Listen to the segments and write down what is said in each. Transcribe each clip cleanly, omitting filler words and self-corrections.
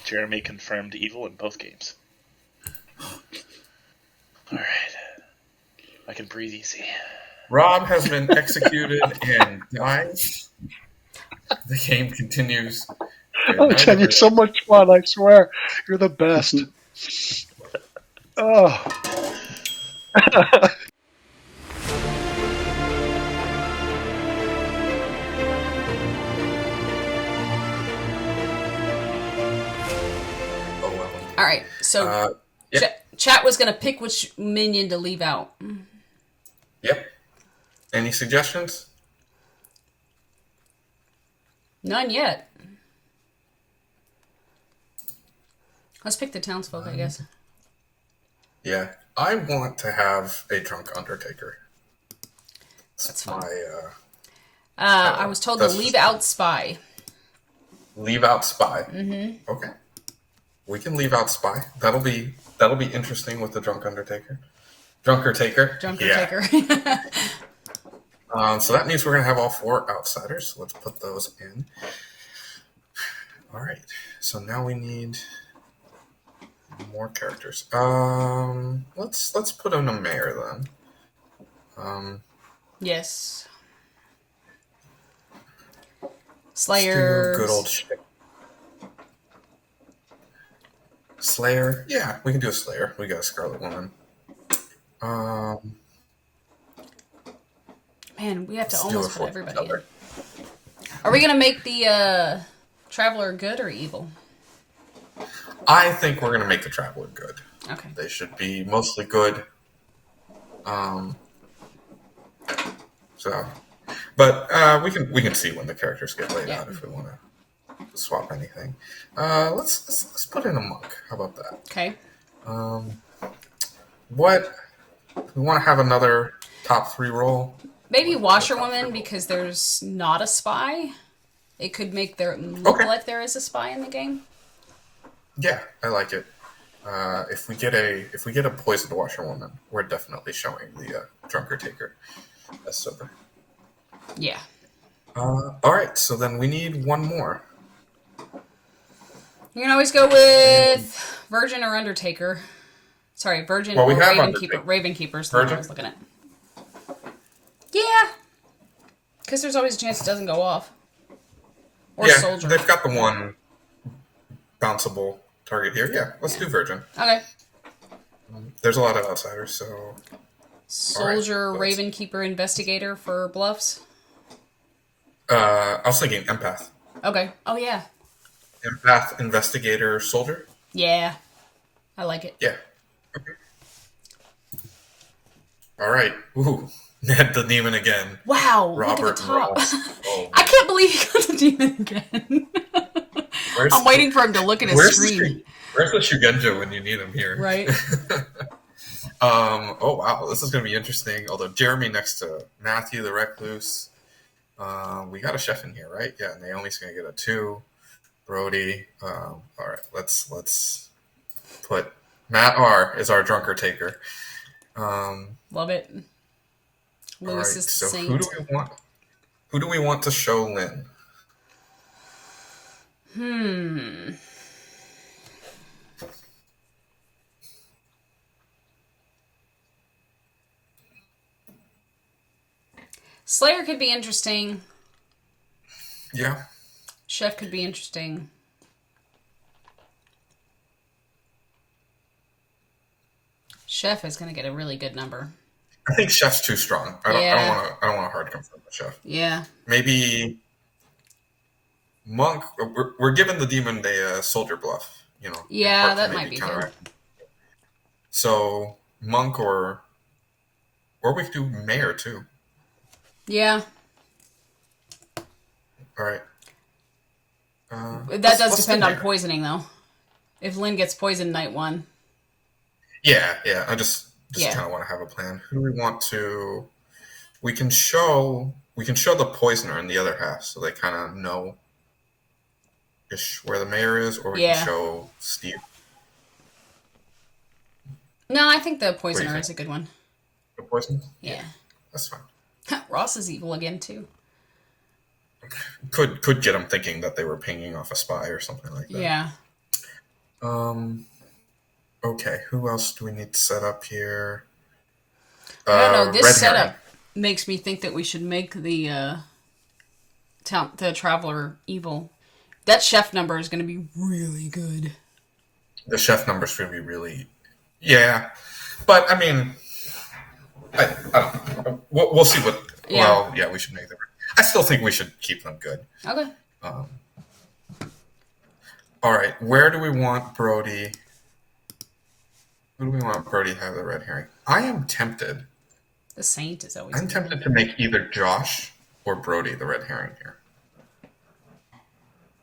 Jeremy confirmed evil in both games. Alright. I can breathe easy. Rob has been executed and dies. The game continues. Oh, Jen, you're so much fun, I swear. You're the best. Oh. All right, so chat was going to pick which minion to leave out. Yep. Any suggestions? None yet. Let's pick the townsfolk, I guess. Yeah, I want to have a drunk Undertaker. That's fine. I was told to leave out Spy. Leave out Spy. Mm-hmm. Okay. We can leave out Spy. That'll be interesting with the drunk Undertaker. Drunker Taker. Taker. So that means we're gonna have all 4 outsiders. So let's put those in. All right. So now we need more characters. Let's put in a mayor then. Yes. Slayers. Good old shit. Slayer. Yeah, we can do a Slayer. We got a Scarlet Woman. Man, we have to almost put everybody in. Are we going to make the Traveler good or evil? I think we're going to make the Traveler good. Okay. They should be mostly good. But we can see when the characters get laid out if we want to swap anything. Let's put in a monk. How about that? Okay. What we want to have another top 3 role? Maybe Washerwoman because there's not a spy. It could make there look like there is a spy in the game. Yeah, I like it. If we get a poisoned Washerwoman, we're definitely showing the drunker taker as sober. Yeah. All right, so then we need one more. You can always go with Virgin or Undertaker. Sorry, Virgin or Ravenkeeper's the one I was looking at. Yeah. Because there's always a chance it doesn't go off. Or Soldier. They've got the one bounceable target here. Yeah, let's do Virgin. Okay. There's a lot of outsiders, so... Soldier, Ravenkeeper, Investigator for bluffs? I was thinking Empath. Okay. Oh, yeah. Empath, Investigator, Soldier? Yeah. I like it. Yeah. Okay. All right. Ooh. Ned the Demon again. Wow. Robert look at the top. Oh, I can't believe he got the Demon again. I'm waiting for him to look at his screen. Where's the Shugenja when you need him here? Right. Oh, wow. This is going to be interesting. Although Jeremy next to Matthew the Recluse. We got a chef in here, right? Yeah, Naomi's going to get a 2. Brody. All right, let's put Matt R. as our drunker taker. Love it. Lewis is the saint. Who do we want? Who do we want to show Lynn? Slayer could be interesting. Yeah. Chef could be interesting. Chef is going to get a really good number. I think Chef's too strong. I don't want to hard confirm the Chef. Yeah. Maybe Monk. We're giving the demon a soldier bluff. You know. Yeah, that might be good. So Monk or we could do Mayor too. Yeah. All right. That does depend on poisoning, though. If Lynn gets poisoned night 1. Yeah. I just kind of want to have a plan. Who do we want to? We can show the poisoner in the other half, so they kind of know where the mayor is, or we can show Steve. No, I think the poisoner is a good one. The poison? Yeah. That's fine. Ross is evil again too. Could get them thinking that they were pinging off a spy or something like that. Yeah. Okay, who else do we need to set up here? I don't know. This Red setup herring. makes me think that we should make the traveler evil. That chef number is going to be really good. The chef numbers should be really, yeah. But I mean, I don't know. We'll see what. Yeah. Well, yeah, we should make them. I still think we should keep them good. Okay. All right, where do we want Brody? Who do we want Brody to have the red herring? I am tempted. The Saint is always. I'm tempted to make either Josh or Brody the red herring here.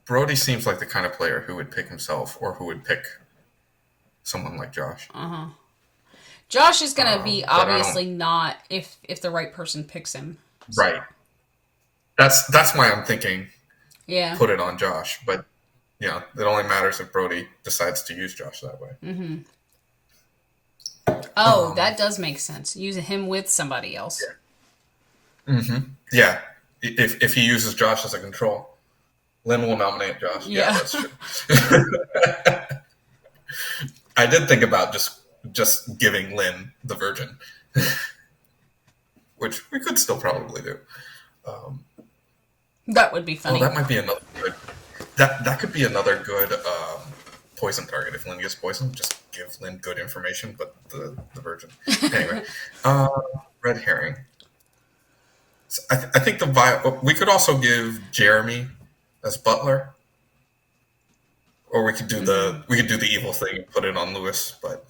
Brody seems like the kind of player who would pick himself or who would pick someone like Josh. Josh is going to be obviously not if the right person picks him. So. Right. That's why I'm thinking. Yeah. Put it on Josh, but it only matters if Brody decides to use Josh that way. Mm-hmm. Oh, that does make sense. Use him with somebody else. Yeah. Mm-hmm. Yeah. If he uses Josh as a control, Lynn will nominate Josh. Yeah, that's true. I did think about just giving Lynn the virgin, which we could still probably do. That would be funny. Oh, that might be another good. That could be another good poison target. If Lynn gets poisoned, just give Lynn good information, but the virgin. Anyway, red herring. So I think we could also give Jeremy as butler, or we could do the evil thing and put it on Lewis. But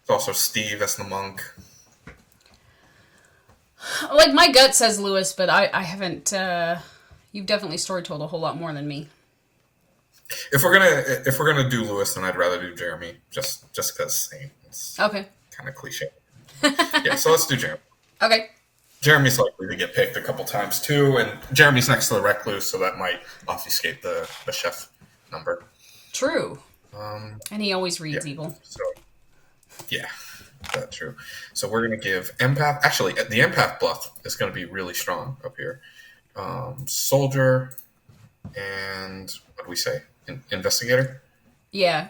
it's also Steve as the monk. Like my gut says Lewis, but I haven't. You've definitely story told a whole lot more than me. If we're gonna do Lewis, then I'd rather do Jeremy, just because it's okay. Kind of cliche. Yeah, so let's do Jeremy. Okay. Jeremy's likely to get picked a couple times too, and Jeremy's next to the recluse, so that might obfuscate the chef number. True. And he always reads evil. So, yeah, that's true. So we're going to give empath. Actually, the empath bluff is going to be really strong up here. Soldier and what do we say? Investigator. Yeah.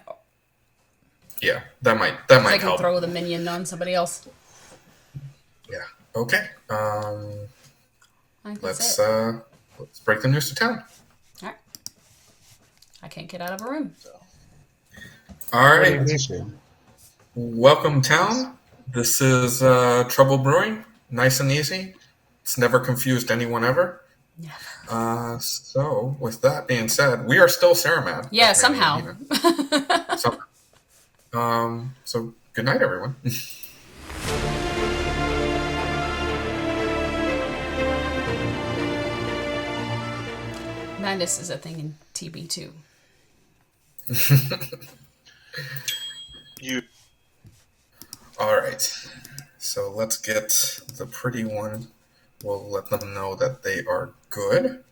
Yeah, that might I can help. throw the minion on somebody else. Yeah. Okay. Let's break the news to town. All right. I can't get out of a room. All right. Welcome, town. This is Trouble Brewing. Nice and easy. It's never confused anyone ever. Never. So, with that being said, we are still Saramad. Yeah, somehow. So, good night, everyone. Madness is a thing in TB too. All right. So let's get the pretty one. We'll let them know that they are good.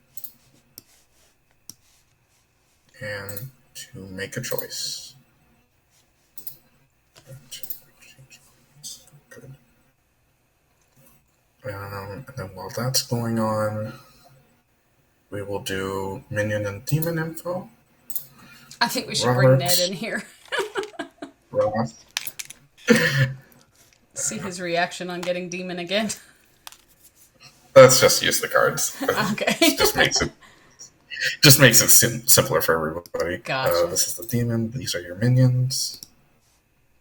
And to make a choice. Good. And then while that's going on, we will do minion and demon info. I think we should bring Ned in here. Roth. See his reaction on getting demon again. Let's just use the cards. Okay. just makes it simpler for everybody. Gotcha. This is the demon. These are your minions.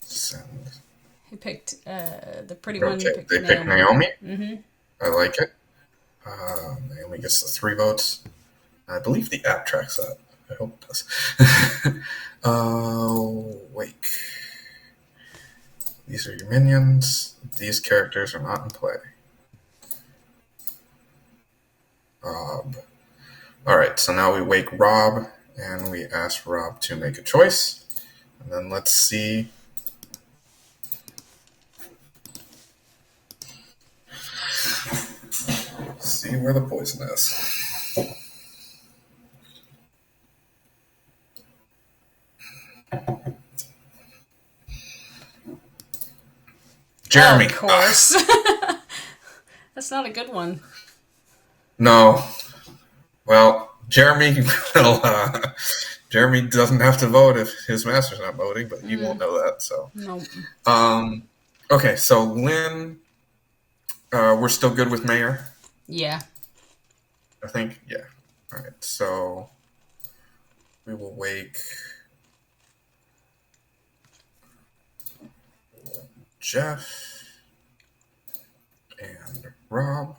Send. He picked the pretty one. They picked Naomi. Mm-hmm. I like it. Naomi gets the 3 votes. I believe the app tracks that. I hope it does. Wake. These are your minions. These characters are not in play. Rob. All right, so now we wake Rob, and we ask Rob to make a choice. And then let's see. See where the poison is. Jeremy. Of course. That's not a good one. No. Well, Jeremy Jeremy doesn't have to vote if his master's not voting, but he won't know that. So, Nope. Okay, so Lynn, we're still good with mayor? Yeah. I think, yeah. All right, so we will wake Jeff and Rob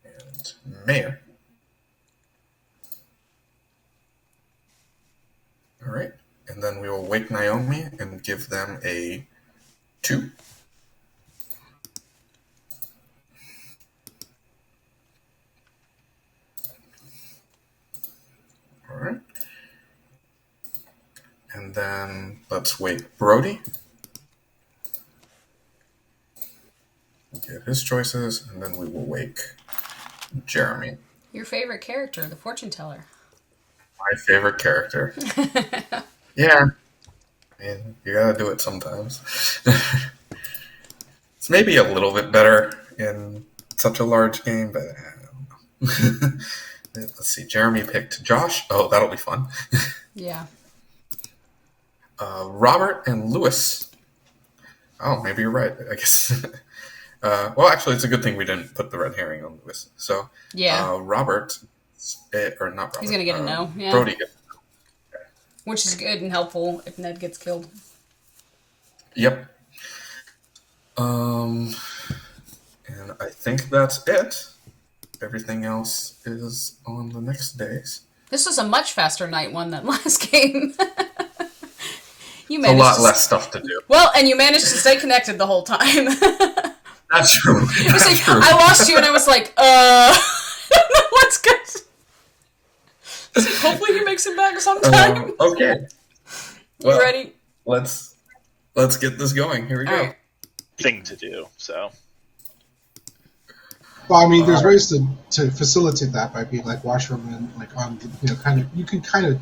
and Mayor. All right, and then we will wake Naomi and give them a 2. All right. And then let's wake Brody. Get his choices, and then we will wake Jeremy. Your favorite character, the fortune teller. My favorite character. Yeah. I mean, you gotta do it sometimes. It's maybe a little bit better in such a large game, but I don't know. Let's see. Jeremy picked Josh. Oh, that'll be fun. Yeah. Robert and Lewis. Oh, maybe you're right. I guess. Well, actually, it's a good thing we didn't put the red herring on Lewis. So, Yeah. Robert, or not Robert. He's going to get a no. Yeah. Brody gets a no. Okay. Which is good and helpful if Ned gets killed. Yep. And I think that's it. Everything else is on the next days. This was a much faster night one than last game. A lot less stuff to do. Well, and you managed to stay connected the whole time. That's true. That's like, true. I lost you and I was like, I don't know what's good. So hopefully he makes it back sometime. Okay. You ready? Let's get this going. Here we go. Right. Thing to do, so. Well, I mean, there's ways to facilitate that by being like washerman, like on kind of you can kind of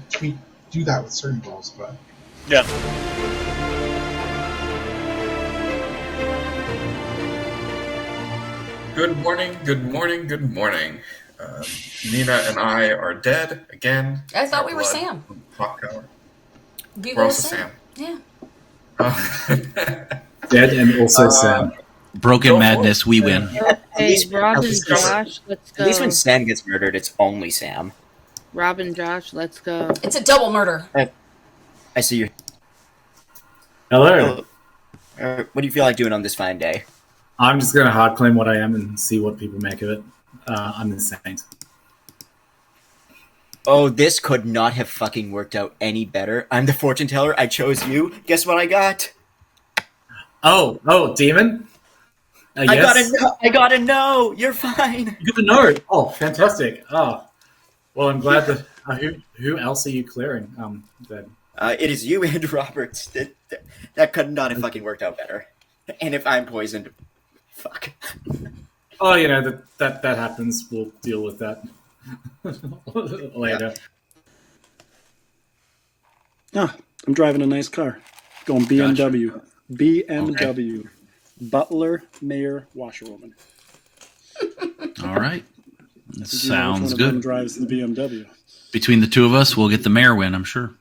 do that with certain balls, but Yeah. Good morning. Good morning. Good morning. Nina and I are dead again. I thought we were Sam. Clock tower. We're also Sam. Yeah. Dead and also Sam. Broken madness, we win. Hey, Rob and Josh, let's go. At least when Sam gets murdered, it's only Sam. Rob and Josh, let's go. It's a double murder. I see you. Hello. What do you feel like doing on this fine day? I'm just going to hard claim what I am and see what people make of it. I'm the Saint. Oh, this could not have fucking worked out any better. I'm the fortune teller. I chose you. Guess what I got? Oh, demon? Yes? I got a no. You're fine. You got a no. Oh, fantastic. Oh, well, I'm glad that. Who else are you clearing? Then. It is you and Roberts. That could not have fucking worked out better. And if I'm poisoned, fuck. Oh, that happens. We'll deal with that later. Ah, I'm driving a nice car. Going BMW. Gotcha. BMW. Okay. Butler, mayor, washerwoman. All right. That sounds good. One drives the BMW. Between the two of us, we'll get the mayor win, I'm sure.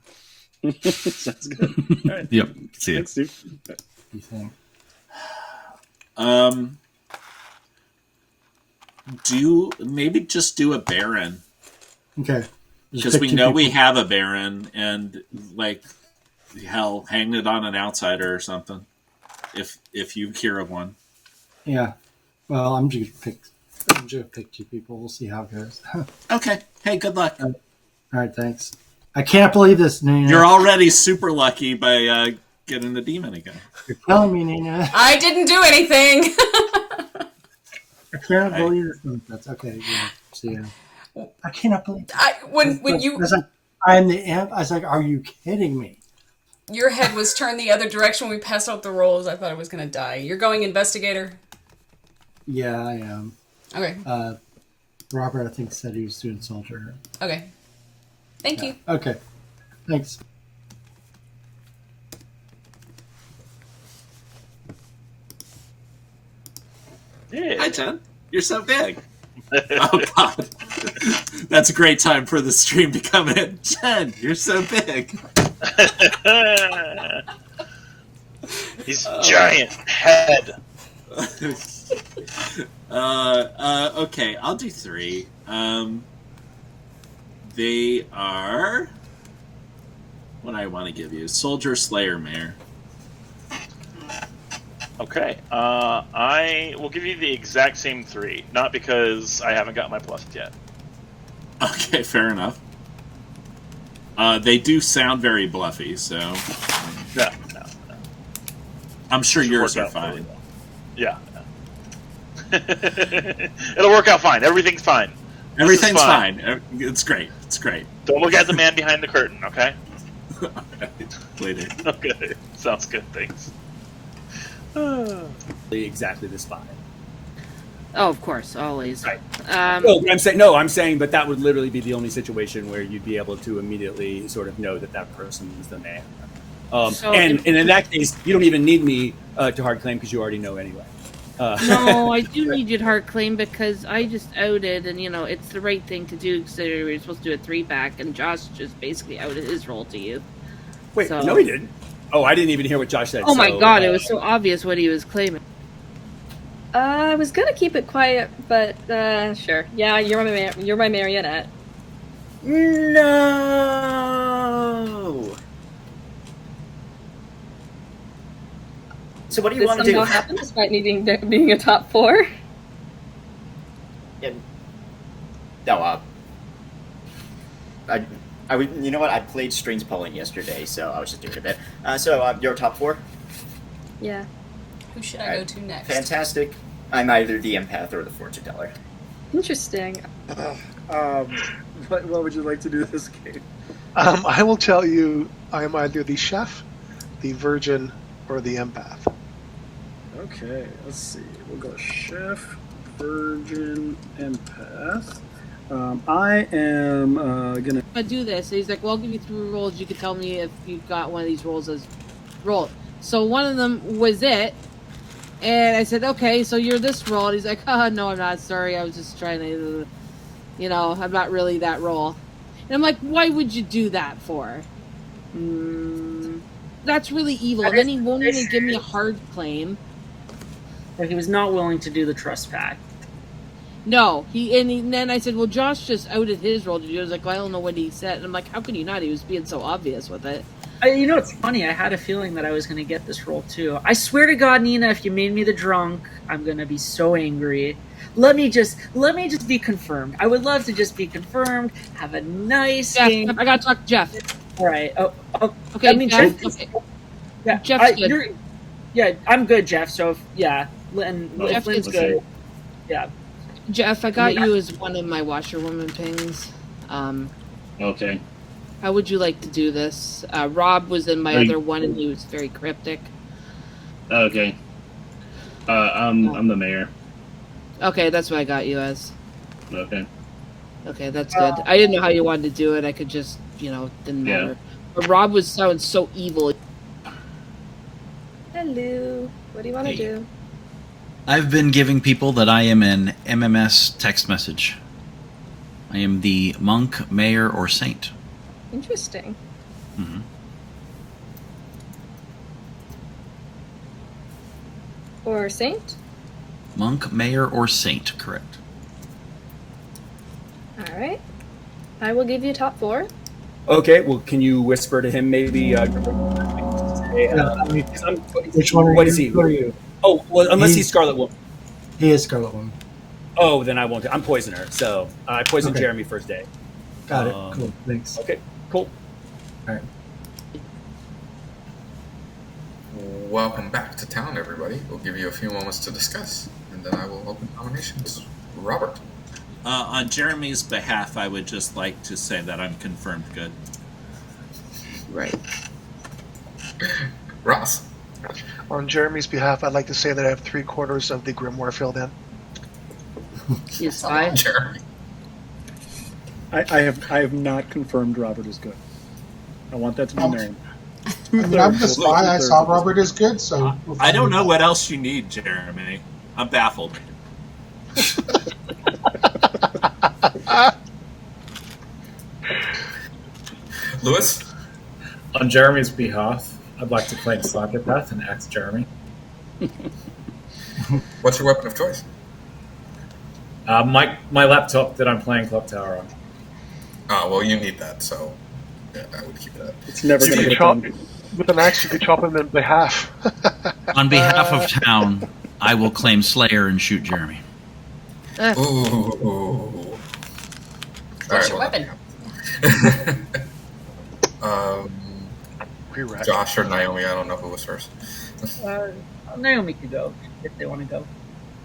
Sounds good. All right. Yep. See you. Thanks, Steve. Maybe just do a Baron. okay. Because we know we have a Baron, and hell, hang it on an outsider or something. If you hear of one. Yeah. Well, I'm just gonna pick 2 people. We'll see how it goes. Okay. Hey, good luck. All right, thanks. I can't believe this, Nina. You're already super lucky by getting the demon again. You're killing me, Nina. I didn't do anything. I cannot believe this. That's okay. Yeah. See ya. I cannot believe. When you. I was like, I'm the imp. I was like, are you kidding me? Your head was turned the other direction when we passed out the rolls. I thought I was going to die. You're going investigator? Yeah, I am. Okay. Robert, I think, said he was doing soldier. Okay. Thank you. Okay. Thanks. Yeah. Hi, Jen. You're so big. Oh God, that's a great time for the stream to come in. Jen, you're so big. He's giant head. Okay, I'll do 3. They are. What do I want to give you? Soldier, Slayer, Mayor. Okay. I will give you the exact same 3. Not because I haven't got my plus yet. Okay, fair enough. They do sound very bluffy, so. No. I'm sure Should yours work are out fine. Yeah. It'll work out fine. Everything's fine. Everything's fine. It's great. It's great. Don't look at the man behind the curtain, okay? Later. Okay. Sounds good. Thanks. Exactly the spot. Oh, of course, always. Right. I'm saying, but that would literally be the only situation where you'd be able to immediately sort of know that person is the man. And in that case, you don't even need me to hard claim because you already know anyway. No, I do need you to hard claim because I just outed, and it's the right thing to do. So you're supposed to do a 3-pack, and Josh just basically outed his role to you. Wait, no, he didn't. Oh, I didn't even hear what Josh said. Oh my God, it was so obvious what he was claiming. I was gonna keep it quiet, but sure. Yeah, you're my marionette. No. So what do you want to do? This happen despite needing being a top 4. Yeah. No. I would. You know what? I played strings pulling yesterday, so I was just doing a bit. So you're top 4. Yeah. Who should I go to next? Fantastic. I'm either the empath or the fortune teller. Interesting. What would you like to do this game? I will tell you, I am either the chef, the virgin, or the empath. Okay, let's see. We'll go chef, virgin, empath. I am gonna. I do this. He's like, well, I'll give you 3 rolls. You can tell me if you've got one of these rolls as roll. So one of them was it. And I said, okay, so you're this roll. And he's like, oh, no, I'm not. Sorry, I was just trying to, I'm not really that roll. And I'm like, why would you do that for? That's really evil. And then he won't even give me a hard claim. But he was not willing to do the trust pact. No, and then I said, well, Josh just outed his roll. He was like, well, I don't know what he said. And I'm like, how could you not? He was being so obvious with it. It's funny. I had a feeling that I was going to get this roll too. I swear to God, Nina, if you made me the drunk, I'm going to be so angry. Let me just be confirmed. I would love to just be confirmed. Have a nice game. I got to talk to Jeff. All right. Oh, okay. I mean, Jeff. Yeah, Jeff's good. Yeah, I'm good, Jeff. So Lynn's good. Yeah. Jeff, I got you as one of my washerwoman pings. Okay. How would you like to do this? Rob was in my other one, and he was very cryptic. Okay. I'm the mayor. Okay, that's what I got you as. Okay. Okay, that's good. I didn't know how you wanted to do it. I could just, didn't matter. But Rob sounding so evil. Hello. What do you want to do? I've been giving people that I am an MMS text message. I am the monk, mayor, or saint. Interesting. Mm-hmm. Or saint? Monk, mayor, or saint, correct. All right. I will give you top 4. Okay, well, can you whisper to him maybe? Which one? What is he? Who are you? Oh, well, unless he's Scarlet Woman. He is Scarlet Woman. Oh, then I won't. I'm Poisoner, so I poisoned Okay. Jeremy first day. Got it. Cool. Thanks. Okay, cool. All right. Welcome back to town, everybody. We'll give you a few moments to discuss, and then I will open nominations. Robert. On Jeremy's behalf, I would just like to say that I'm confirmed good. Right. Ross. On Jeremy's behalf, I'd like to say that I have 3/4 of the grimoire filled in. Yes, I. Jeremy. I have not confirmed Robert is good. I want that to be known. I'm the spy. I saw Robert is good, so I don't know what else you need, Jeremy. I'm baffled. Lewis? On Jeremy's behalf, I'd like to claim Psychopath and axe Jeremy. What's your weapon of choice? My laptop that I'm playing Clock Tower on. Oh, well, you need that, so yeah, I would keep that. It's never going to get done. With an axe, you could chop him in behalf. On behalf of town, I will claim Slayer and shoot Jeremy. Ooh. What's your weapon? Josh or Naomi, I don't know who was first. Naomi could go if they want to go.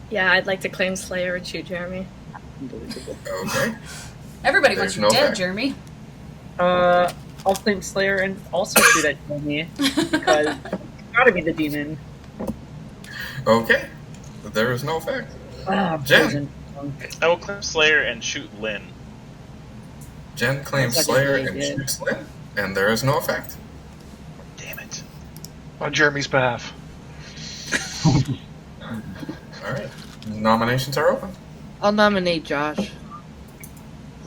Yeah, I'd like to claim Slayer and shoot Jeremy. Okay. Everybody wants you dead, Jeremy. I'll claim Slayer and also shoot at Jeremy because it's gotta be the demon. Okay. There is no effect. Jen. I will claim Slayer and shoot Lynn. Jen claims Slayer and shoots Lynn, and there is no effect. Damn it. On Jeremy's behalf. Alright. Nominations are open. I'll nominate Josh.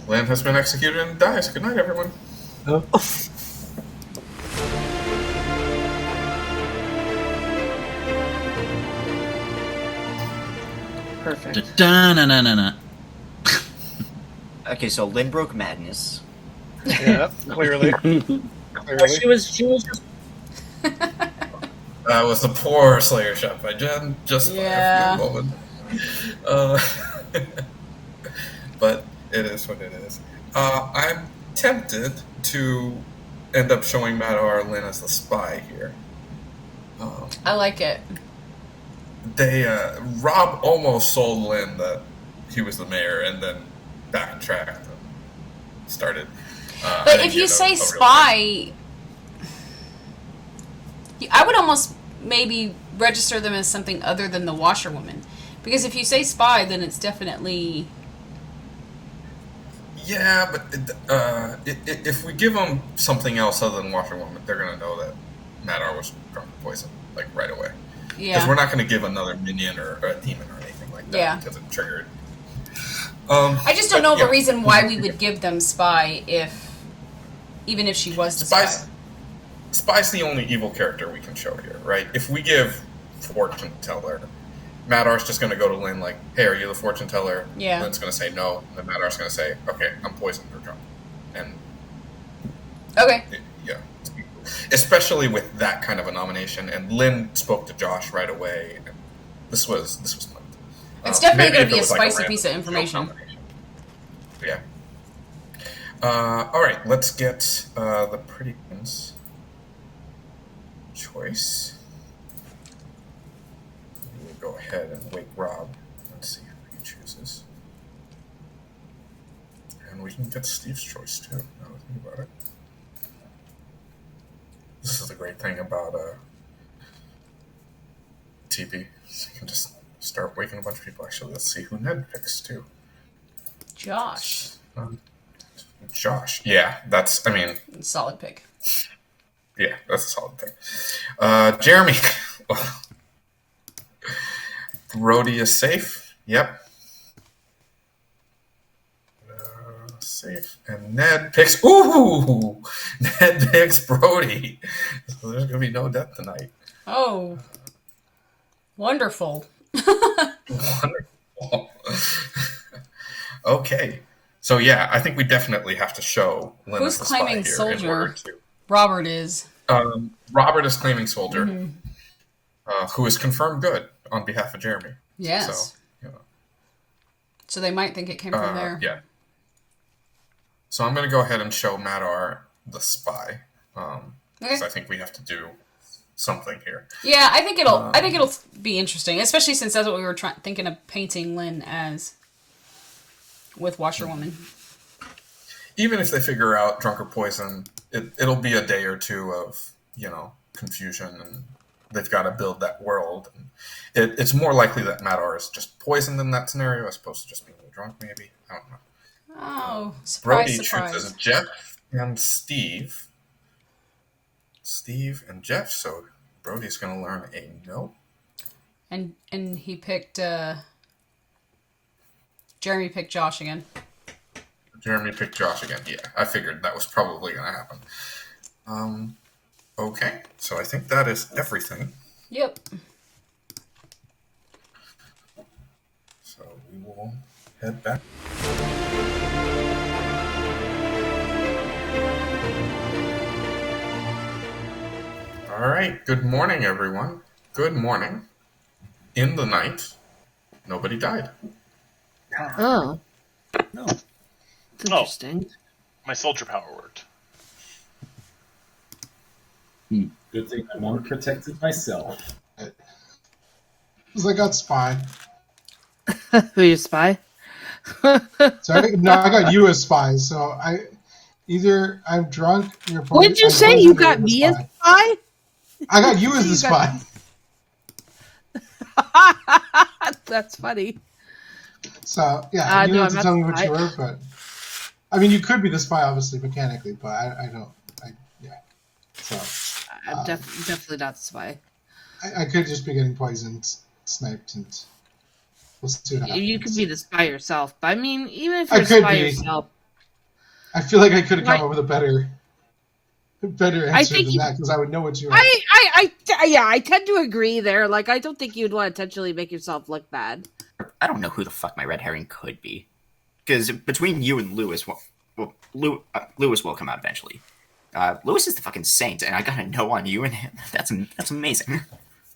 Lynn has been executed and dies. Good night, everyone. Oh. Perfect. Da-na-na-na-na. Okay, so Lynn broke madness. Yeah, clearly. She was just. That was the poor Slayer shot by Jen. Just by a few moments. But it is what it is. I'm tempted to end up showing Madar Lynn as the spy here. I like it. Rob almost sold Lynn that he was the mayor, and then backtracked and started. But if you say spy, I would almost maybe register them as something other than the washerwoman, because if you say spy, then it's definitely. Yeah, but if we give them something else other than washerwoman, they're gonna know that Madar was drunk with poison like right away. Yeah. Because we're not going to give another minion or a demon or anything like that. Yeah. Because it triggered. I just don't know the reason why we would give them spy even if she was the spy. Spy's the only evil character we can show here, right? If we give fortune teller, Madar's just going to go to Lynn like, "Hey, are you the fortune teller?" Yeah. Lynn's going to say no. And then Madar's going to say, "Okay, I'm poisoned or drunk." And okay. Yeah. Especially with that kind of a nomination, and Lynn spoke to Josh right away. And this was fun. It's definitely going to be a spicy piece of information. Yeah. All right, let's get the pretty ones. Choice. We'll go ahead and wake Rob. Let's see who he chooses. And we can get Steve's choice too. Now that I think about it. This is the great thing about TP. So you can just start waking a bunch of people. Actually, let's see who Ned picks too. Josh. Josh. Yeah, that's, I mean... Solid pick. Yeah, that's a solid pick. Jeremy. Brody is safe. Yep. Safe. And Ned picks... Ooh! Ned picks Brody. So there's going to be no death tonight. Oh. Wonderful. Wonderful. Okay. So yeah, I think we definitely have to show Lynn Who's as the spy claiming here soldier? Robert is. Robert is claiming soldier, who is confirmed good on behalf of Jeremy. Yes. So, you know. So they might think it came from there. Yeah. So I'm going to go ahead and show Madar the spy, because I think we have to do something here. Yeah, I think it'll be interesting, especially since that's what we were thinking of painting Lynn as with Washerwoman. Even if they figure out drunk or poison, it'll be a day or two of, confusion, and they've got to build that world. And it's more likely that Madar is just poisoned in that scenario as opposed to just being drunk, maybe. I don't know. Oh, surprise, Brody chooses Jeff and Steve. Steve and Jeff, so Brody's going to learn a no. And he picked... Jeremy picked Josh again. Jeremy picked Josh again. Yeah, I figured that was probably going to happen. Okay, so I think that is everything. Yep. So we will head back. All right, good morning, everyone. Good morning. In the night, nobody died. Oh. No. It's interesting. My soldier power worked. Good thing my monk protected myself. Because I got spy. Who you spy? So I got you as spy. So either I'm drunk. What did you say? You got me as spy? I got you as the spy. That's funny. So yeah, you don't have to tell me what spy. you were, but I mean, you could be the spy, obviously, mechanically, but I don't. Yeah. So I'm definitely not the spy. I could just be getting poisoned, sniped, and we'll see what happens. You could be the spy yourself, but I mean, even if you're a spy yourself, I feel like I could have come up with a better answer than that because I would know what you are. I tend to agree there. Like, I don't think you'd want to intentionally make yourself look bad. I don't know who the fuck my red herring could be, because between you and Lewis, Lewis will come out eventually. Lewis is the fucking saint, and I got a no on you and him. That's amazing.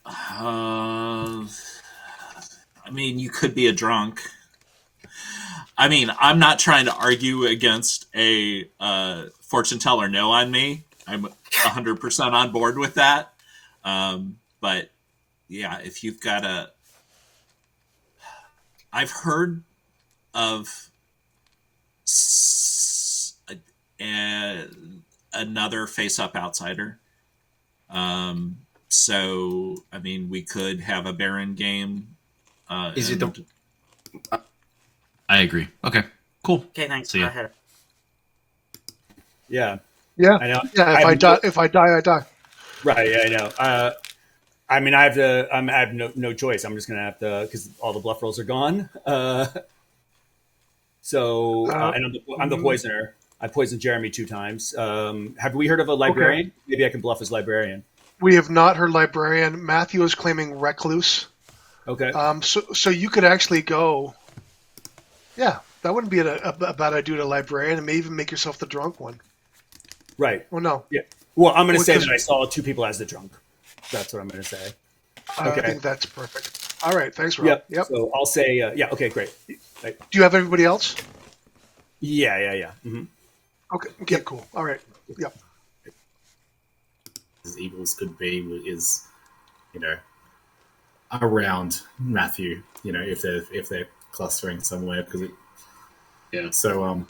I mean, you could be a drunk. I mean, I'm not trying to argue against a fortune teller no on me. I'm 100% on board with that. But yeah, if you've got I've heard of another face-up outsider. So, I mean, we could have a Baron game. Is it the... I agree. Okay, cool. Okay, thanks. See ya. Go ahead. Yeah. Yeah. I know. Yeah. If I die, I die. Right. Yeah, I know. I mean, I have no choice. I'm just gonna have to, because all the bluff rolls are gone. And I'm the poisoner. I poisoned Jeremy 2 times. Have we heard of a librarian? Okay. Maybe I can bluff as librarian. We have not heard librarian. Matthew is claiming recluse. Okay. So you could actually go. Yeah, that wouldn't be a bad idea to librarian, and maybe even make yourself the drunk one. Right. Well, no. Yeah. Well, I'm going to say that I saw 2 people as the drunk. That's what I'm going to say. Okay. I think that's perfect. All right. Thanks, Rob. Yep. So I'll say, yeah. Okay, great. Do you have everybody else? Yeah. Mm-hmm. Okay, cool. All right. Yep. As evil as could be is, around Matthew, if they're clustering somewhere, because it. Yeah. So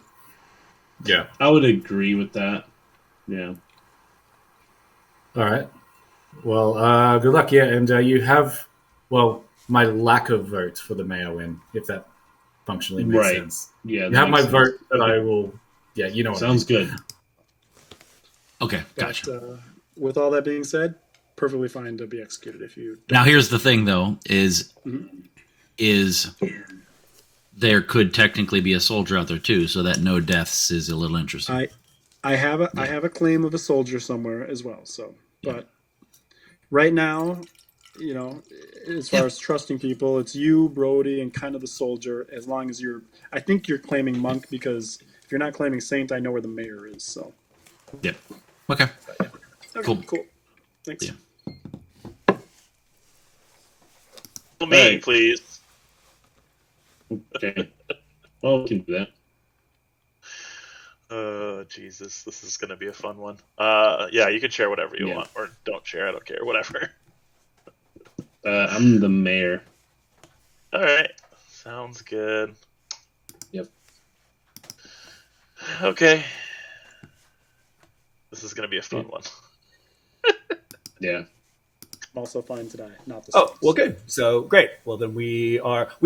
yeah. I would agree with that. Yeah. All right. Well, good luck. Yeah, and you have, my lack of vote for the mayor win, if that functionally makes sense. Yeah. You have my vote, but I will. Yeah, you know what. Sounds good. Okay, gotcha. But, with all that being said, perfectly fine to be executed if you. Now, here's the thing, though: is there could technically be a soldier out there too, so that no deaths is a little interesting. I have a claim of a soldier somewhere as well. So, but right now, as far as trusting people, it's you, Brody, and kind of the soldier. As long as I think you're claiming monk, because if you're not claiming saint, I know where the mayor is. So. Yeah. Okay. Cool. Thanks. Yeah. Me, please. Okay. Well, we can do that. Oh, Jesus. This is going to be a fun one. Yeah, you can share whatever you want, or don't share. I don't care. Whatever. I'm the mayor. All right. Sounds good. Yep. Okay. This is going to be a fun one. Yeah. I'm also fine to die, not the Oh, well, good. So, great. Well, then we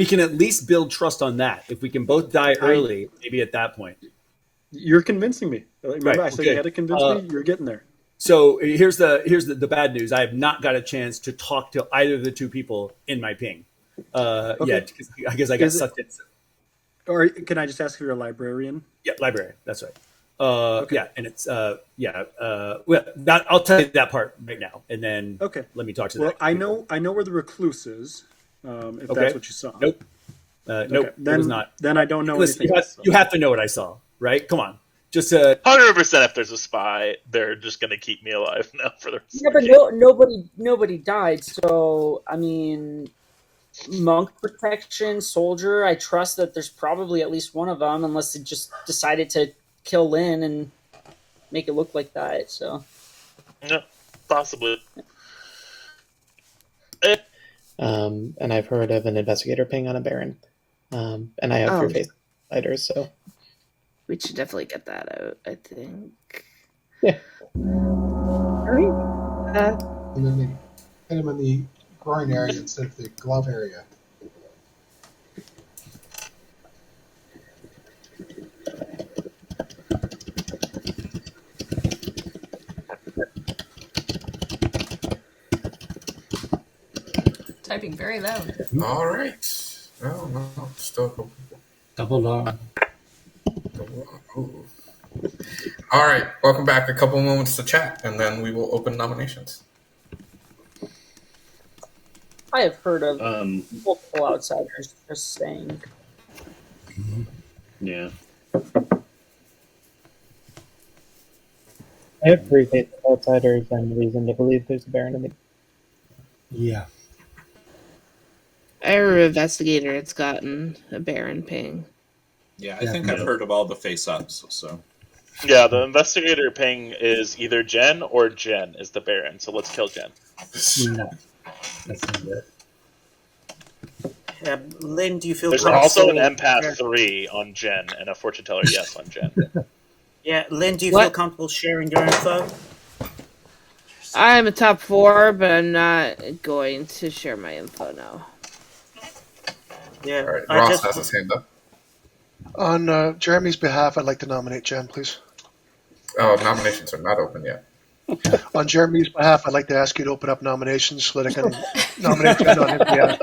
can at least build trust on that. If we can both die early, maybe at that point. You're convincing me. Remember, Right, I said you had to convince me? You're getting there. So, here's the bad news. I have not got a chance to talk to either of the 2 people in my ping. Okay. Yeah, because I guess I got sucked in. Or can I just ask if you're a librarian? Yeah, librarian. That's right. Yeah, and it's well, I'll tell you that part right now, and then let me talk to. Well, I know where the recluse is. If that's what you saw. Nope. Nope. Then it was not. Then I don't know anything. You have to know what I saw, right? Come on. Just 100%. If there's a spy, they're just going to keep me alive now for the rest. Yeah, but nobody died. So I mean, monk protection, soldier. I trust that there's probably at least one of them, unless they just decided to kill Lynn and make it look like that. So, no, possibly. And I've heard of an investigator ping on a Baron, and I have 3 face fighters, so we should definitely get that out. I think. Yeah. And then they hit him in the groin area instead of the glove area. Typing very loud. All right. Oh, no. Still a couple people. Double R. All right. Welcome back. A couple moments to chat, and then we will open nominations. I have heard of multiple outsiders just saying. Yeah. I have 3 face outsiders and reason to believe there's a Baron in the. Yeah. Our investigator has gotten a Baron ping. Yeah, I think I've heard of all the face-ups, so... Yeah, the investigator ping is either Jen or Jen is the Baron, so let's kill Jen. No. That's not good. Lynn, do you feel There's also an empath 3 on Jen and a fortune teller yes on Jen. Yeah, Lynn, do you feel comfortable sharing your info? I'm a top 4, but I'm not going to share my info now. Yeah. All right. Ross has his hand up. On Jeremy's behalf, I'd like to nominate Jen, please. Oh, nominations are not open yet. On Jeremy's behalf, I'd like to ask you to open up nominations so that I can nominate Jen on his behalf.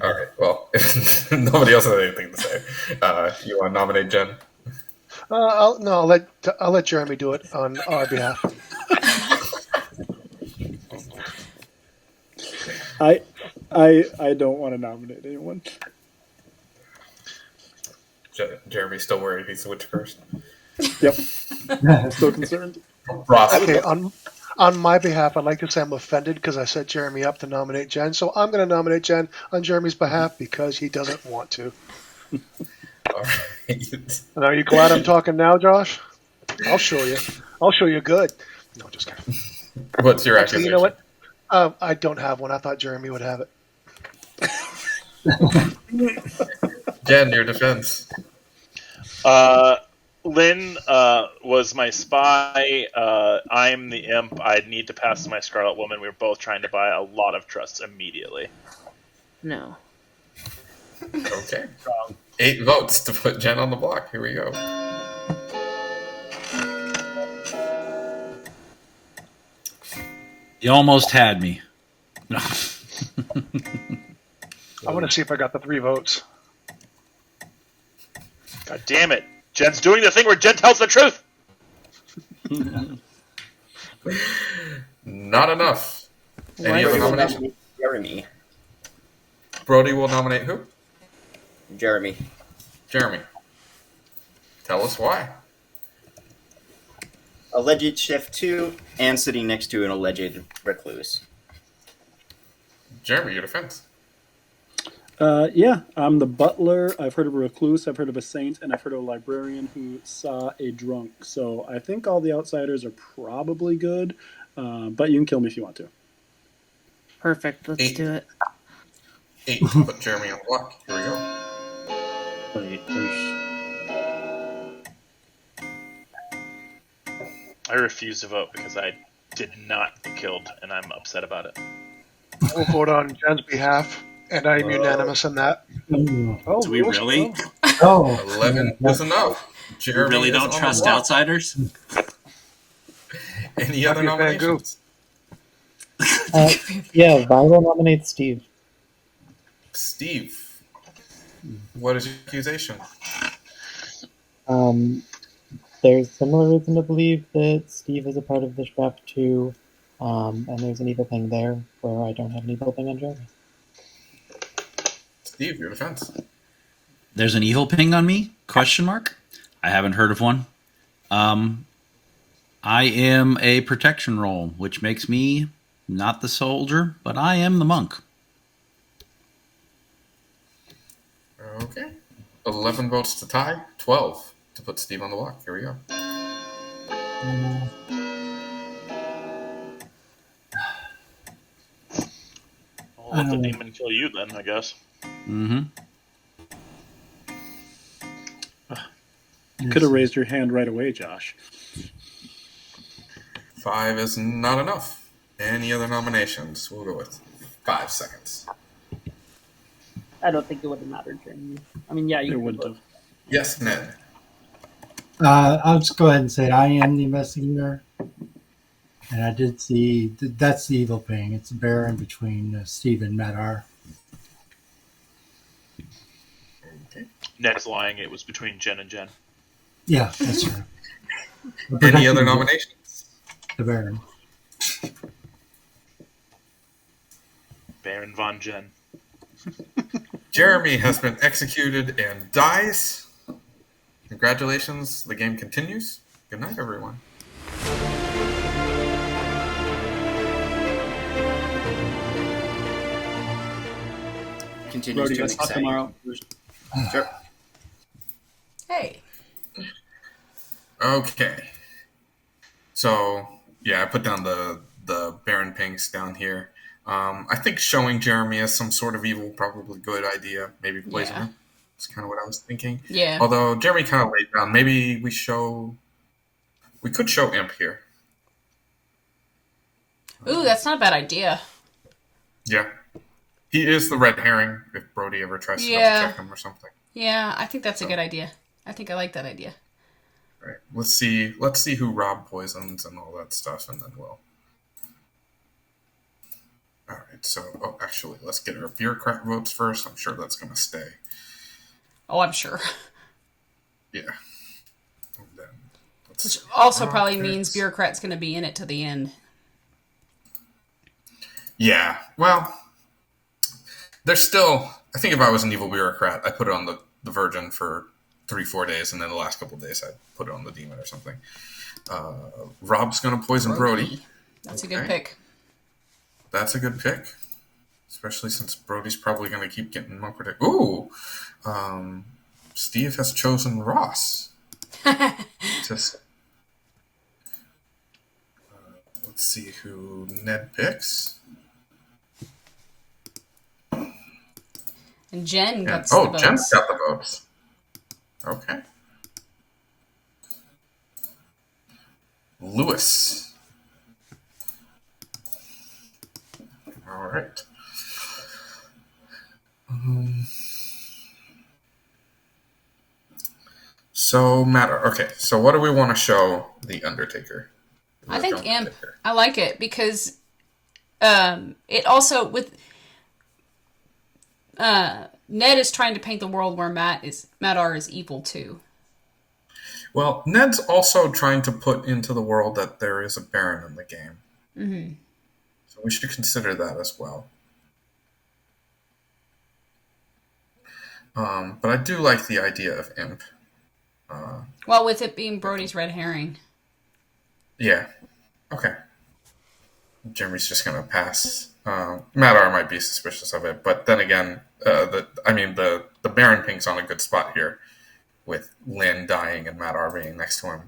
All right. Well, if nobody else has anything to say, you want to nominate Jen? I'll let Jeremy do it on our behalf. I don't want to nominate anyone. Jeremy's still worried he's the witch cursed. Yep. Still concerned. Ross. Okay, on my behalf, I'd like to say I'm offended because I set Jeremy up to nominate Jen. So I'm going to nominate Jen on Jeremy's behalf because he doesn't want to. All right. And are you glad I'm talking now, Josh? I'll show you. I'll show you good. No, just kidding. What's your Actually, accusation? you know what? I don't have one. I thought Jeremy would have it. Jen, your defense. Lynn was my spy. I'm the imp. I need to pass my Scarlet Woman. We were both trying to buy a lot of trusts immediately. No. Okay. 8 votes to put Jen on the block. Here we go. You almost had me. No. I want to see if I got the 3 votes. God damn it. Jen's doing the thing where Jen tells the truth. Not enough. Any other nomination? Jeremy. Brody will nominate who? Jeremy. Jeremy. Tell us why. Alleged Chef 2 and sitting next to an alleged recluse. Jeremy, your defense. Yeah, I'm the butler. I've heard of a recluse. I've heard of a saint, and I've heard of a librarian who saw a drunk. So I think all the outsiders are probably good, but you can kill me if you want to. Perfect. Let's do it. 8 to put Jeremy on the block. Here we go. I refuse to vote because I did not get killed, and I'm upset about it. I will vote on Jen's behalf, and I am unanimous in that. Do we really? Oh, 11 was enough. You really don't trust outsiders? Any other nominations? Yeah, Viral nominates Steve. Steve, what is your accusation? There's similar reason to believe that Steve is a part of the Shrap too, and there's an evil thing there where I don't have an evil thing on Jeremy. Steve, your defense. There's an evil ping on me? Question mark? I haven't heard of one. I am a protection role, which makes me not the soldier, but I am the monk. Okay. 11 votes to tie, 12 to put Steve on the block. Here we go. I'll let the demon kill you then, I guess. Mm-hmm. You could have raised your hand right away, Josh. 5 is not enough. Any other nominations? We'll go with 5 seconds. I don't think it would have mattered, Jeremy. I mean, yeah, you wouldn't have. Yes, Ned. I'll just go ahead and say I am the investigator. And I did see that's the evil thing. It's a Baron between Steve and Madar. Okay. Ned's lying. It was between Jen and Jen. Yeah, that's true. Any other nominations? The Baron. Baron von Jen. Jeremy has been executed and dies. Congratulations. The game continues. Good night, everyone. Continues Brody, to let's talk exciting. tomorrow. Sure. Hey. Okay. So, yeah, I put down the Baron Pinks down here. I think showing Jeremy as some sort of evil, probably a good idea. Maybe poison him. That's kind of what I was thinking. Yeah. Although Jeremy kind of laid down. Maybe we could show Imp here. Ooh, that's not a bad idea. Yeah. He is the red herring if Brody ever tries to double check him or something. Yeah, I think that's a good idea. I think I like that idea. Right. Let's see who Rob poisons and all that stuff, and then we'll. All right. So, actually, let's get our bureaucrat votes first. I'm sure that's going to stay. Oh, I'm sure. Yeah. And then Which also probably means bureaucrat's going to be in it to the end. Yeah. Well, there's still. I think if I was an evil bureaucrat, I'd put it on the Virgin for 3-4 days, and then the last couple of days I'd put it on the demon or something. Rob's going to poison Brody. That's a good pick. That's a good pick, especially since Brody's probably going to keep getting more protect. Ooh, Steve has chosen Ross. Let's see who Ned picks. And Jen gets the votes. Jen's got the votes. Okay. Lewis. All right. So, Matter. Okay, so what do we want to show the Undertaker? I think Imp. I like it because it also with Ned is trying to paint the world where Madar is evil too. Well, Ned's also trying to put into the world that there is a Baron in the game. Mm-hmm. So we should consider that as well. But I do like the idea of Imp. Well, with it being Brody's red herring. Yeah. Okay. Jeremy's just going to pass. Madar might be suspicious of it, but then again, the Baron Pink's on a good spot here with Lynn dying and Madar being next to him.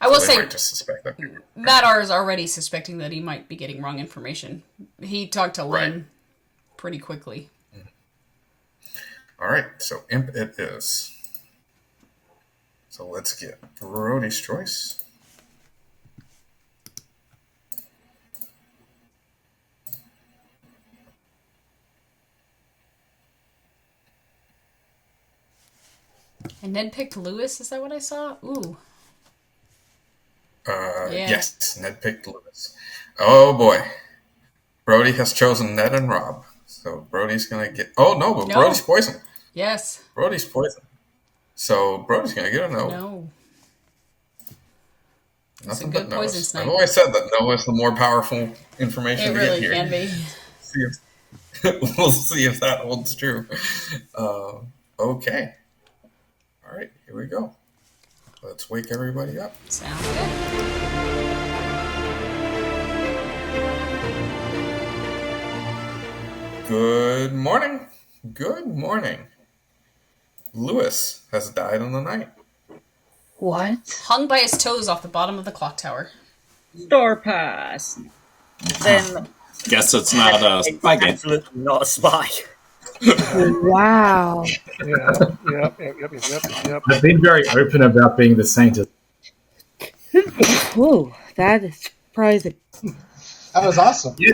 I will say, might just suspect that. Madar is already suspecting that he might be getting wrong information. He talked to Lynn pretty quickly. All right, so Imp it is. So let's get Brody's choice. And Ned picked Lewis. Is that what I saw? Ooh. Yes, Ned picked Lewis. Oh boy. Brody has chosen Ned and Rob. So Brody's going to get... Oh, no, but Brody's poisoned. Yes. Brody's poisoned. So Brody's going to get a no. No. Nothing but no's. I've always said that no is the more powerful information to get here. It really can be. We'll see if that holds true. Okay. All right, here we go. Let's wake everybody up. Sounds good. Good morning. Good morning. Lewis has died in the night. What? Hung by his toes off the bottom of the clock tower. Star pass. Then guess it's not a spy game. Absolutely not a spy. Wow. Yep. I've been very open about being the saint. Ooh, that is surprising. That was awesome. Yeah.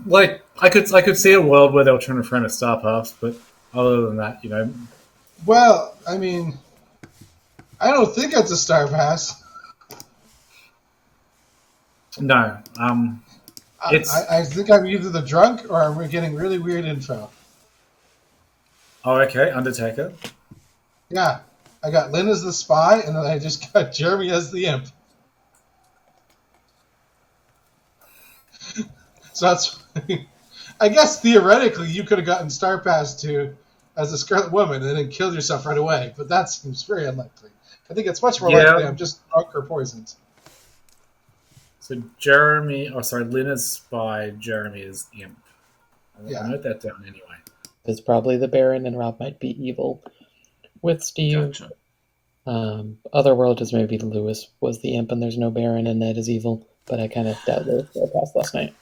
Like I could see a world where they were trying to friend a star pass, but other than that, you know. Well, I mean, I don't think it's a star pass. No. It's. I think I'm either the drunk or we're getting really weird info. Oh, okay. Undertaker. Yeah, I got Lynn as the spy, and then I just got Jeremy as the imp. So that's, I guess theoretically you could have gotten Star Pass to as a Scarlet Woman and then killed yourself right away, but that seems very unlikely. I think it's much more likely I'm just drunk or poisoned. So Lynn is spy, Jeremy is imp. I'll note that down anyway. It's probably the Baron, and Rob might be evil. With Steve, Gotcha. Otherworld is maybe Lewis was the imp, and there's no Baron, and Ned is evil. But I kind of doubt Lewis passed last night.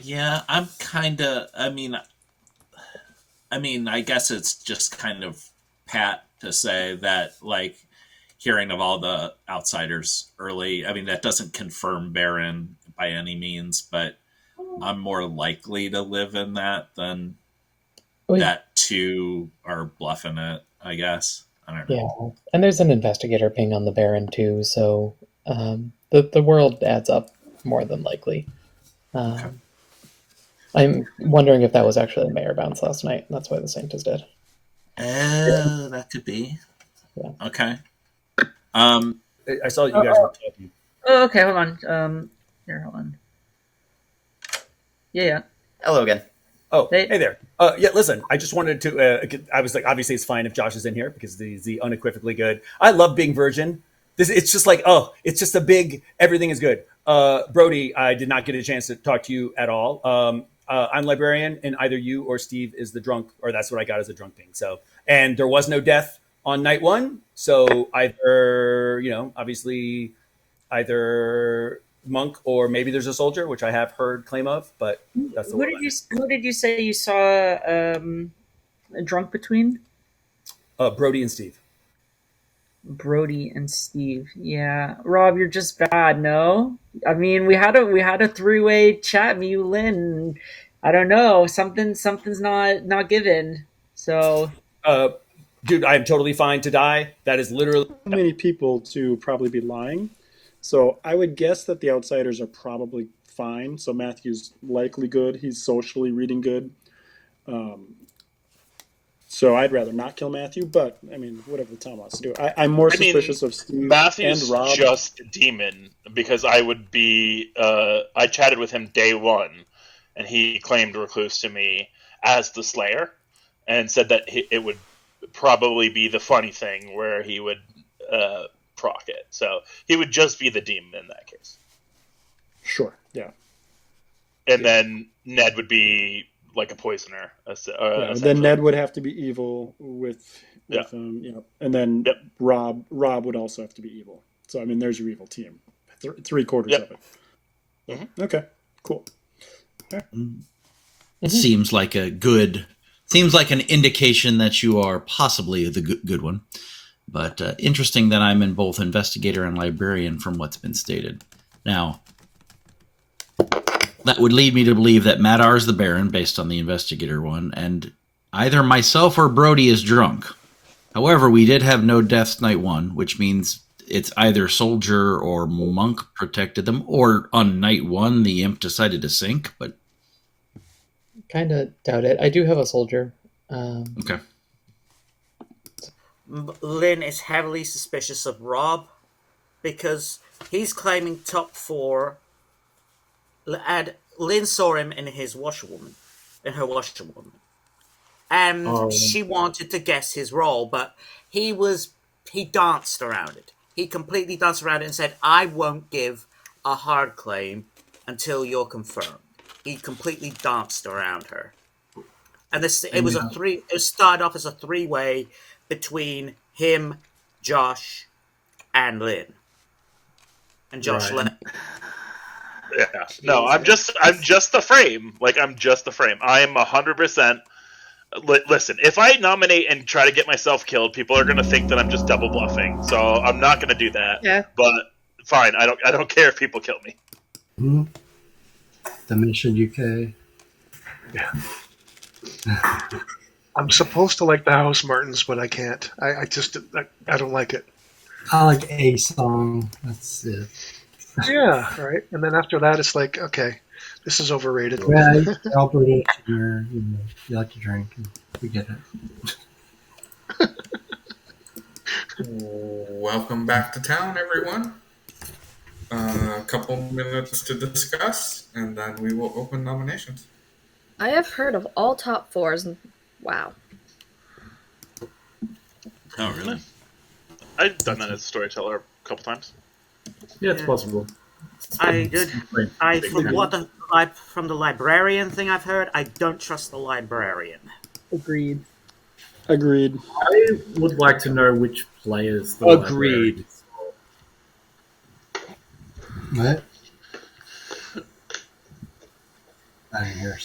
Yeah, I'm kind of. I mean, I guess it's just kind of pat to say that, like, hearing of all the outsiders early. I mean, that doesn't confirm Baron by any means, but I'm more likely to live in that than that two are bluffing it. I guess. I don't know. Yeah, and there's an investigator ping on the Baron too, so the world adds up more than likely. Okay. I'm wondering if that was actually a mayor bounce last night. That's why the Saint is dead. That could be. Yeah. Okay. I saw you guys were talking. Oh, okay, hold on. Hold on. Yeah. Hello again. Oh, hey there. Yeah, listen, I just wanted to. I was like, obviously, it's fine if Josh is in here because he's the unequivocally good. I love being virgin. It's just like, it's just a big. Everything is good. Brody, I did not get a chance to talk to you at all. I'm librarian, and either you or Steve is the drunk, or that's what I got as a drunk thing. So, and there was no death on night one, so either obviously, either monk or maybe there's a soldier, which I have heard claim of, but that's the Who did you say you saw a drunk between? Brody and Steve. Brody and Steve. Yeah, Rob, you're just bad. No, I mean we had a three-way chat. Me, you, Lynn. I don't know. Something's not given. So, dude, I'm totally fine to die. That is literally too many people to probably be lying. So I would guess that the outsiders are probably fine. So Matthew's likely good. He's socially reading good. So I'd rather not kill Matthew, but I mean, whatever the town wants to do. I'm more suspicious of Steve Matthew's and Rob. Just a demon because I would be. I chatted with him day one, and he claimed Recluse to me as the Slayer, and said that it would probably be the funny thing where he would proc it. So he would just be the demon in that case. Sure. Yeah. And then Ned would be like a poisoner. Then Ned would have to be evil with him. And then Rob would also have to be evil. So I mean, there's your evil team. Three-quarters of it. Mm-hmm. Okay. Cool. Okay. It seems like an indication that you are possibly the good one. But interesting that I'm in both investigator and librarian from what's been stated. Now, that would lead me to believe that Madar is the Baron based on the investigator one, and either myself or Brody is drunk. However, we did have no deaths night one, which means it's either soldier or monk protected them, or on night 1 the imp decided to sink. But kind of doubt it. I do have a soldier. Okay. Lynn is heavily suspicious of Rob because he's claiming top 4. And Lynn saw him in her washerwoman, and she wanted to guess his role, but he danced around it. He completely danced around it and said, "I won't give a hard claim until you're confirmed." He completely danced around her, and it started off as a 3-way between him, Josh, and Lynn, and Josh left. Yeah. No, I'm just the frame. I'm just the frame. I am 100%. Listen, if I nominate and try to get myself killed, people are going to think that I'm just double bluffing. So I'm not going to do that. Yeah. But fine, I don't care if people kill me. Mm-hmm. The Mission UK. Yeah. I'm supposed to like the House Martins, but I can't. I don't like it. I like a song. That's it. Yeah, right. And then after that, it's like, okay, this is overrated. Yeah, you're all British. You like to drink. And we get it. Welcome back to town, everyone. A couple minutes to discuss, and then we will open nominations. I have heard of all top 4s, and wow. Oh, really? I've done that as a storyteller a couple times. Yeah, it's possible. From the librarian thing I've heard, I don't trust the librarian. Agreed. I would like to know which players the Agreed. What? I didn't hear.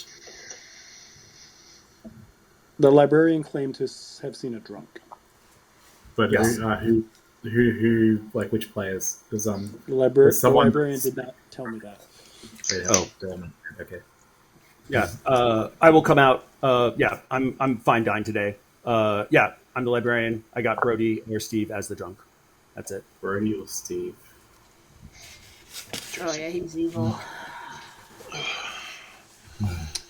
The librarian claimed to have seen a drunk. But Yes. who like which players? Because The librarian did not tell me that. Oh, damn it. Okay. Yeah, I will come out. Yeah, I'm fine dying today. Yeah, I'm the librarian. I got Brody or Steve as the drunk. That's it. Brody or Steve. Oh yeah, he's evil.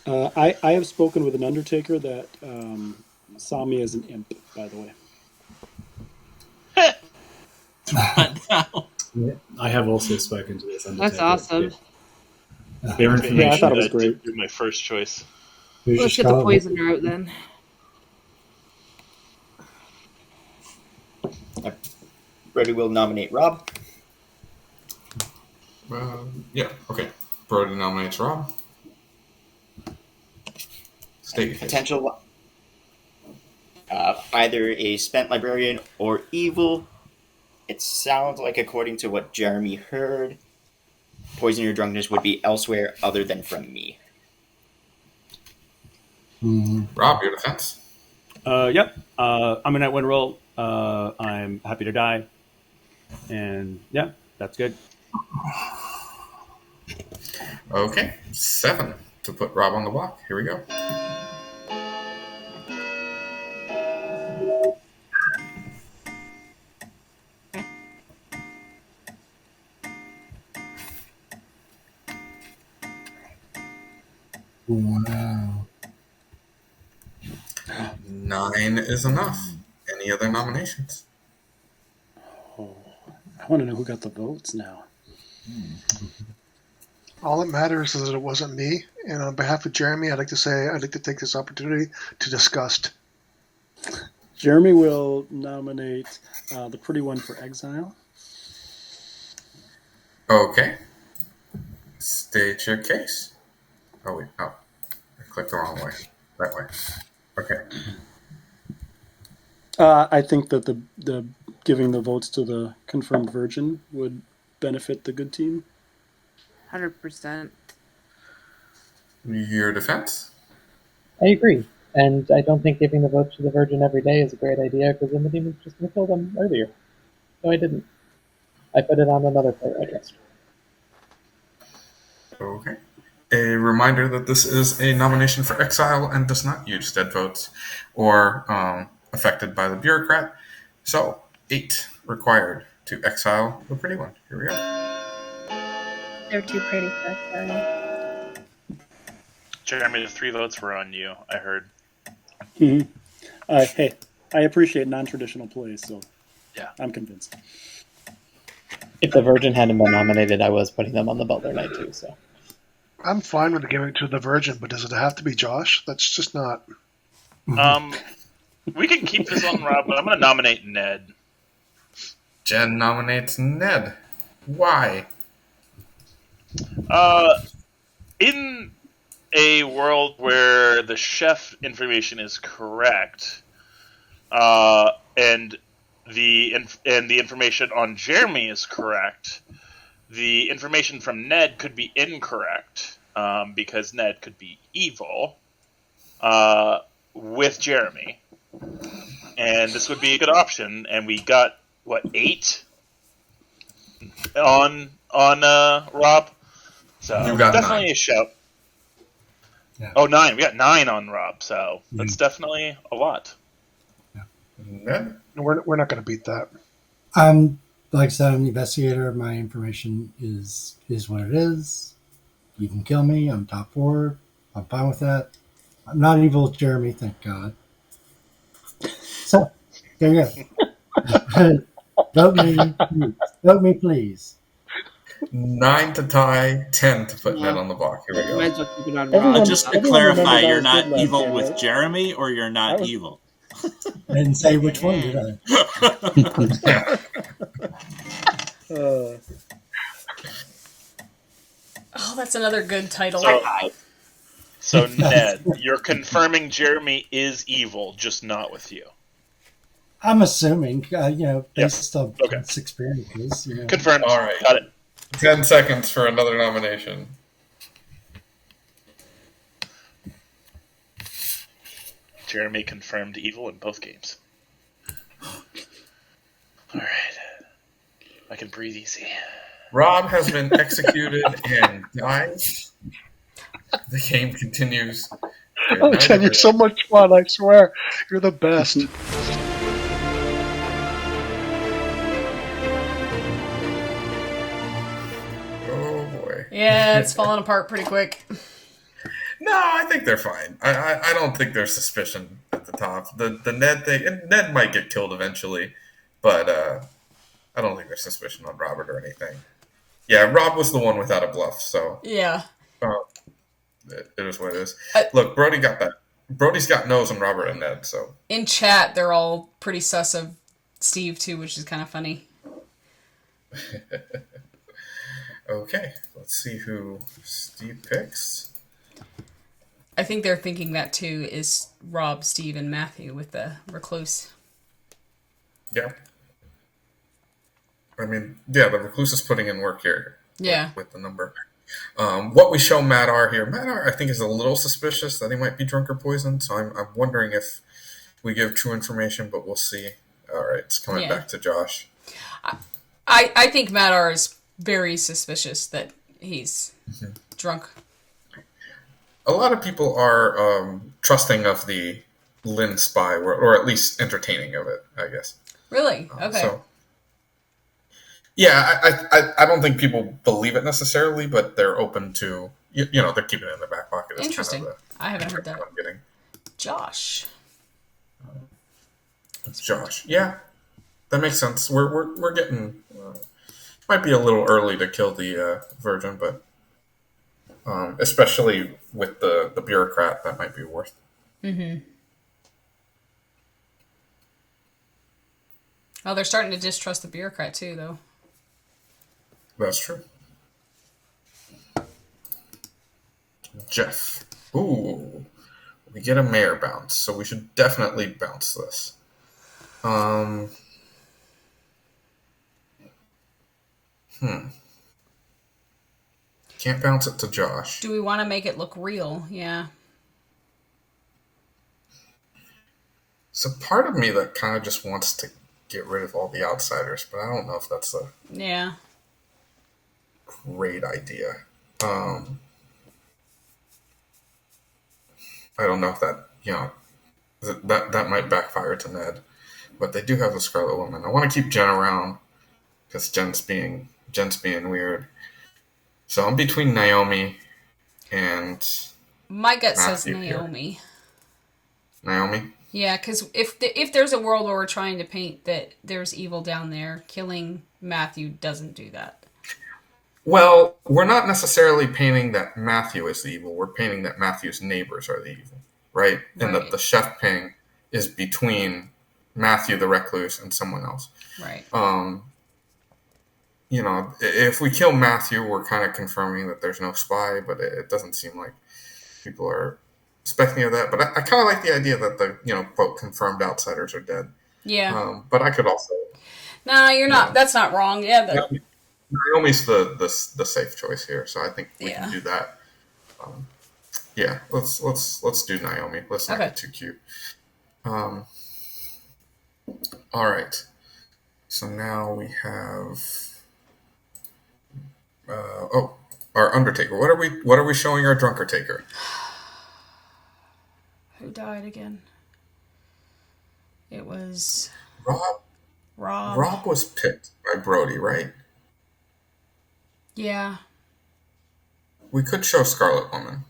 I have spoken with an undertaker that saw me as an imp, by the way. Yeah, I have also spoken to this undertaker. That's awesome. Their information. Yeah, I thought it was great. Be my first choice. Let's get the poisoner out then. Brody will nominate Rob. Yeah, okay. Brody nominates Rob. State your case. Potential either a spent librarian or evil. It sounds like, according to what Jeremy heard, poison or drunkenness would be elsewhere other than from me. Rob, your defense. Yep. I'm a net win roll. I'm happy to die. And yeah, that's good. Okay, 7 to put Rob on the block. Here we go. Wow. 9 is enough. Any other nominations? Oh, I want to know who got the votes now. All that matters is that it wasn't me. And on behalf of Jeremy, I'd like to take this opportunity to disgust. Jeremy will nominate the pretty one for exile. Okay. State your case. Oh, wait. Oh, I clicked the wrong way. That way. Okay. I think that the giving the votes to the confirmed virgin would benefit the good team. 100%. Your defense? I agree. And I don't think giving the vote to the Virgin every day is a great idea because then the demon's just going to kill them earlier. So I didn't. I put it on another player, I guess. Okay. A reminder that this is a nomination for exile and does not use dead votes or affected by the bureaucrat. So, 8 required. to exile the pretty one. Here we go. They're too pretty for exile. Jeremy, the 3 votes were on you, I heard. Hey, I appreciate non-traditional plays, so yeah, I'm convinced. If the Virgin hadn't been nominated, I was putting them on the Butler night too. So I'm fine with giving it to the Virgin, but does it have to be Josh? That's just not. We can keep this on Rob, but I'm going to nominate Ned. Jen nominates Ned. Why? In a world where the chef information is correct, and the information on Jeremy is correct, the information from Ned could be incorrect, because Ned could be evil with Jeremy, and this would be a good option. And we got 8 on Rob, so You got definitely 9. a shout. Yeah. Oh, 9. We got 9 on Rob, so that's definitely a lot. Ned? We're not going to beat that. Like I said, I'm the investigator. My information is what it is. You can kill me. I'm top 4. I'm fine with that. I'm not evil with Jeremy, thank God. So, there you go. Vote me, please. Vote me, please. 9 to tie, 10 to put Ned on the block. Here we go. Might as well keep it on Rob. Just to clarify, you're not evil with Jeremy, or you're not evil? I didn't say which one, did I? Oh, that's another good title. So Ned, you're confirming Jeremy is evil, just not with you. I'm assuming, based on past experiences. Confirmed. All right. Got it. 10 seconds for another nomination. Jeremy confirmed evil in both games. Alright. I can breathe easy. Rob has been executed and dies. The game continues. Oh, Jen, you're so much fun, I swear. You're the best. Oh, boy. Yeah, it's falling apart pretty quick. No, I think they're fine. I don't think there's suspicion at the top. The Ned thing, and Ned might get killed eventually, but I don't think there's suspicion on Robert or anything. Yeah, Rob was the one without a bluff, so yeah, it is what it is. Look, Brody got that. Brody's got nose on Robert and Ned, so in chat they're all pretty sus of Steve too, which is kind of funny. Okay, let's see who Steve picks. I think they're thinking that too is Rob, Steve, and Matthew with the recluse. Yeah. I mean, yeah, the recluse is putting in work here. Yeah. With the number. What we show Matt R here, Matt R, I think, is a little suspicious that he might be drunk or poisoned. So I'm wondering if we give true information, but we'll see. All right, it's coming back to Josh. I think Matt R is very suspicious that he's drunk. A lot of people are trusting of the Lynn spy, or at least entertaining of it, I guess. Really? Okay. So, yeah, I don't think people believe it necessarily, but they're open to, they're keeping it in their back pocket. That's interesting. Kind of I haven't heard that. Josh. Josh. Yeah, that makes sense. We're getting, might be a little early to kill the Virgin, but especially with the bureaucrat, that might be worth. Mm-hmm. Oh, they're starting to distrust the bureaucrat too, though. That's true. Jeff. Ooh. We get a mayor bounce, so we should definitely bounce this. Can't bounce it to Josh. Do we want to make it look real? Yeah. So part of me that kind of just wants to get rid of all the outsiders, but I don't know if that's a great idea. I don't know if that, that might backfire to Ned. But they do have the Scarlet Woman. I want to keep Jen around. because Jen's being weird. So I'm between Naomi and my gut Matthew says Naomi. Here. Naomi? Yeah, because if there's a world where we're trying to paint that there's evil down there, killing Matthew doesn't do that. Well, we're not necessarily painting that Matthew is the evil. We're painting that Matthew's neighbors are the evil, right? And that the chef ping is between Matthew the recluse and someone else. Right. You know, if we kill Matthew, we're kind of confirming that there's no spy, but it doesn't seem like people are expecting of that. But I kind of like the idea that the, quote, confirmed outsiders are dead. Yeah. But I could also... No, you're not. That's not wrong. Yeah. Naomi's the safe choice here, so I think we can do that. Yeah, let's do Naomi. Let's not get too cute. All right. So now we have our Undertaker. What are we showing our Drunker Taker? Who died again? It was Rob. Rob was picked by Brody, right? Yeah. We could show Scarlet Woman.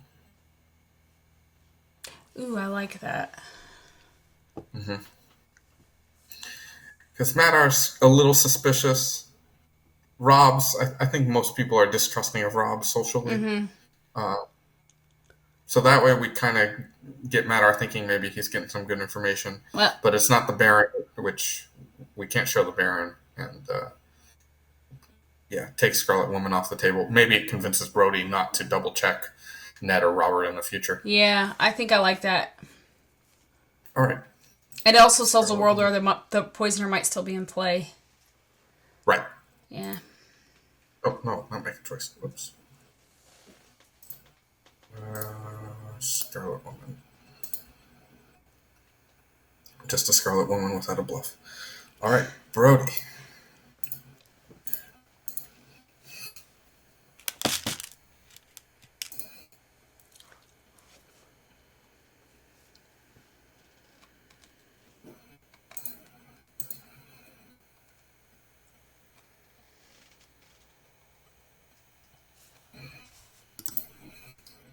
Ooh, I like that. Mm-hmm. Because Madar's a little suspicious. Rob's, I think most people are distrusting of Rob socially. Mm-hmm. So that way we kind of get Madar thinking maybe he's getting some good information. Well, but it's not the Baron, which we can't show the Baron. And take Scarlet Woman off the table. Maybe it convinces Brody not to double check Ned or Robert in the future. Yeah, I think I like that. All right. It also sells a world where the poisoner might still be in play. Right. Yeah. Oh, no, not making a choice. Whoops. Scarlet Woman. Just a Scarlet Woman without a bluff. All right, Brody.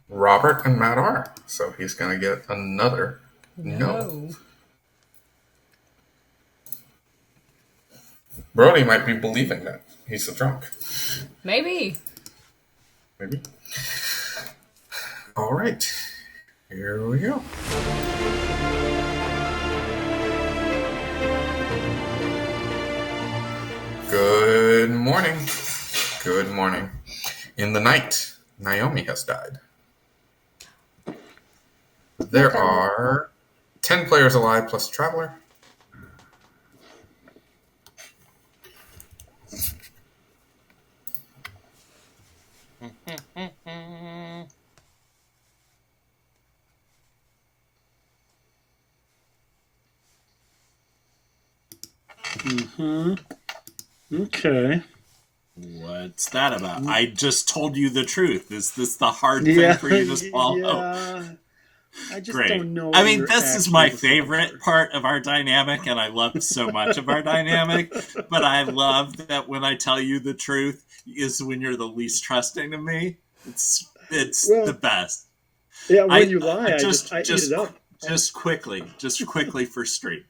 Robert and Madar. So he's going to get another no. Brody might be believing that he's a drunk. Maybe. All right. Here we go. Good morning. Good morning. In the night, Naomi has died. There are 10 players alive plus Traveler. Okay. What's that about? I just told you the truth. Is this the hard thing for you to swallow? Yeah. I just don't know. I mean, this is my favorite part of our dynamic, and I love so much of our dynamic. But I love that when I tell you the truth is when you're the least trusting of me. It's the best. Yeah, when you lie, I eat it up. Just quickly for stream.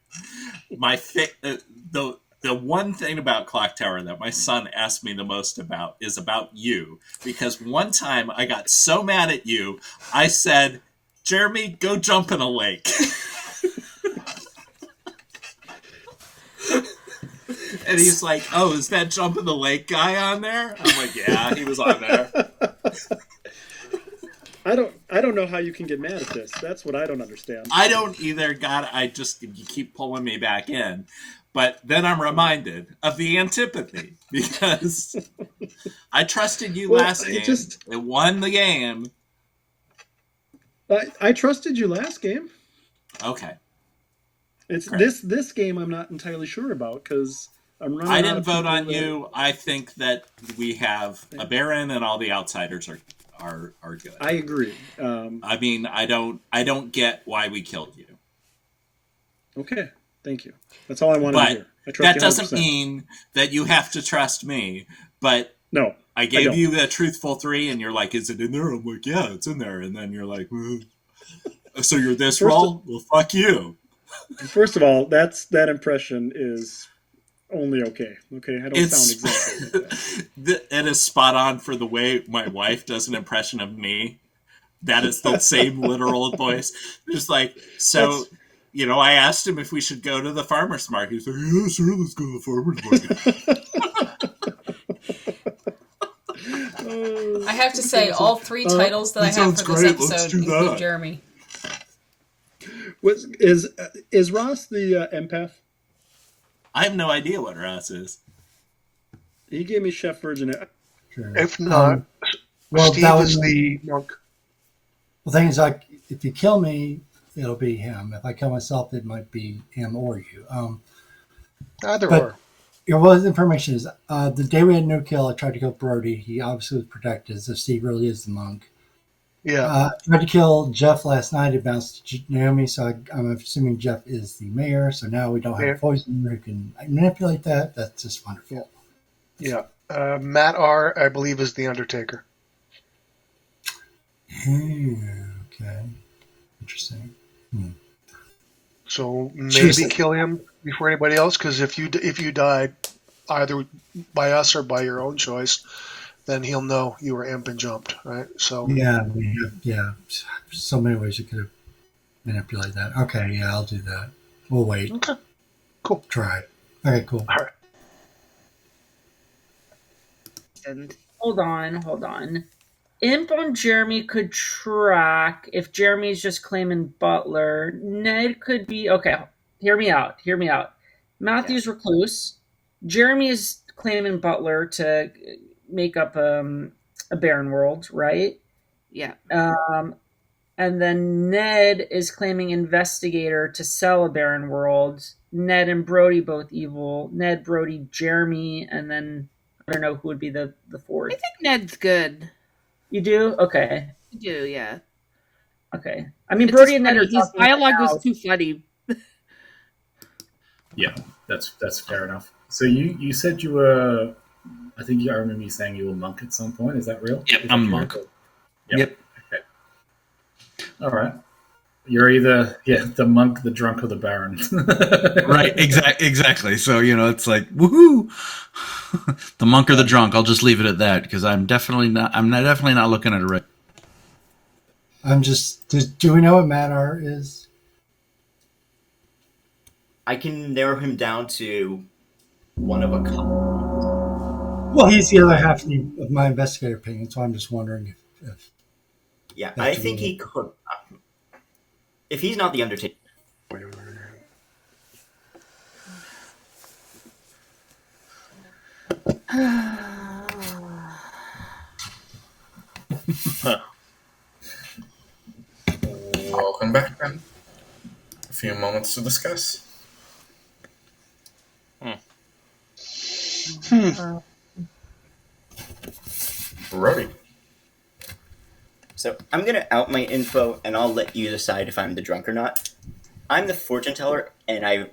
The one thing about Clock Tower that my son asked me the most about is about you. Because one time I got so mad at you, I said, Jeremy, go jump in a lake. And he's like, oh, is that jump in the lake guy on there? I'm like, yeah, he was on there. I don't know how you can get mad at this. That's what I don't understand. I don't either. God, you keep pulling me back in. But then I'm reminded of the antipathy because I trusted you last game and won the game. I trusted you last game. Okay. It's this game I'm not entirely sure about because I'm running. I didn't vote on you. I think that we have a Baron and all the outsiders are good. I agree. I mean, I don't get why we killed you. Okay, thank you. That's all I wanted to hear. That doesn't mean that you have to trust me, but no, I gave you a truthful 3, and you're like, "Is it in there?" I'm like, "Yeah, it's in there." And then you're like, "So you're this roll? Well, fuck you." First of all, that impression is only okay. Okay, I don't sound exactly like that. It is spot on for the way my wife does an impression of me. That is the same literal voice. Just like, so, I asked him if we should go to the farmer's market. He's like, "Yeah, sure, let's go to the farmer's market." I have to say, all 3 titles that I have for this episode include Jeremy. Is Ross the empath? I have no idea what Ross is. He gave me Chef Virgin. Sure. If not, Steve is the monk. The thing is, like, if you kill me, it'll be him. If I kill myself, it might be him or you. Either or. It was information is the day we had no kill, I tried to kill Brody. He obviously was protected, so Steve really is the monk. Yeah. I tried to kill Jeff last night. It bounced to Naomi, so I'm assuming Jeff is the mayor. So now we don't have a poisoner who can manipulate that. That's just wonderful. Yeah. Matt R., I believe, is the Undertaker. Okay. Interesting. So maybe kill him before anybody else, because if you died either by us or by your own choice, then he'll know you were imp and jumped, right? So yeah. So many ways you could have manipulated that. Okay, yeah, I'll do that. We'll wait. Okay. Cool. Try. Okay, cool. All right. And hold on. Imp on Jeremy could track if Jeremy's just claiming Butler. Ned could be okay. Hear me out. Matthew's recluse. Jeremy is claiming Butler to make up a barren world, right? Yeah. And then Ned is claiming investigator to sell a barren world. Ned and Brody both evil. Ned, Brody, Jeremy, and then I don't know who would be the fourth. I think Ned's good. You do? Okay. I do, yeah. Okay. I mean, Brody and Ned are his dialogue was too funny. Yeah, that's fair enough. So you said you were, I think I remember you saying you were a monk at some point. Is that real? Yep, I'm a monk. Yep. Okay. All right. You're either the monk, the drunk, or the baron. Right. Exactly. So it's like woohoo, the monk or the drunk. I'll just leave it at that because I'm definitely not looking at a red. I'm just. Do we know what Matt R is? I can narrow him down to one of a couple. Well, he's the other half of my investigator opinion, so I'm just wondering if yeah, I think he could. If he's not the Undertaker. Welcome back, then. A few moments to discuss. Brody. So I'm going to out my info, and I'll let you decide if I'm the drunk or not. I'm the fortune teller, and I've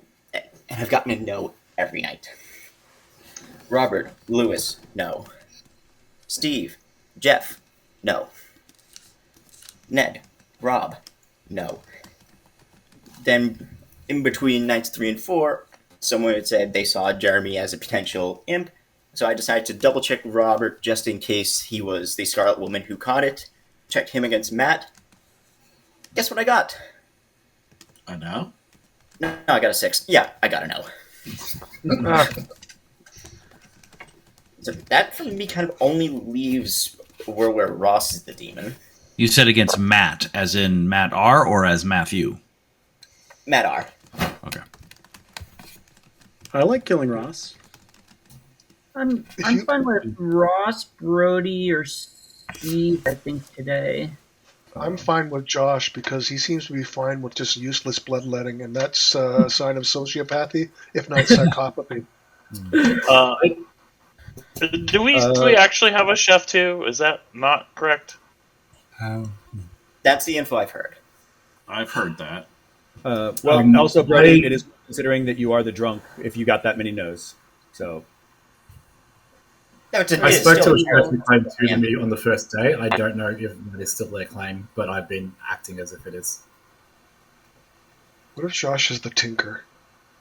gotten a no every night. Robert, Lewis, no. Steve, Jeff, no. Ned, Rob, no. Then, in between nights 3 and 4, someone had said they saw Jeremy as a potential imp, so I decided to double-check Robert just in case he was the Scarlet Woman who caught it. Checked him against Matt. Guess what I got? A no? No, I got a 6. Yeah, I got a no. So that for me kind of only leaves where Ross is the demon. You said against Matt, as in Matt R, or as Matthew? Matt R. Okay. I like killing Ross. I'm fine with Ross, Brody, or Steve, I think, today. I'm fine with Josh because he seems to be fine with just useless bloodletting, and that's a sign of sociopathy, if not psychopathy. Do we actually have a chef too? Is that not correct? That's the info I've heard. I've heard that. Also, Brody, it is considering that you are the drunk if you got that many no's. So. I spoke to a chef who claimed 2 to me on the first day. I don't know if that is still their claim, but I've been acting as if it is. What if Josh is the tinker?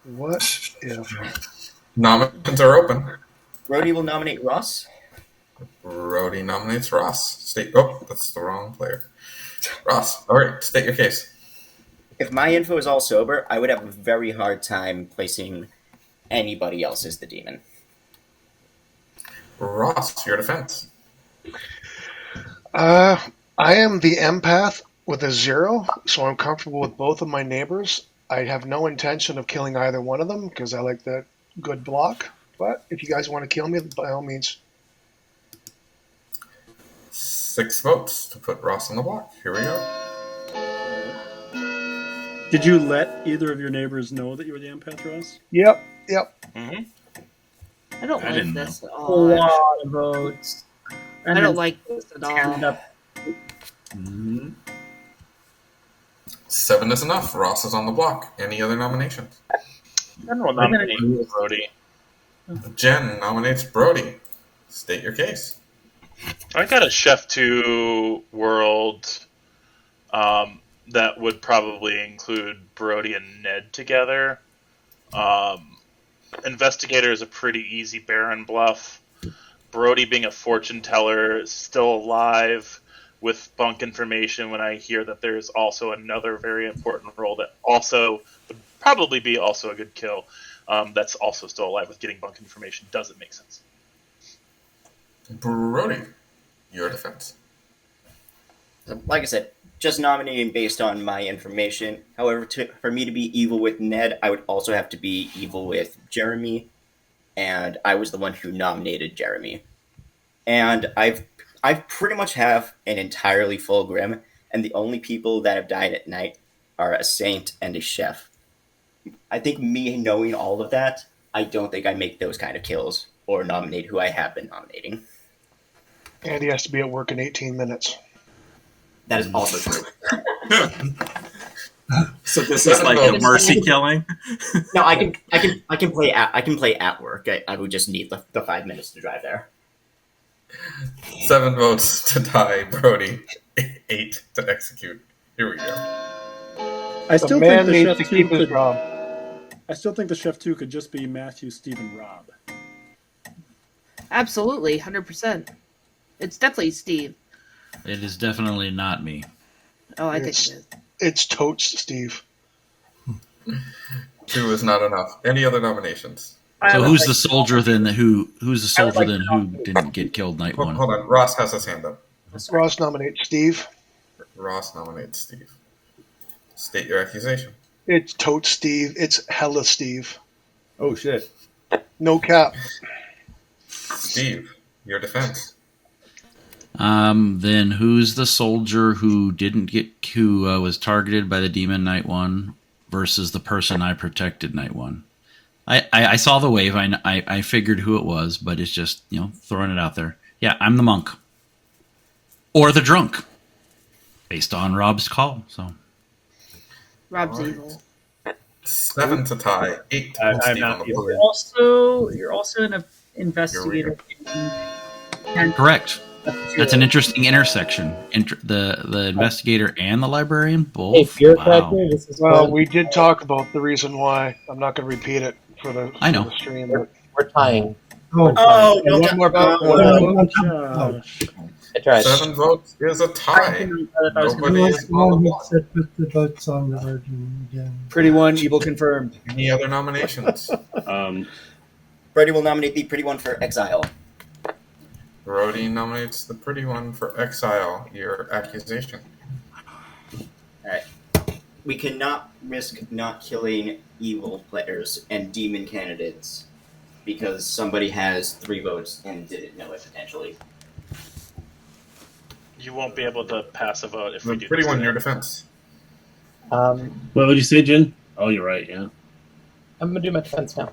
What if? Nominations are open. Brody will nominate Ross. Brody nominates Ross. That's the wrong player. Ross, all right, state your case. If my info is all sober, I would have a very hard time placing anybody else as the demon. Ross, your defense. I am the empath with a 0, so I'm comfortable with both of my neighbors. I have no intention of killing either one of them because I like that good block. But if you guys want to kill me, by all means. 6 votes to put Ross on the block. Here we go. Did you let either of your neighbors know that you were the empath, Ross? Yep. Mm-hmm. I don't I like didn't this know. at A all. lot of votes. I don't like this at all. 7 is enough. Ross is on the block. Any other nominations? General nominate Brody. Jen nominates Brody. State your case. I got a Chef 2 world that would probably include Brody and Ned together. Investigator is a pretty easy Baron bluff. Brody being a fortune teller, still alive with bunk information when I hear that there's also another very important role that also would probably be also a good kill. That's also still alive with getting bunk information. Doesn't make sense. Brody, your defense. Like I said, just nominating based on my information. However, for me to be evil with Ned, I would also have to be evil with Jeremy, and I was the one who nominated Jeremy. And I pretty much have an entirely full Grim, and the only people that have died at night are a Saint and a Chef. I think me knowing all of that, I don't think I make those kind of kills or nominate who I have been nominating. And he has to be at work in 18 minutes. That is also true. So this is like a mercy killing. No, I can play at work. I would just need the 5 minutes to drive there. 7 votes to tie Brody. 8 to execute. Here we go. I still think the needs Chef to keep 2 his could. job. I still think the Chef 2 could just be Matthew, Steve, and Rob. Absolutely, 100%. It's definitely Steve. It is definitely not me. Oh, I think it is. It's totes, Steve. 2 is not enough. Any other nominations? So who's the soldier then? Who's the soldier then who didn't get killed night one? Hold on. Ross has his hand up. Ross nominates Steve. Ross nominates Steve. State your accusation. It's totes Steve. It's hella Steve. Oh shit. No cap. Steve, your defense. Then who's the soldier who was targeted by the demon night one versus the person I protected night one? I saw the wave. I figured who it was, but it's just throwing it out there. Yeah, I'm the monk or the drunk, based on Rob's call. So Rob's evil. 7 to tie. 8 to I'm Steve not on the evil. board. You're also an investigator. And correct. That's an interesting intersection. The investigator and the librarian both. Hey, Wow. this is Well, we did talk about the reason why. I'm not going to repeat it for the stream. But we're tying. Oh, And one more vote. I tried. 7 votes is a tie. Nobody is on the block. Put the votes on the Virgin again. Pretty one, evil confirmed. Any other nominations? Brody will nominate the pretty one for exile. Brody nominates the pretty one for exile. Your accusation. Alright. We cannot risk not killing evil players and demon candidates because somebody has 3 votes and didn't know it potentially. You won't be able to pass a vote if we do Pretty this one, today. your defense. What would you say, Jen? Oh, you're right, yeah. I'm gonna do my defense now.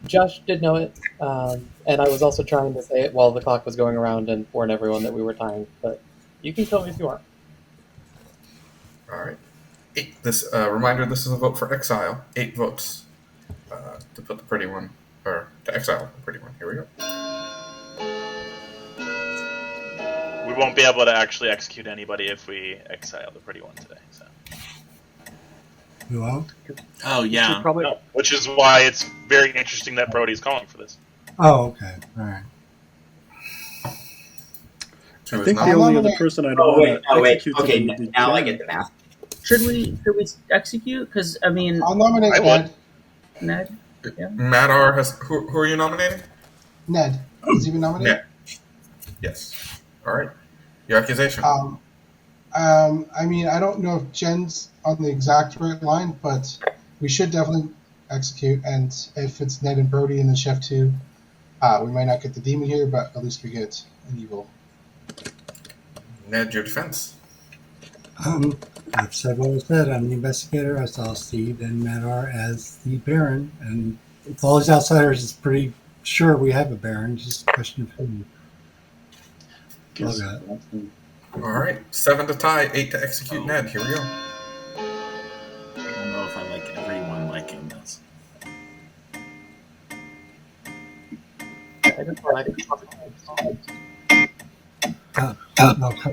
Josh did know it, and I was also trying to say it while the clock was going around and warn everyone that we were tying. But you can kill me if you want. All right. This reminder: this is a vote for exile. 8 votes to put the pretty one, or to exile the pretty one. Here we go. We won't be able to actually execute anybody if we exile the pretty one today. So. You won't? Oh, yeah. No, which is why it's very interesting that Brody's calling for this. Oh, okay. All right. I think the only other person I'd want to execute Okay, would be now I Jen. get the math. Should we execute? Because I mean, I'll nominate Ned. Ned. Yeah. Matt R has. Who are you nominating? Ned. Has he been nominated? Ned. Yes. All right. Your accusation. I mean, I don't know if Jen's on the exact right line, but we should definitely execute. And if it's Ned and Brody and then Chef 2, we might not get the demon here, but at least we get an evil. Ned, your defense. I've said what I said. I'm the investigator. I saw Steve and Madar as the Baron, and with all these outsiders, it's pretty sure we have a Baron. Just a question of who. All right. 7 to tie, 8 to execute Ned. Here we go. I don't know if I like everyone liking this.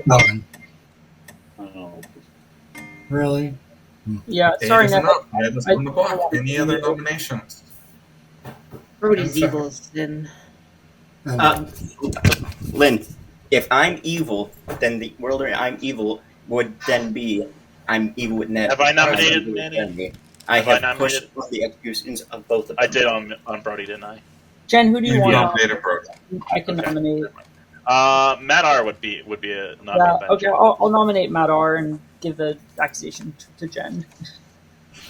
Melvin. Really? Yeah, Eight sorry, is Ned. enough. Ned is on the block. Any other nominations? Brody's evil is thin. Lynn, if I'm evil, then the world where I'm evil would then be I'm evil with Ned. Have I nominated Manny? I Have I have nominated? pushed the executions of both of them. I did on Brody, didn't I? Jen, who do you want? nominated Brody. I can nominate. Matt R would be a Yeah, nomination. okay, I'll nominate Matt R and give the accusation to Jen.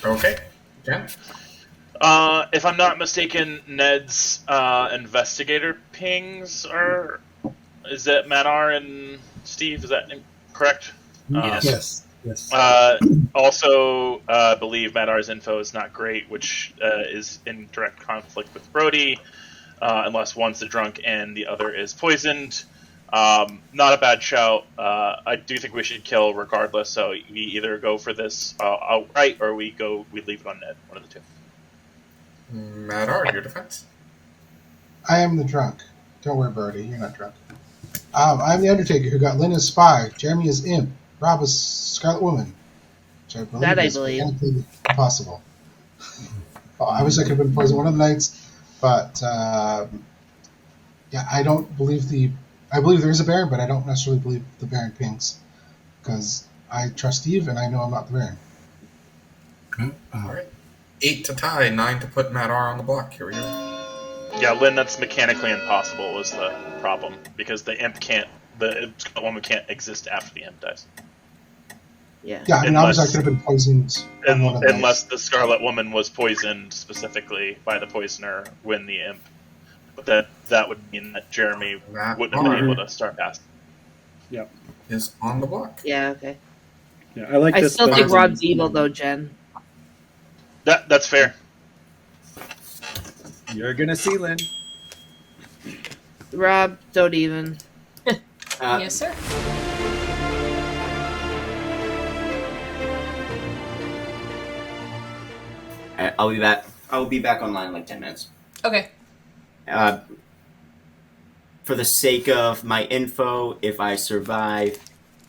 Okay, Jen. If I'm not mistaken, Ned's investigator pings are. Is that Matt R and Steve? Is that correct? Yes. Also, believe Matt R's info is not great, which is in direct conflict with Brody, unless one's the drunk and the other is poisoned. Not a bad shout. I do think we should kill regardless. So we either go for this outright, or we leave it on Ned. One of the two. Matt R, your defense. I am the drunk. Don't worry, Brody. You're not drunk. I'm the Undertaker who got Lynn as spy, Jeremy as imp, Rob as Scarlet Woman, which I believe is mechanically impossible. Well, I wish I could have been poisoned one of the nights, but yeah, I don't believe I believe there is a Baron, but I don't necessarily believe the Baron pings because I trust Steve and I know I'm not the Baron. All right. 8 to tie, 9 to put Matt R on the block. Here we go. Yeah, Lynn, that's mechanically impossible was the problem because the Scarlet Woman can't exist after the imp dies. Yeah. Yeah, and obviously I could have been poisoned. Unless the Scarlet Woman was poisoned specifically by the poisoner when the imp. But that would mean that Jeremy wouldn't have been able to start past. Yeah. Is on the block. Yeah, okay. Yeah, I like I this. still think Rob's evil, though, Jen. That's fair. You're gonna see, Lynn. Rob, don't even. Yes, sir. I'll be back. I'll be back online in like 10 minutes. Okay. For the sake of my info, if I survive,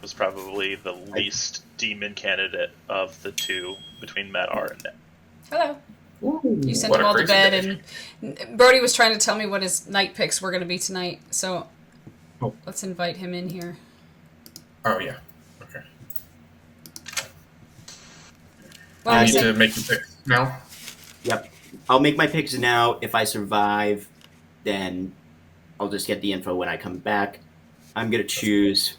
was probably the least demon candidate of the two between Matt R and Ned. Hello. You sent them all to bed, and Brody was trying to tell me what his night picks were going to be tonight. So let's invite him in here. Oh yeah. Okay. Well, I need to make your picks now. Yep. I'll make my picks now. If I survive, then I'll just get the info when I come back. I'm gonna choose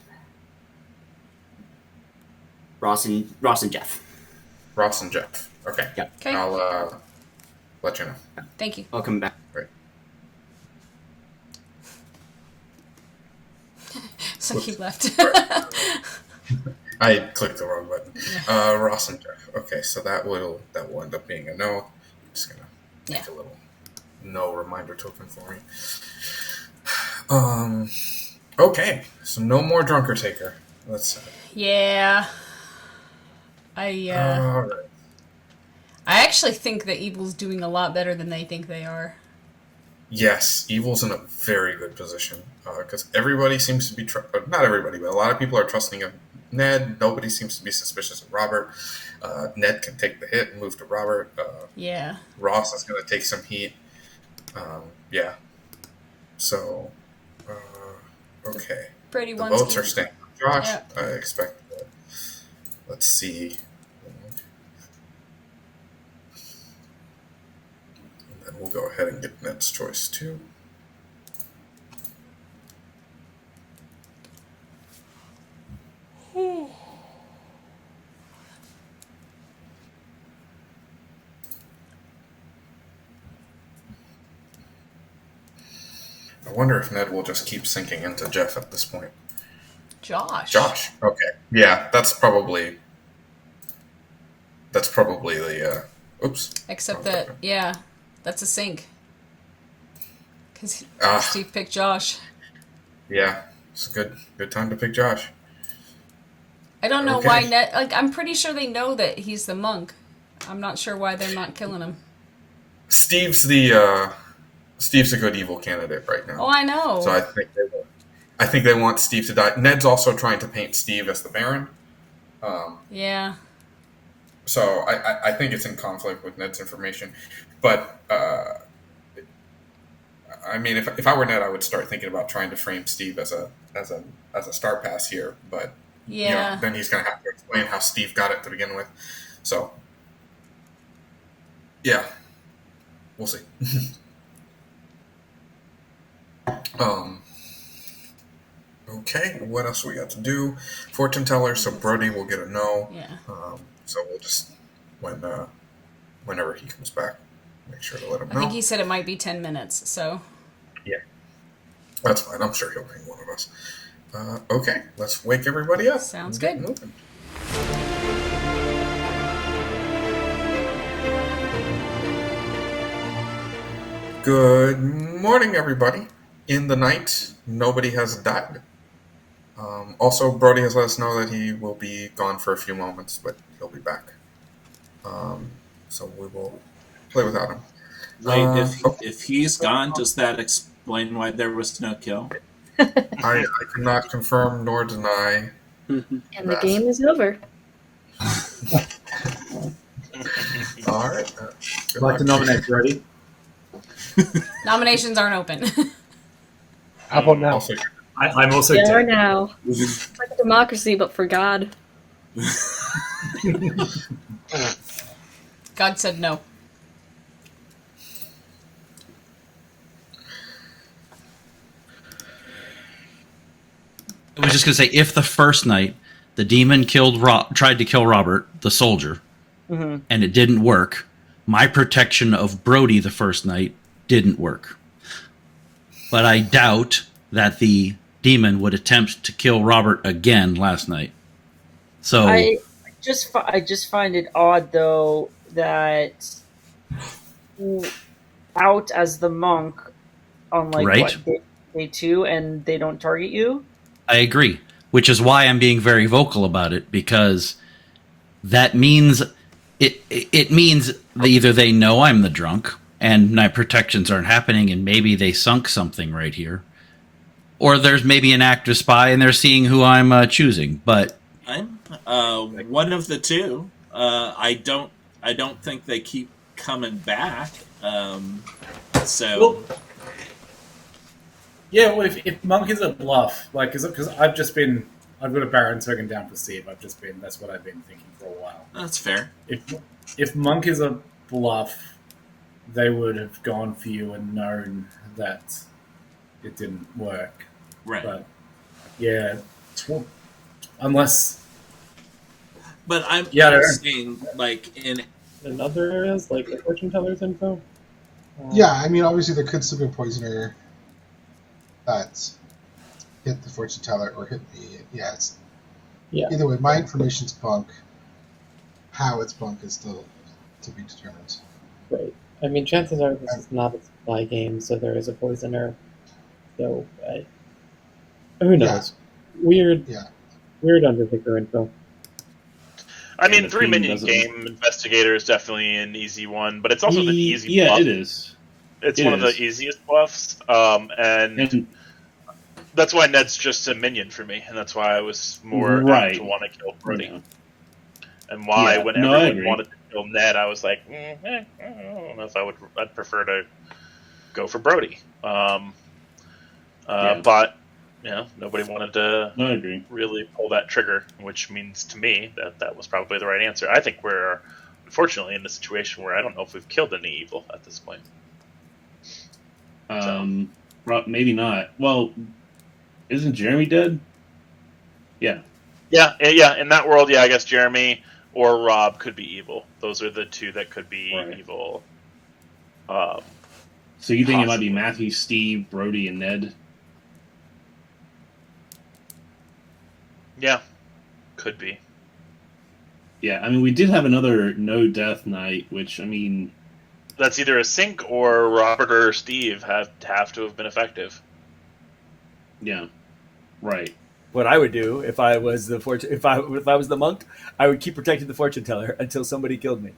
Ross and Jeff. Ross and Jeff. Okay. Yep. Okay. I'll let you know. Thank you. I'll come back. Right. So he left. I clicked the wrong button. Ross and Jeff. Okay, so that will end up being a no. I'm just gonna make a little no reminder token for me. Okay, so no more drunker taker. Let's. Yeah. I actually think that Evil's doing a lot better than they think they are. Yes, Evil's in a very good position because everybody seems to be not everybody, but a lot of people are trusting of Ned. Nobody seems to be suspicious of Robert. Ned can take the hit and move to Robert. Yeah. Ross is going to take some heat. Yeah. So, okay. Pretty the votes are staying with Josh. Yep. I expect that. Let's see. And then we'll go ahead and get Ned's choice too. I wonder if Ned will just keep sinking into Jeff at this point. Josh. Okay. Yeah, that's probably the. Oops. Except that, that's a sync. Because Steve picked Josh. Yeah, it's a good time to pick Josh. I don't know why Ned. I'm pretty sure they know that he's the monk. I'm not sure why they're not killing him. Steve's a good evil candidate right now. Oh, I know. So I think they want Steve to die. Ned's also trying to paint Steve as the Baron. Yeah. So I think it's in conflict with Ned's information, but I mean, if I were Ned, I would start thinking about trying to frame Steve as a star pass here. But then he's going to have to explain how Steve got it to begin with. So yeah, we'll see. Okay, what else we got to do? Fortune teller, so Brody will get a no. Yeah. So we'll just whenever he comes back, make sure to let him know. I think he said it might be 10 minutes, so. Yeah. That's fine. I'm sure he'll ping one of us. Okay, let's wake everybody up. Sounds good. Moving. Good morning, everybody. In the night, nobody has died. Also, Brody has let us know that he will be gone for a few moments, but he'll be back. So we will play without him. Wait, if he's gone, does that explain why there was no kill? I cannot confirm nor deny. And the game is over. All right. I'd like to nominate Brody. Nominations aren't open. How about now? I'm also There dead. now. It's like a democracy, but for God. God said no. I was just going to say, if the first night the demon tried to kill Robert, the soldier, and it didn't work, my protection of Brody the first night didn't work. But I doubt that the demon would attempt to kill Robert again last night. So I just find it odd, though, that out as the monk on day 2, and they don't target you. I agree, which is why I'm being very vocal about it, because that means it means that either they know I'm the drunk and my protections aren't happening, and maybe they sunk something right here, or there's maybe an active spy and they're seeing who I'm choosing. But I'm one of the two. I don't think they keep coming back. So. Well, if Monk is a bluff, because I've got a Baron token down for Steve. That's what I've been thinking for a while. That's fair. If Monk is a bluff, they would have gone for you and known that it didn't work. Right. But yeah, unless. But I'm saying, like, in other areas, like the fortune teller's info. Yeah, I mean, obviously there could still be a poisoner that hit the fortune teller or hit me. Yeah. Either way, my information's bunk. How it's bunk is still to be determined. Right. I mean, chances are this is not a supply game, so there is a poisoner. So, who knows? Yeah. Weird Undertaker info. I mean, 3-minion game investigator is definitely an easy one, but it's also an easy. Yeah, buff. it is. It's one of the easiest buffs, and that's why Ned's just a minion for me, and that's why I was more apt to want to kill Brody. Yeah. And why, when everyone wanted to kill Ned, I was like, I don't know if I'd prefer to go for Brody. But nobody wanted to really pull that trigger, which means to me that was probably the right answer. I think we're unfortunately in a situation where I don't know if we've killed any evil at this point. Maybe not. Well, isn't Jeremy dead? Yeah. Yeah. In that world, I guess Jeremy or Rob could be evil. Those are the two that could be evil. So you think it might be Matthew, Steve, Brody, and Ned? Yeah, could be. Yeah, I mean, we did have another no death night, which, I mean, that's either a sync or Robert or Steve have to have been effective. Yeah, right. What I would do if I was the if I was the monk, I would keep protecting the fortune teller until somebody killed me.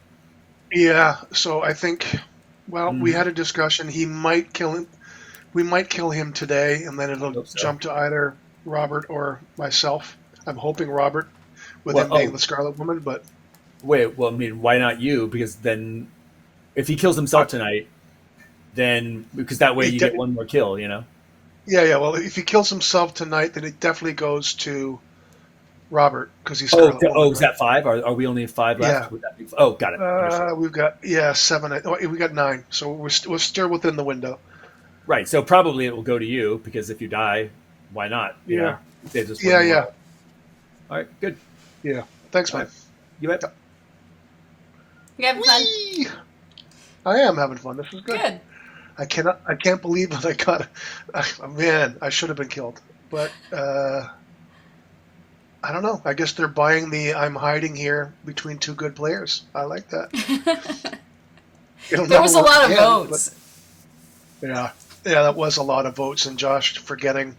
Yeah. So I think, we had a discussion. He might kill him. We might kill him today, and then it'll jump to either Robert or myself. I'm hoping Robert, with him being the Scarlet Woman, but wait. Well, I mean, why not you? Because then, if he kills himself tonight, then because that way you get one more kill, you know. Yeah. Well, if he kills himself tonight, then it definitely goes to Robert because he's Scarlet Woman. Is that 5? Are we only 5 left? Yeah. Would that be, got it. We've got 7. We got 9, so we're still within the window. Right. So probably it will go to you because if you die, why not? You know? Yeah. All right. Good. Yeah. Thanks, man. You bet. You having fun? I am having fun. This is good. Good. I can't believe that I got. Man, I should have been killed, but I don't know. I guess they're buying the I'm hiding here between two good players. I like that. There was a lot of votes. Yeah, that was a lot of votes, and Josh forgetting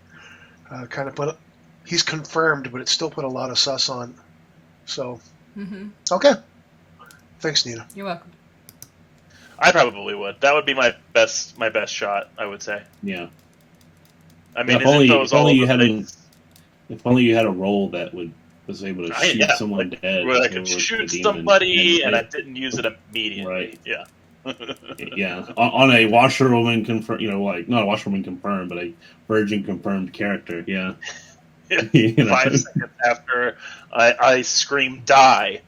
kind of put. He's confirmed, but it still put a lot of sus on. So, okay. Thanks, Nina. You're welcome. I probably would. That would be my best shot, I would say. Yeah. I mean, if only you had a role that was able to shoot someone dead. Where I could shoot somebody and I didn't use it immediately. Right. Yeah. Yeah. On a washerwoman confirmed, not a washerwoman confirmed, but a virgin confirmed character. Yeah. 5 seconds after I scream die,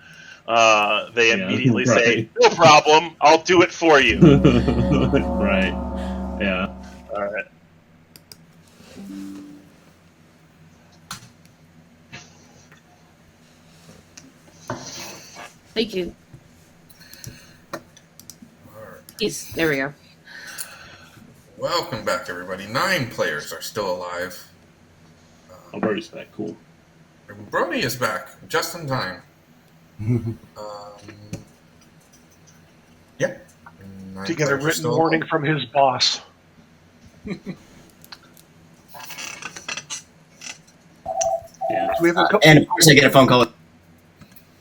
they immediately say, "No problem, I'll do it for you." Right. Yeah. All right. Thank you. Yes, there we go. Welcome back, everybody. 9 players are still alive. Brody's back. Cool. Brody is back just in time. Yeah. To get a written warning from his boss. Yeah. Do we have a and of course, I get a phone call.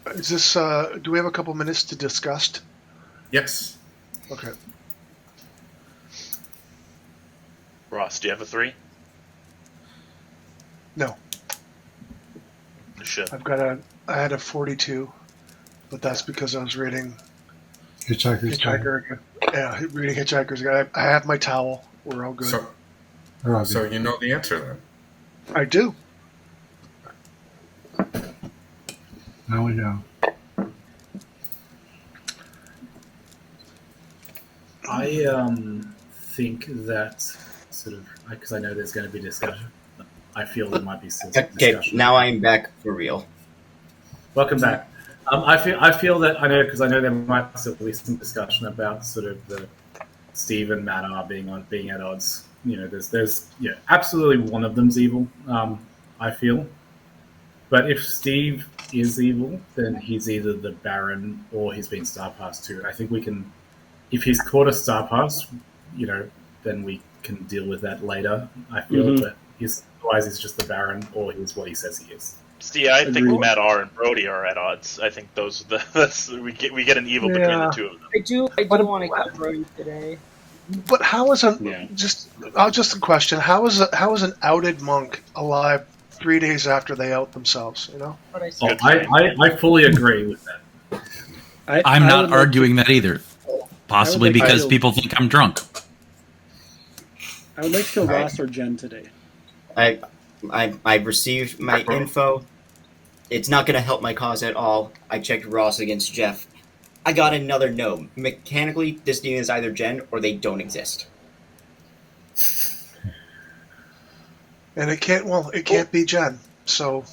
Is this? Do we have a couple minutes to discuss? Yes. Okay. Ross, do you have a 3? No. You should. I had a 42, but that's because I was reading Hitchhiker's Hitchhiker. Yeah, reading Hitchhiker's Guide. I have my towel. We're all good. So you know the answer then? I do. Now we know. I think that sort of because I know there's going to be discussion. I feel there might be some discussion. Okay, now I'm back for real. Welcome back. I feel that I know there might be some discussion about sort of the Steve and Matt are being at odds. There's absolutely one of them's evil. I feel, but if Steve is evil, then he's either the Baron or he's been Star Pass too. I think we can, if he's caught a Star Pass, then we can deal with that later. I feel, but otherwise he's just the Baron or he's what he says he is. See, I think Matt R and Brody are at odds. I think those we get an evil between the two of them. I do want to kill Brody today. But how is just a question? How is an outed monk alive 3 days after they out themselves? You know. I fully agree with that. I'm not arguing that either. Possibly because people think I'm drunk. I would like to kill Ross or Jen today. I've received my info. It's not going to help my cause at all. I checked Ross against Jeff. I got another no. Mechanically, this demon is either Jen or they don't exist. And it can't be Jen. So,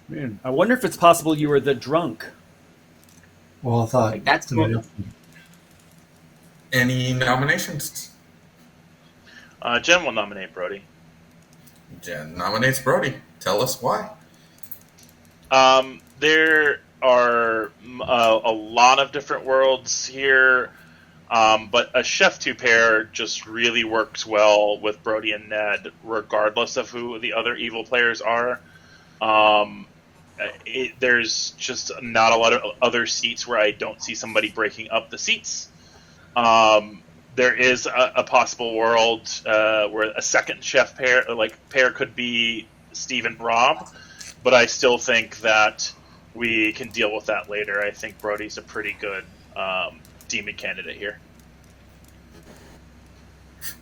man, I wonder if it's possible you were the drunk. Well, I thought that's Any nominations? Jen will nominate Brody. Jen nominates Brody. Tell us why. There are a lot of different worlds here, but a Chef 2 pair just really works well with Brody and Ned, regardless of who the other evil players are. There's just not a lot of other seats where I don't see somebody breaking up the seats. There is a possible world where a second Chef pair could be Steve and Rob, but I still think that we can deal with that later. I think Brody's a pretty good demon candidate here.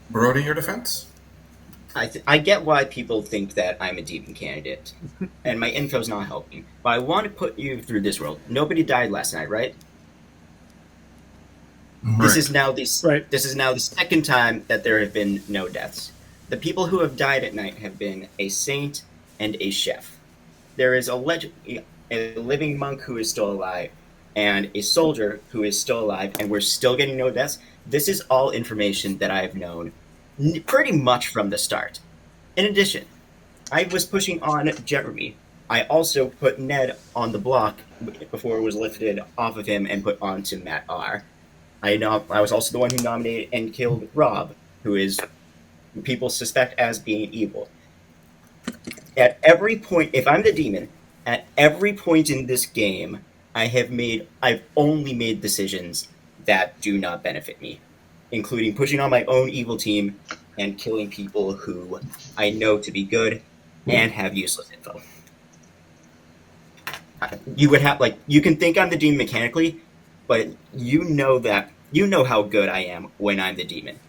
Brody, your defense? I get why people think that I'm a demon candidate, and my info's not helping. But I want to put you through this world. Nobody died last night, right? Right. This is now the second time that there have been no deaths. The people who have died at night have been a saint and a chef. There is a living monk who is still alive, and a soldier who is still alive, and we're still getting no deaths. This is all information that I have known pretty much from the start. In addition, I was pushing on Jeremy. I also put Ned on the block before it was lifted off of him and put onto Matt R. I was also the one who nominated and killed Rob, who is people suspect as being evil. At every point, if I'm the demon, at every point in this game, I've only made decisions that do not benefit me, including pushing on my own evil team and killing people who I know to be good and have useless info. You can think I'm the demon mechanically, but you know how good I am when I'm the demon.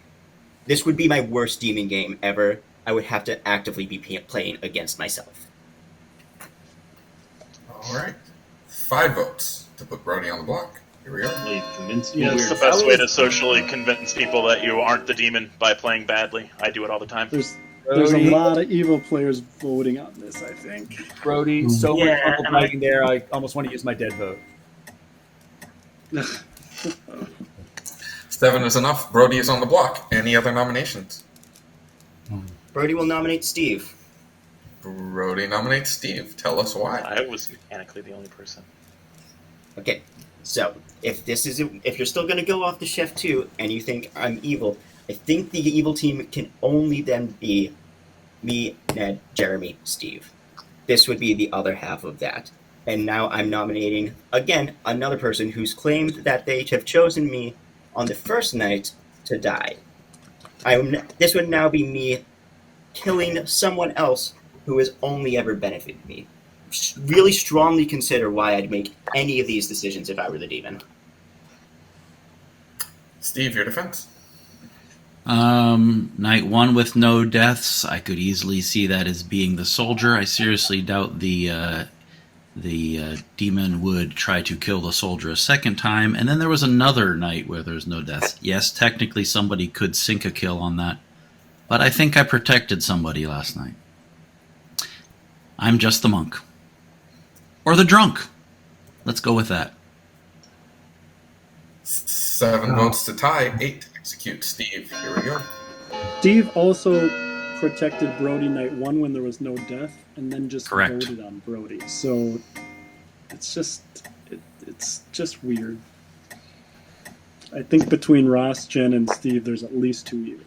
This would be my worst demon game ever. I would have to actively be playing against myself. All right. 5 votes to put Brody on the block. Here we go. Yeah, it's the best way to socially convince people that you aren't the demon by playing badly. I do it all the time. There's a lot of evil players voting on this, I think. Brody, so much trouble fighting there. I almost want to use my dead vote. 7 is enough. Brody is on the block. Any other nominations? Brody will nominate Steve. Brody nominates Steve. Tell us why. I was mechanically the only person. Okay, so if you're still going to go off the Chef 2 and you think I'm evil, I think the evil team can only then be me, Ned, Jeremy, Steve. This would be the other half of that. And now I'm nominating, again, another person who's claimed that they have chosen me on the first night to die. This would now be me killing someone else who has only ever benefited me. Really strongly consider why I'd make any of these decisions if I were the demon. Steve, your defense? Night 1 with no deaths. I could easily see that as being the soldier. I seriously doubt the demon would try to kill the soldier a second time. And then there was another night where there's no deaths. Yes, technically somebody could sink a kill on that. But I think I protected somebody last night. I'm just the monk. Or the drunk. Let's go with that. 7 votes to tie. 8 to execute. Steve, here we go. Steve also protected Brody night 1 when there was no death, and then just voted on Brody. So it's just weird. I think between Ross, Jen, and Steve, there's at least 2 evil.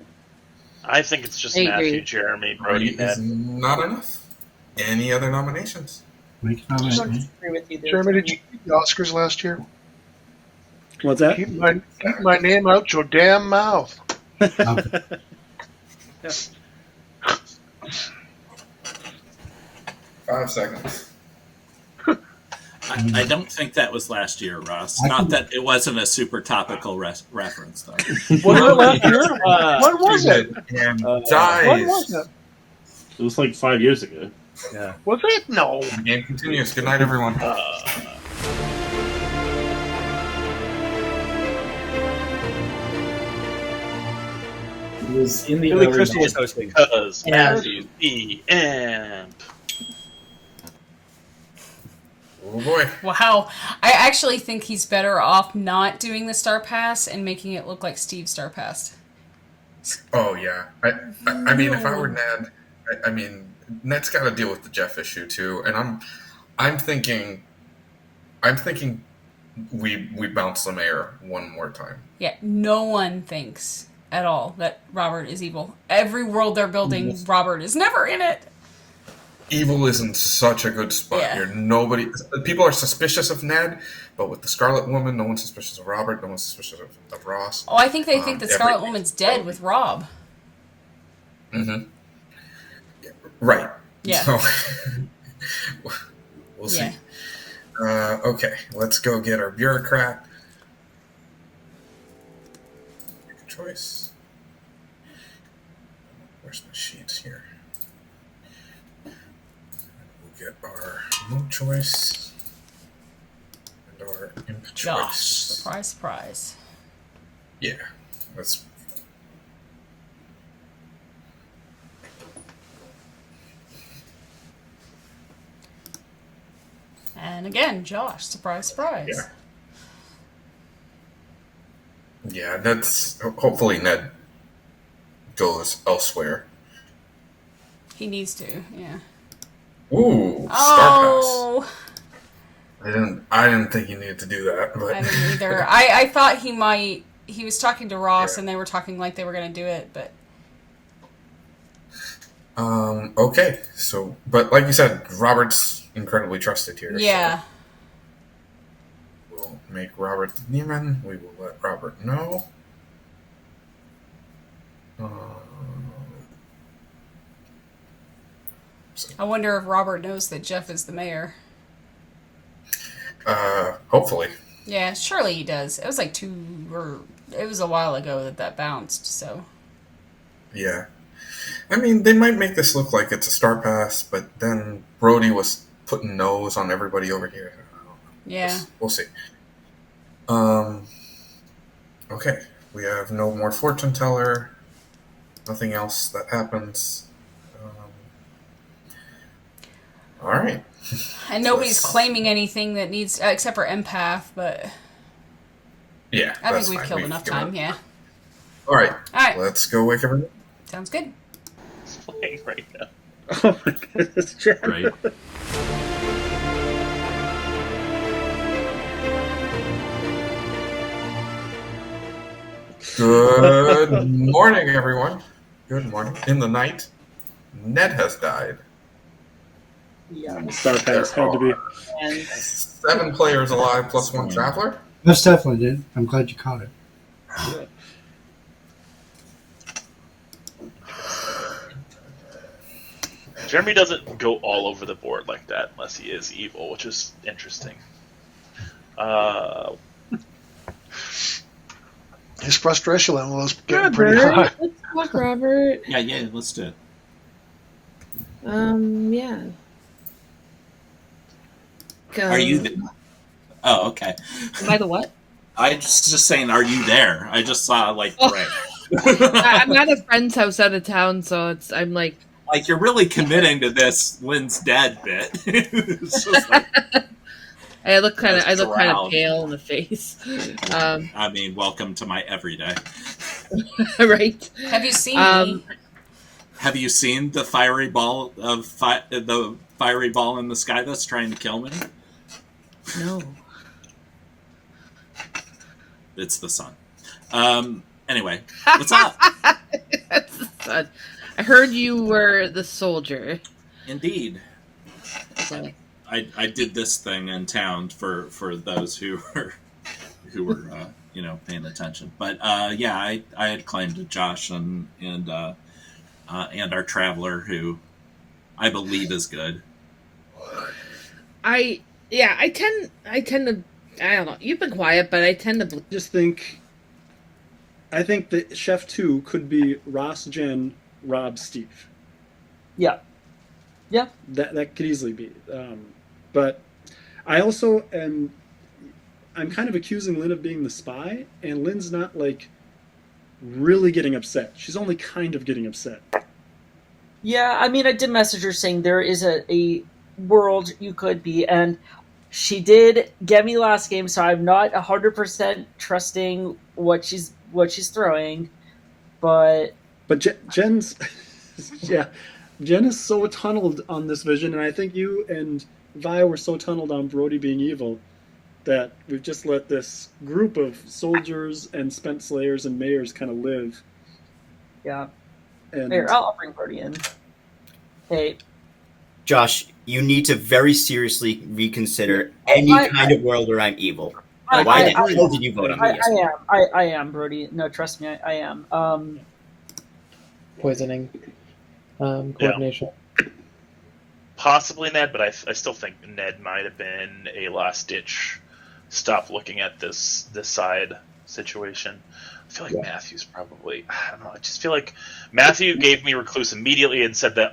I think it's just Matthew, Jeremy, Brody, Is Ned. not enough. Any other nominations? We can I don't disagree with you there. Jeremy, did you get the Oscars last year? What's that? Keep my name out your damn mouth. Okay. 5 seconds. I don't think that was last year, Ross. Not that it wasn't a super topical reference, though. Was it last year? When was it? And When dies. was it? It was like 5 years ago. Yeah. Was it? No. The game continues. Good night, everyone. It was in the Billy early Crystal was 90s. hosting. Because Yeah. Matthew E. and Oh boy. Wow. I actually think he's better off not doing the Star Pass and making it look like Steve Star Passed. Oh yeah. I mean, if I were Ned, I mean, Ned's got to deal with the Jeff issue too, and I'm thinking we bounce the mayor one more time. Yeah, no one thinks at all that Robert is evil. Every world they're building, Robert is never in it. Evil is in such a good spot Yeah. here. People are suspicious of Ned, but with the Scarlet Woman, no one's suspicious of Robert. No one's suspicious of Ross. Oh, I think they think that Scarlet Woman's dead with Rob. Mm-hmm. Right. Yeah. So, we'll see. Yeah. Okay, let's go get our bureaucrat. Make a choice. Where's my sheets here? We'll get our move choice and our imp choice. Josh. Surprise, surprise. Yeah, let's. And again, Josh. Surprise, surprise. Yeah. Yeah, that's hopefully Ned goes elsewhere. He needs to, yeah. Ooh, Oh! Star Pass. I didn't think he needed to do that, but I didn't either. I thought he might. He was talking to Ross, and they were talking like they were going to do it, but. Okay, so but like you said, Robert's incredibly trusted here. Yeah. So we'll make Robert the demon. We will let Robert know. I wonder if Robert knows that Jeff is the mayor. Hopefully. Yeah, surely he does. It was like it was a while ago that bounced, so. Yeah. I mean, they might make this look like it's a Star Pass, but then Brody was putting nose on everybody over here. Yeah. We'll see. Okay. We have no more fortune teller. Nothing else that happens. All right. And nobody's claiming anything that needs, except for empath, but. Yeah. I think we've killed enough time, yeah. All right. All right. Let's go wake everyone. Sounds good. It's playing right now. Oh my goodness, Jack. Right. Good morning, everyone. Good morning. In the night, Ned has died. Yeah, Star Pass had to be. 7 players alive plus 1 traveler. Most definitely did. I'm glad you caught it. Jeremy doesn't go all over the board like that unless he is evil, which is interesting. His frustration level was getting pretty high. Let's talk, Robert. Yeah, let's do it. Yeah. Are you? Oh, okay. Am I the what? I just saying, are you there? I just saw like gray. I'm at a friend's house out of town, so I'm like you're really committing to this Lynn's dead bit. It's just like, I look kind That's of drowned. pale in the face. I mean, welcome to my everyday. Right. Have you seen me? Have you seen the fiery ball of the fiery ball in the sky that's trying to kill me? No. It's the sun. Anyway, what's up? That's the sun. I heard you were the soldier. Indeed. Okay. I did this thing in town for those who were paying attention. But yeah, I had claimed to Josh and our traveler, who I believe is good. I tend to, I don't know. You've been quiet, but I tend to I think that Chef 2 could be Ross, Jen, Rob, Steve. Yeah. Yeah. That could easily be. But I also I'm kind of accusing Lynn of being the spy, and Lynn's not like really getting upset. She's only kind of getting upset. Yeah, I mean, I did message her saying there is a world you could be, and she did get me last game, so I'm not 100% trusting what she's throwing, but Jen's Jen is so tunneled on this vision, and I think you and Vi were so tunneled on Brody being evil that we've just let this group of soldiers and spent slayers and mayors kind of live. Yeah. And here, I'll bring Brody in. Hey, Josh, you need to very seriously reconsider any kind of world where I'm evil. Why the hell did you vote on me yesterday? I am, Brody. No, trust me, I am. Poisoning. Coordination. Yeah. Possibly Ned, but I still think Ned might have been a last-ditch stop looking at this side situation. I feel like Matthew's probably, I don't know, I just feel like Matthew gave me Recluse immediately and said that,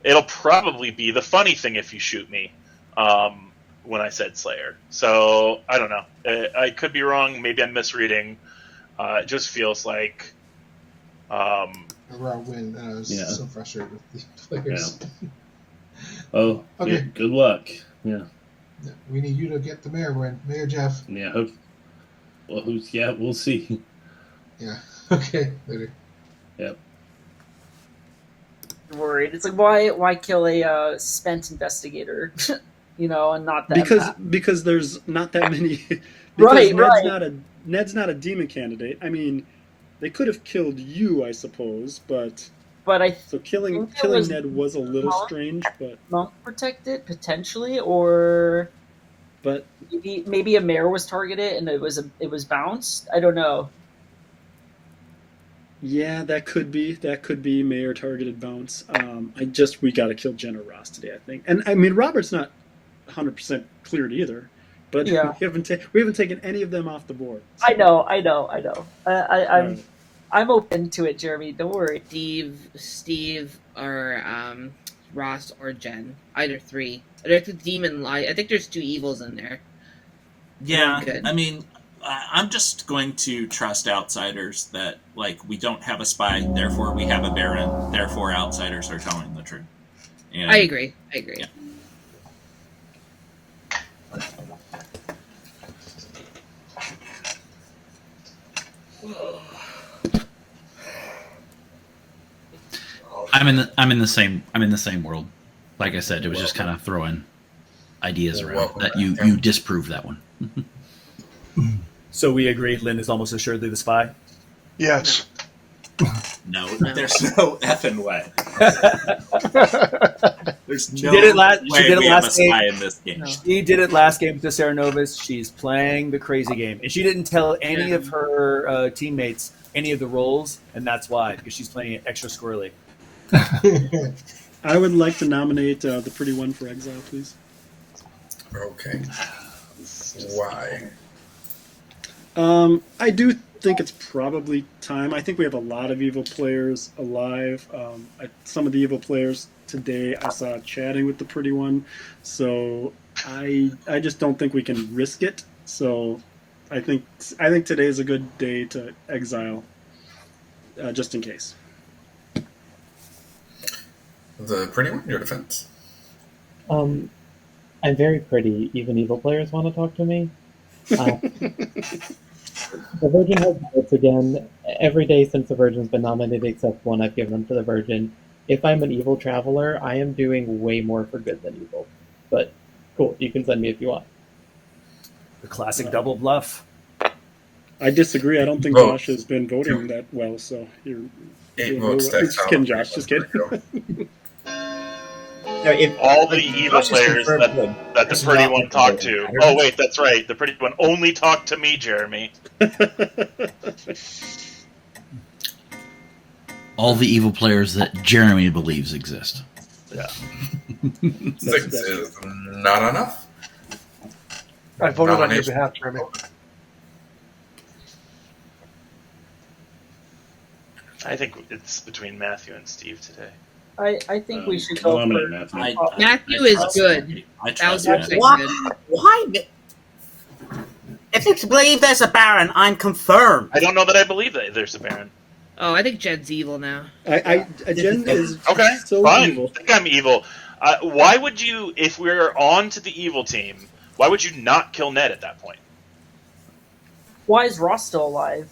it'll probably be the funny thing if you shoot me, when I said Slayer. So, I don't know. I could be wrong. Maybe I'm misreading. It just feels like... a raw win, and I was so frustrated with the players. Yeah. Oh, okay. Yeah, good luck. Yeah. We need you to get the mayor win. Mayor Jeff. Yeah. We'll see. Yeah. Okay. Later. Yep. Worried. It's like why kill a spent investigator, and not that because there's not that many. Right. Ned's not a demon candidate. I mean, they could have killed you, I suppose, but killing Ned was a little strange, but monk protected potentially, or maybe a mayor was targeted and it was bounced. I don't know. Yeah, that could be mayor targeted bounce. We got to kill Jenna Ross today, I think. And I mean, Robert's not 100% cleared either, but we haven't taken any of them off the board. So. I know. I'm open to it, Jeremy. Don't worry. Steve, or Ross, or Jen. Either three. There's a demon light. I think there's two evils in there. Yeah, I mean, I'm just going to trust outsiders that, we don't have a spy, therefore we have a Baron, therefore outsiders are telling the truth. And, I agree. Yeah. I'm in the same world. Like I said, it was just kind of throwing ideas around. That you disprove that one. So we agree Lynn is almost assuredly the spy? Yes. No, there's no effing way. There's no way we have a spy in this game. She did it last game to Serenovus. She's playing the crazy game. And she didn't tell any of her teammates any of the roles, and that's why, because she's playing it extra squirrely. I would like to nominate the Pretty One for Exile, please. Okay. Why? I do think it's probably time. I think we have a lot of evil players alive. Some of the evil players today I saw chatting with the Pretty One, so I just don't think we can risk it. So I think today is a good day to exile, just in case. The Pretty One, your defense. I'm very pretty. Even evil players want to talk to me. The Virgin has votes again. Every day since the Virgin's been nominated, except one, I've given them to the Virgin. If I'm an evil traveler, I am doing way more for good than evil. But cool, you can send me if you want. The classic double bluff. I disagree. I don't think Josh has been voting that well. So you're 8 votes. just kidding, Josh. Just kidding. all the evil players that the pretty one talked to. Oh wait, that's right. The pretty one only talked to me, Jeremy. All the evil players that Jeremy believes exist. Yeah. 6 is not enough. I voted on your behalf, Jeremy. I think it's between Matthew and Steve today. I think we should go for Matthew. Matthew is good. I trust Matthew. Why? If it's believed there's a Baron, I'm confirmed. I don't know that I believe that there's a Baron. Oh, I think Jed's evil now. Jen is okay. so Fine. evil. I think I'm evil. Why would you, if we're on to the evil team, why would you not kill Ned at that point? Why is Ross still alive?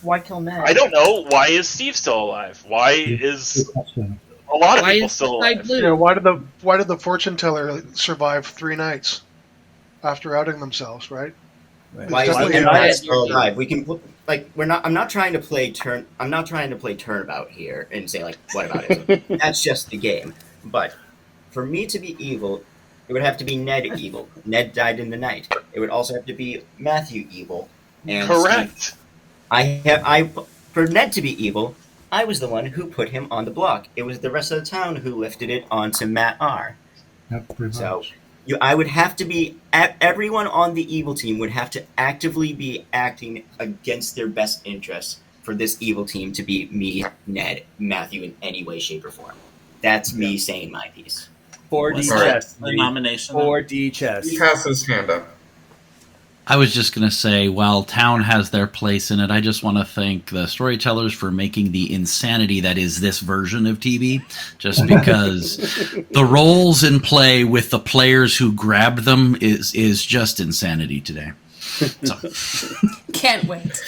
Why kill Ned? I don't know. Why is Steve still alive? Why is a lot of people still alive? Yeah, why did the fortune teller survive 3 nights after outing themselves? Right? Why is the Empire still alive? We can like we're not. I'm not trying to play turn. I'm not trying to play turnabout here and say like what about it? That's just the game. But for me to be evil, it would have to be Ned evil. Ned died in the night. It would also have to be Matthew evil. And correct. Steve. For Ned to be evil, I was the one who put him on the block. It was the rest of the town who lifted it onto Matt R. Yep, pretty So much. I would have to be. Everyone on the evil team would have to actively be acting against their best interests for this evil team to be me, Ned, Matthew in any way, shape, or form. That's me saying my piece. 4D Right. chess. The nomination. 4D chess. He has his hand up. I was just going to say, while town has their place in it, I just want to thank the storytellers for making the insanity that is this version of TV, just because the roles in play with the players who grabbed them is just insanity today. So. Can't wait.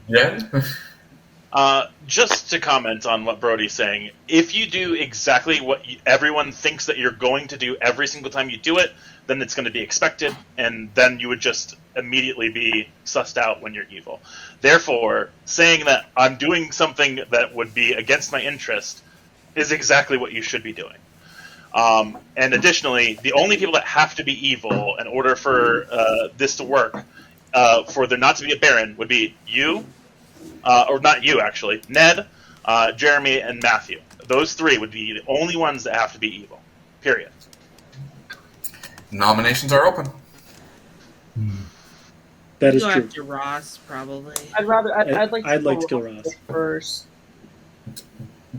Yeah. Just to comment on what Brody's saying, if you do exactly what everyone thinks that you're going to do every single time you do it, then it's going to be expected, and then you would just immediately be sussed out when you're evil. Therefore, saying that I'm doing something that would be against my interest is exactly what you should be doing. And additionally, the only people that have to be evil in order for this to work, for there not to be a Baron, would be you, or not you actually, Ned, Jeremy, and Matthew. Those 3 would be the only ones that have to be evil. Period. Nominations are open. That is Go true. after Ross, probably. I'd rather. I'd like. I'd like to kill Ross first.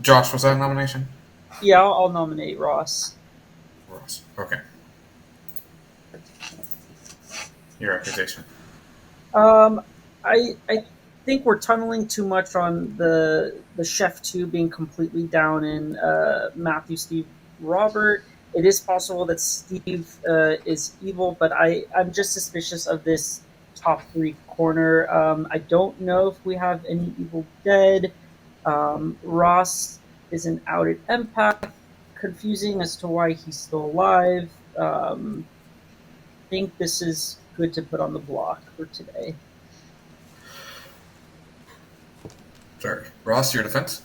Josh, was that a nomination? Yeah, I'll nominate Ross. Ross. Okay. Your accusation. I think we're tunneling too much on the chef 2 being completely down in Matthew, Steve, Robert. It is possible that Steve is evil, but I'm just suspicious of this top 3 corner. I don't know if we have any evil dead. Ross is an outed empath. Confusing as to why he's still alive. Think this is good to put on the block for today. Sorry. Ross, your defense?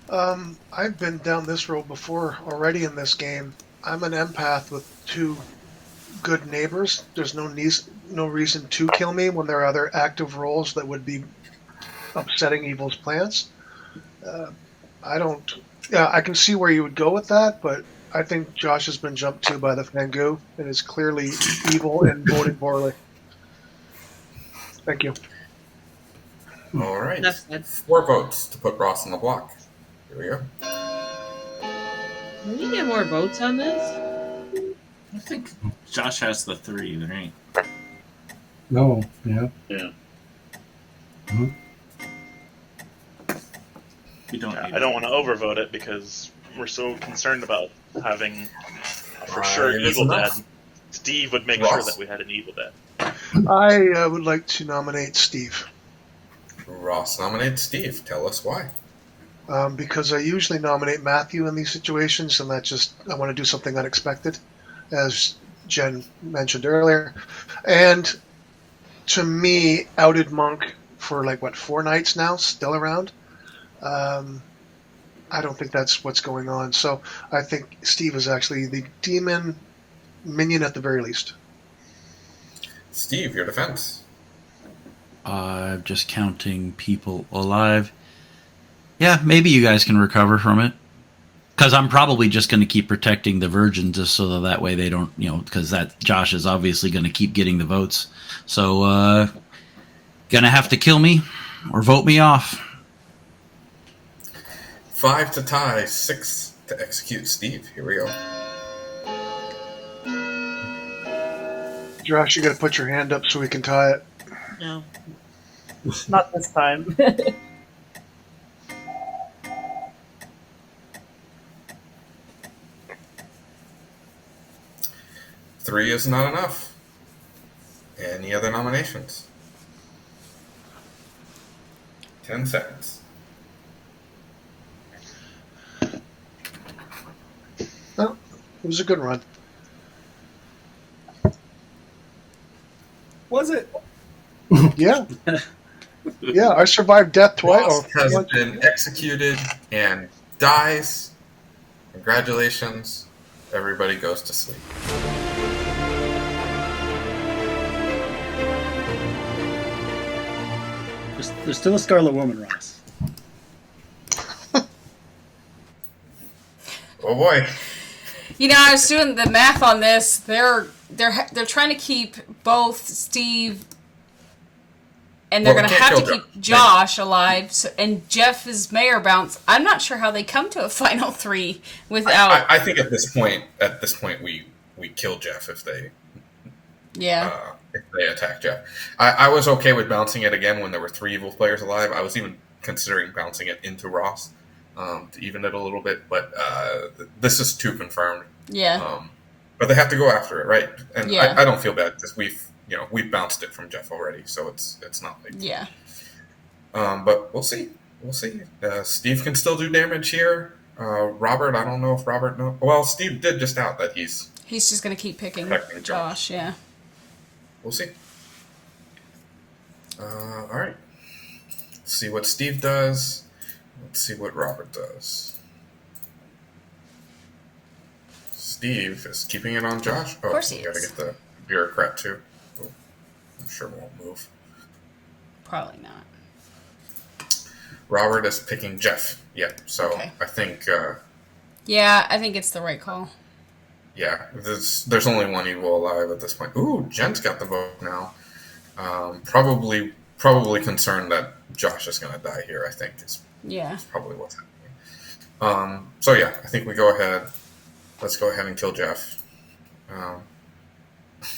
I've been down this road before already in this game. I'm an empath with 2 good neighbors. There's no reason to kill me when there are other active roles that would be upsetting evil's plans. I can see where you would go with that, but I think Josh has been jumped to by the Fangu and is clearly evil and voting poorly. Thank you. All right. 4 votes to put Ross on the block. Here we go. Can we get more votes on this? I think Josh has the 3, right? No, yeah. Yeah. Mm-hmm. We don't. I don't want to overvote it because we're so concerned about having for sure That's evil dead. enough. Steve would make Ross. sure that we had an evil dead. I would like to nominate Steve. Ross nominated Steve. Tell us why. Because I usually nominate Matthew in these situations, and I want to do something unexpected, as Jen mentioned earlier. And to me, outed Monk for 4 nights now, still around. I don't think that's what's going on. So I think Steve is actually the demon minion at the very least. Steve, your defense. Just counting people alive. Yeah, maybe you guys can recover from it. Because I'm probably just going to keep protecting the virgin just so that way they don't, because that Josh is obviously going to keep getting the votes. So, gonna have to kill me or vote me off. 5 to tie, 6 to execute Steve. Here we go. Josh, you got to put your hand up so we can tie it. No. Not this time. 3 is not enough. Any other nominations? 10 seconds. Well, it was a good run. Was it? Yeah. Yeah, I survived death twice. Ross has been executed and dies. Congratulations. Everybody goes to sleep. There's still a Scarlet Woman, Ross. Oh boy. I was doing the math on this. They're trying to keep both Steve and they're going to have to keep Josh alive. So, and Jeff is mayor bounce. I'm not sure how they come to a final 3 without. I think at this point, we kill Jeff if they. Yeah. If they attack Jeff, I was okay with bouncing it again when there were 3 evil players alive. I was even considering bouncing it into Ross to even it a little bit, but this is 2 confirmed. Yeah. But they have to go after it, right? And yeah. I don't feel bad because we've bounced it from Jeff already, so it's not like yeah. But we'll see. Steve can still do damage here. Robert, I don't know if Robert knows. Well, Steve did just out that he's just going to keep picking Josh. Yeah. We'll see. All right. Let's see what Steve does. Let's see what Robert does. Steve is keeping it on Josh. Of course he is. Gotta get the bureaucrat too. Oh, I'm sure it won't move. Probably not. Robert is picking Jeff. Yeah. So okay. I think. Yeah, I think it's the right call. Yeah, there's only 1 evil alive at this point. Ooh, Jen's got the vote now. Probably concerned that Josh is going to die here, I think, is probably what's happening. So yeah, I think we go ahead. Let's go ahead and kill Jeff.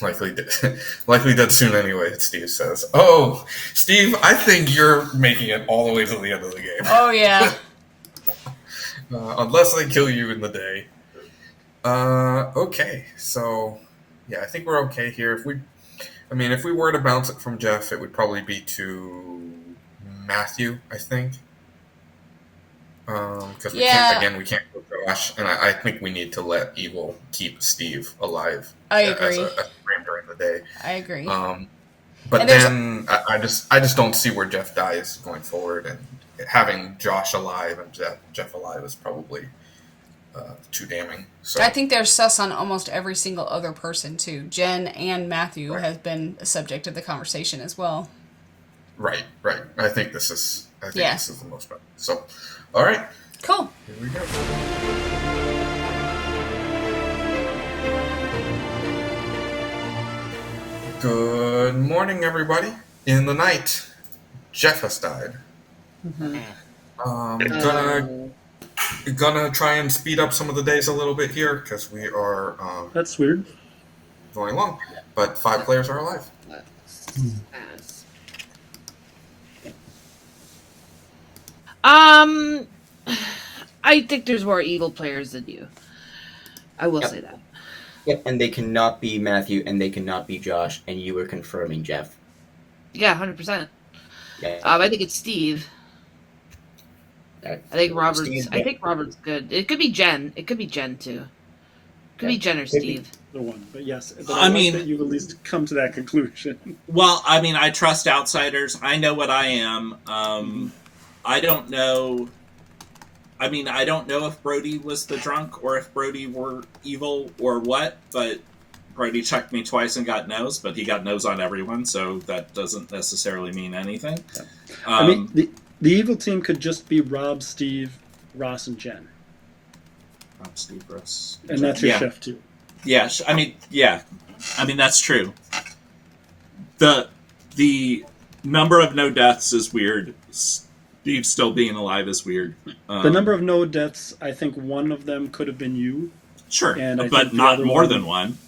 Likely dead soon anyway, Steve says. Oh, Steve, I think you're making it all the way to the end of the game. Oh, yeah. Unless they kill you in the day. Okay, so yeah, I think we're okay here. If we were to bounce it from Jeff, it would probably be to Matthew, I think. Because we can't go Josh, and I think we need to let Evil keep Steve alive. I agree. As a frame during the day. I agree. But then I just don't see where Jeff dies going forward, and having Josh alive and Jeff alive is probably too damning. So I think they're sus on almost every single other person too. Jen and Matthew have been a subject of the conversation as well. Right. I think this is the most fun. So, all right. Cool. Here we go. Good morning, everybody. In the night, Jeff has died. Mm-hmm. Gonna try and speed up some of the days a little bit here because we are. That's weird. Going long, but 5 players are alive. I think there's more evil players than you. I will say that. Yep, and they cannot be Matthew, and they cannot be Josh, and you were confirming Jeff. Yeah, 100%. Yeah. I think it's Steve. I think Robert's good. It could be Jen. It could be Jen too. It could be Jen or Steve. The one, but yes. But I mean, that you at least come to that conclusion. Well, I mean, I trust outsiders. I know what I am. I don't know. I mean, I don't know if Brody was the drunk or if Brody were evil or what, but Brody checked me twice and got no's, but he got no's on everyone, so that doesn't necessarily mean anything. Yeah. I mean, the evil team could just be Rob, Steve, Ross, and Jen. Rob, Steve, Ross, and that's your chef too. Yeah, I mean that's true. The number of no deaths is weird. Steve still being alive is weird. The number of no deaths, I think one of them could have been you. Sure, and but not more than one.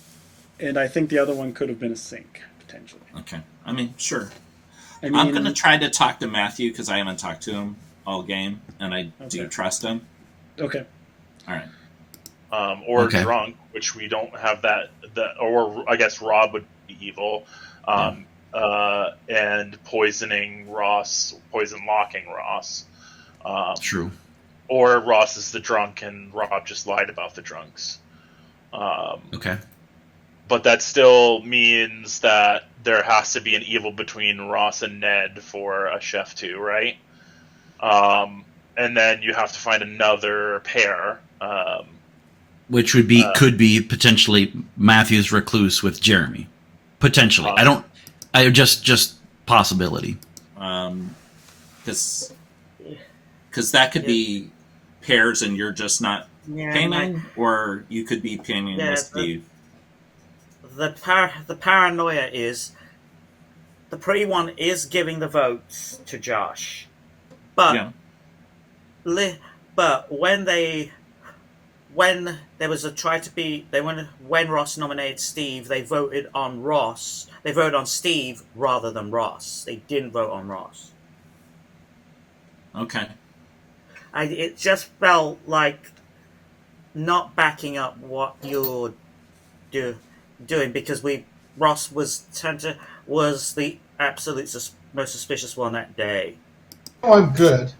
And I think the other one could have been a sink, potentially. Okay. I mean, sure. I mean, I'm going to try to talk to Matthew because I haven't talked to him all game, and I do trust him. Okay. All right. Or drunk, which we don't have that. Or I guess Rob would be evil. And poisoning Ross, poison locking Ross. True. Or Ross is the drunk and Rob just lied about the drunks. Okay. But that still means that there has to be an evil between Ross and Ned for a chef too, right? And then you have to find another pair. Which would be could be potentially Matthew's recluse with Jeremy. Potentially. Just possibility. Because that could be pairs and you're just not painting, or you could be painting with Steve. The paranoia is the pretty one is giving the votes to Josh, but but when there was a try to be when Ross nominated Steve, they voted on Ross. They voted on Steve rather than Ross. They didn't vote on Ross. Okay. It just felt like not backing up what you're doing because Ross was the absolute most suspicious one that day. Oh, I'm good.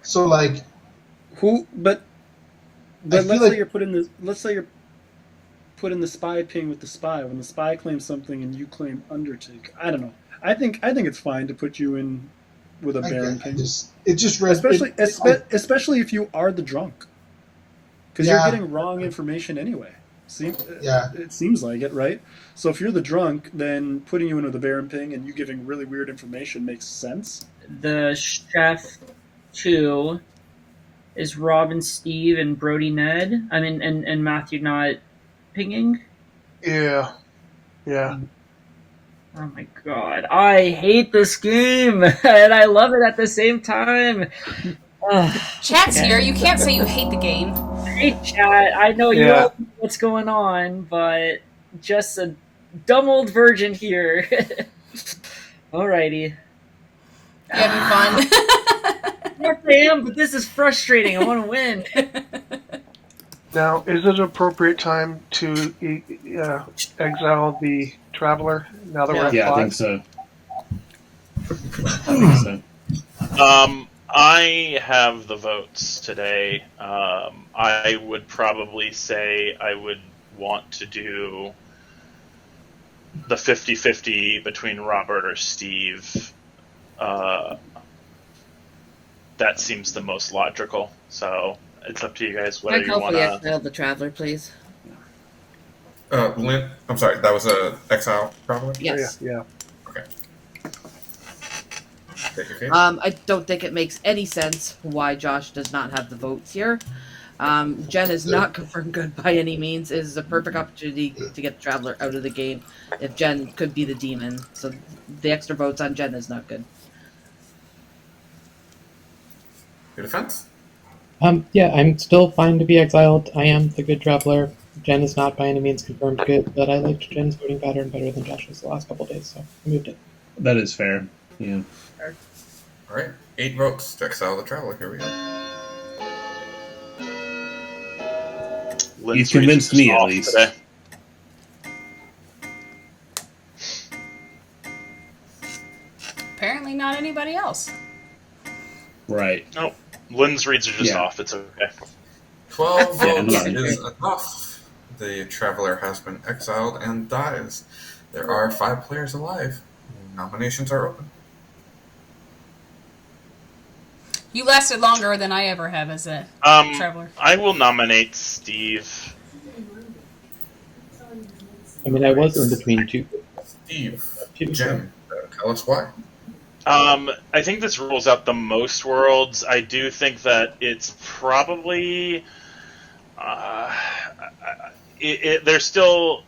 So like, But let's say you're put in the spy ping with the spy. When the spy claims something and you claim Undertaker, I don't know. I think it's fine to put you in with a Baron ping. Especially if you are the drunk, because you're getting wrong information anyway. It seems like it, right? So if you're the drunk, then putting you in with a Baron ping and you giving really weird information makes sense. The chef 2 is Rob and Steve and Brody Ned. I mean, and Matthew not pinging. Yeah. Oh my god, I hate this game and I love it at the same time. Chat's here. You can't say you hate the game. Hey, chat. I know you all know what's going on, but just a dumb old virgin here. Alrighty. You having fun? Yes, I am, but this is frustrating. I want to win. Now, is it an appropriate time to exile the Traveler now that we're at 5? I think so. I have the votes today. I would probably say I would want to do the 50-50 between Robert or Steve. That seems the most logical. So it's up to you guys whether you want to exile the Traveler, please. Lynn, I'm sorry, that was a exile Traveler? Yes. Yeah. Okay. Take your case. I don't think it makes any sense why Josh does not have the votes here. Jen is not confirmed good by any means. It is a perfect opportunity to get the Traveler out of the game if Jen could be the demon. So the extra votes on Jen is not good. Your defense? Yeah, I'm still fine to be exiled. I am the good Traveler. Jen is not by any means confirmed good, but I liked Jen's voting pattern better than Josh's the last couple days, so I moved it. That is fair. Yeah. All right, 8 votes to exile the Traveler. Here we go. He's convinced me, at least. Today. Apparently not anybody else. Right. Nope. Lynn's reads are just off. It's okay. 12 votes is enough. The Traveler has been exiled and dies. There are 5 players alive. Nominations are open. You lasted longer than I ever have as a traveler. I will nominate Steve. I mean, I was in between two. Steve, Jen, tell us why. I think this rules out the most worlds. I do think that it's probably there's still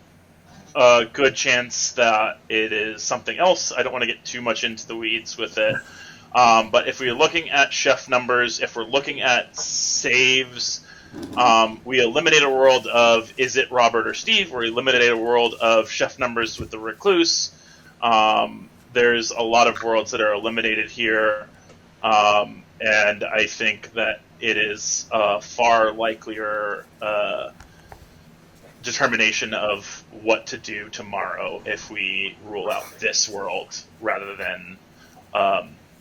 a good chance that it is something else. I don't want to get too much into the weeds with it. But if we're looking at chef numbers, if we're looking at saves, we eliminate a world of is it Robert or Steve, or eliminate a world of chef numbers with the recluse. There's a lot of worlds that are eliminated here, and I think that it is a far likelier determination of what to do tomorrow if we rule out this world rather than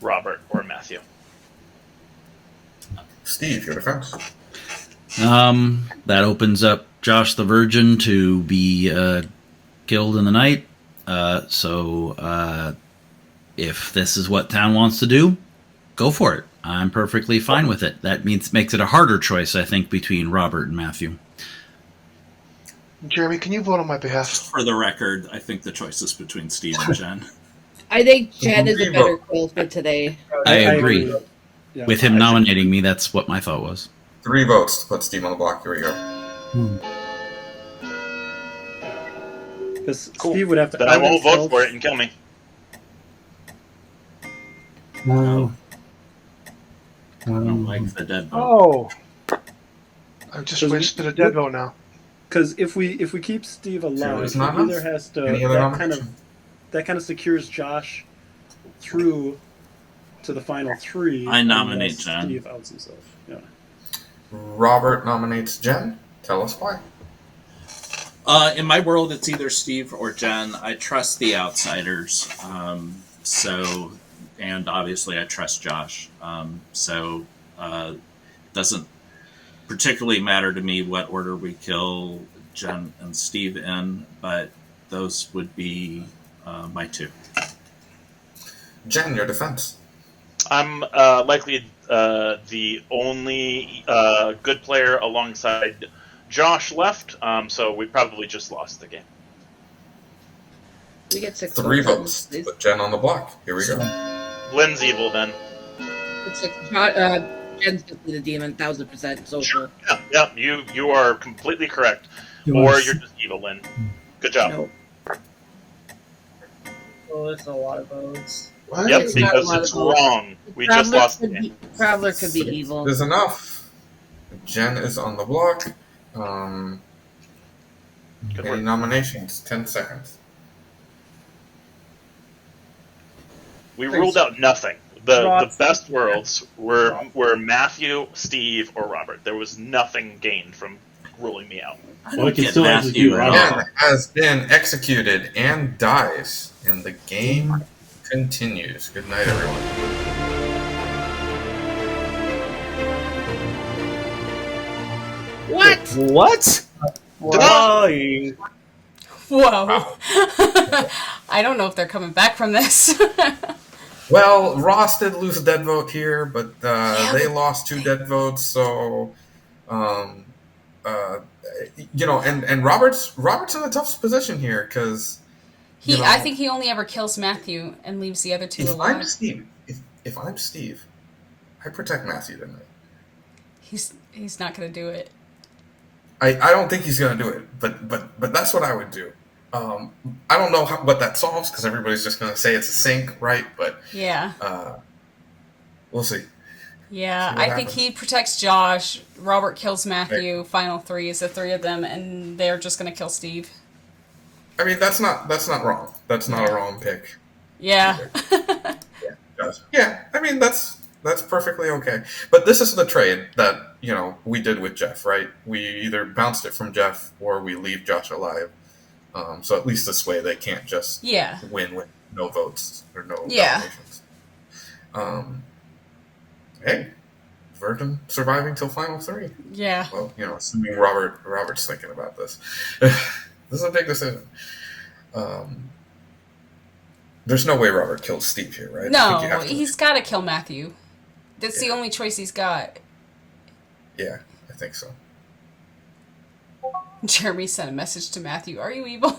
Robert or Matthew. Steve, your defense. That opens up Josh the Virgin to be killed in the night. So if this is what town wants to do, go for it. I'm perfectly fine with it. That makes it a harder choice, I think, between Robert and Matthew. Jeremy, can you vote on my behalf? For the record, I think the choice is between Steve and Jen. I think Jen is a better kill for today. I agree. With him nominating me, that's what my thought was. 3 votes to put Steve on the block. Here we go. Because Cool. Steve would have to. Then I won't vote for it and kill me. No. I don't like the dead vote. Oh, I've just wasted a dead vote now. Because if we keep Steve alive, he either has to that kind of secures Josh through to the final 3. I nominate Jen. Steve outs himself. Yeah. Robert nominates Jen. Tell us why. In my world, it's either Steve or Jen. I trust the outsiders. And obviously I trust Josh. It doesn't particularly matter to me what order we kill Jen and Steve in, but those would be my 2. Jen, your defense. I'm likely the only good player alongside Josh left, so we probably just lost the game. We get 6 3 votes. Put Jen on the block. Here we go. Lynn's evil then. It's Jen's definitely the demon, 1000% social. Sure. Yeah, you are completely correct. Or you're just evil, Lynn. Good job. No. Oh, that's a lot of votes. What? Yep, because it's wrong. We just lost the game. Traveler could be evil. There's enough. Jen is on the block. Any nominations? 10 seconds. We ruled out nothing. The best worlds were Matthew, Steve, or Robert. There was nothing gained from ruling me out. Well, I can still execute Jen has been executed and dies, and the game continues. Good night, everyone. What? What? Whoa. Whoa. I don't know if they're coming back from this. Well, Ross did lose a dead vote here, but they lost 2 dead votes, so and Robert's in a tough position here because I think he only ever kills Matthew and leaves the other 2 alive. If I'm Steve, I protect Matthew tonight. He's not going to do it. I don't think he's going to do it, but that's what I would do. I don't know what that solves because everybody's just going to say it's a sync, right? But yeah, we'll see. Yeah, I think he protects Josh. Robert kills Matthew. Right. Final 3 is the 3 of them, and they're just going to kill Steve. I mean, that's not wrong. That's not a wrong pick. Yeah. Yeah. I mean, that's perfectly okay. But this is the trade that we did with Jeff, right? We either bounced it from Jeff or we leave Josh alive. So at least this way they can't just win with no votes or no nominations. Hey, Virgin surviving till final 3. Yeah. Well, assuming Robert's thinking about this. This is a big decision. There's no way Robert kills Steve here, right? No, he's got to kill Matthew. That's the only choice he's got. Yeah, I think so. Jeremy sent a message to Matthew. Are you evil?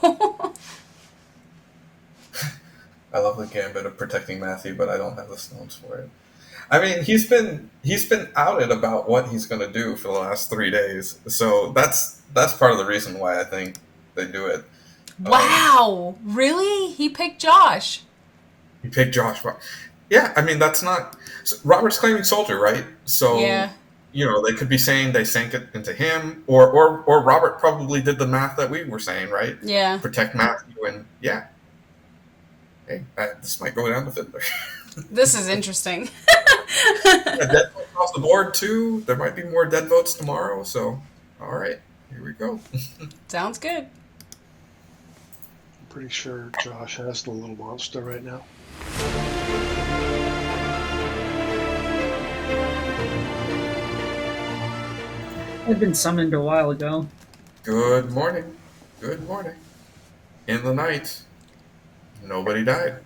I love the gambit of protecting Matthew, but I don't have the stones for it. I mean, he's been outed about what he's going to do for the last 3 days, so that's part of the reason why I think they do it. Wow, really? He picked Josh. He picked Josh. Yeah, I mean that's not Robert's claiming soldier, right? So yeah. They could be saying they sank it into him, or Robert probably did the math that we were saying, right? Yeah. Protect Matthew, and yeah. Hey, this might go down to Fiddler. This is interesting. Dead votes across the board too. There might be more dead votes tomorrow. So, all right, here we go. Sounds good. I'm pretty sure Josh has the little monster right now. I've been summoned a while ago. Good morning. Good morning. In the night, nobody died.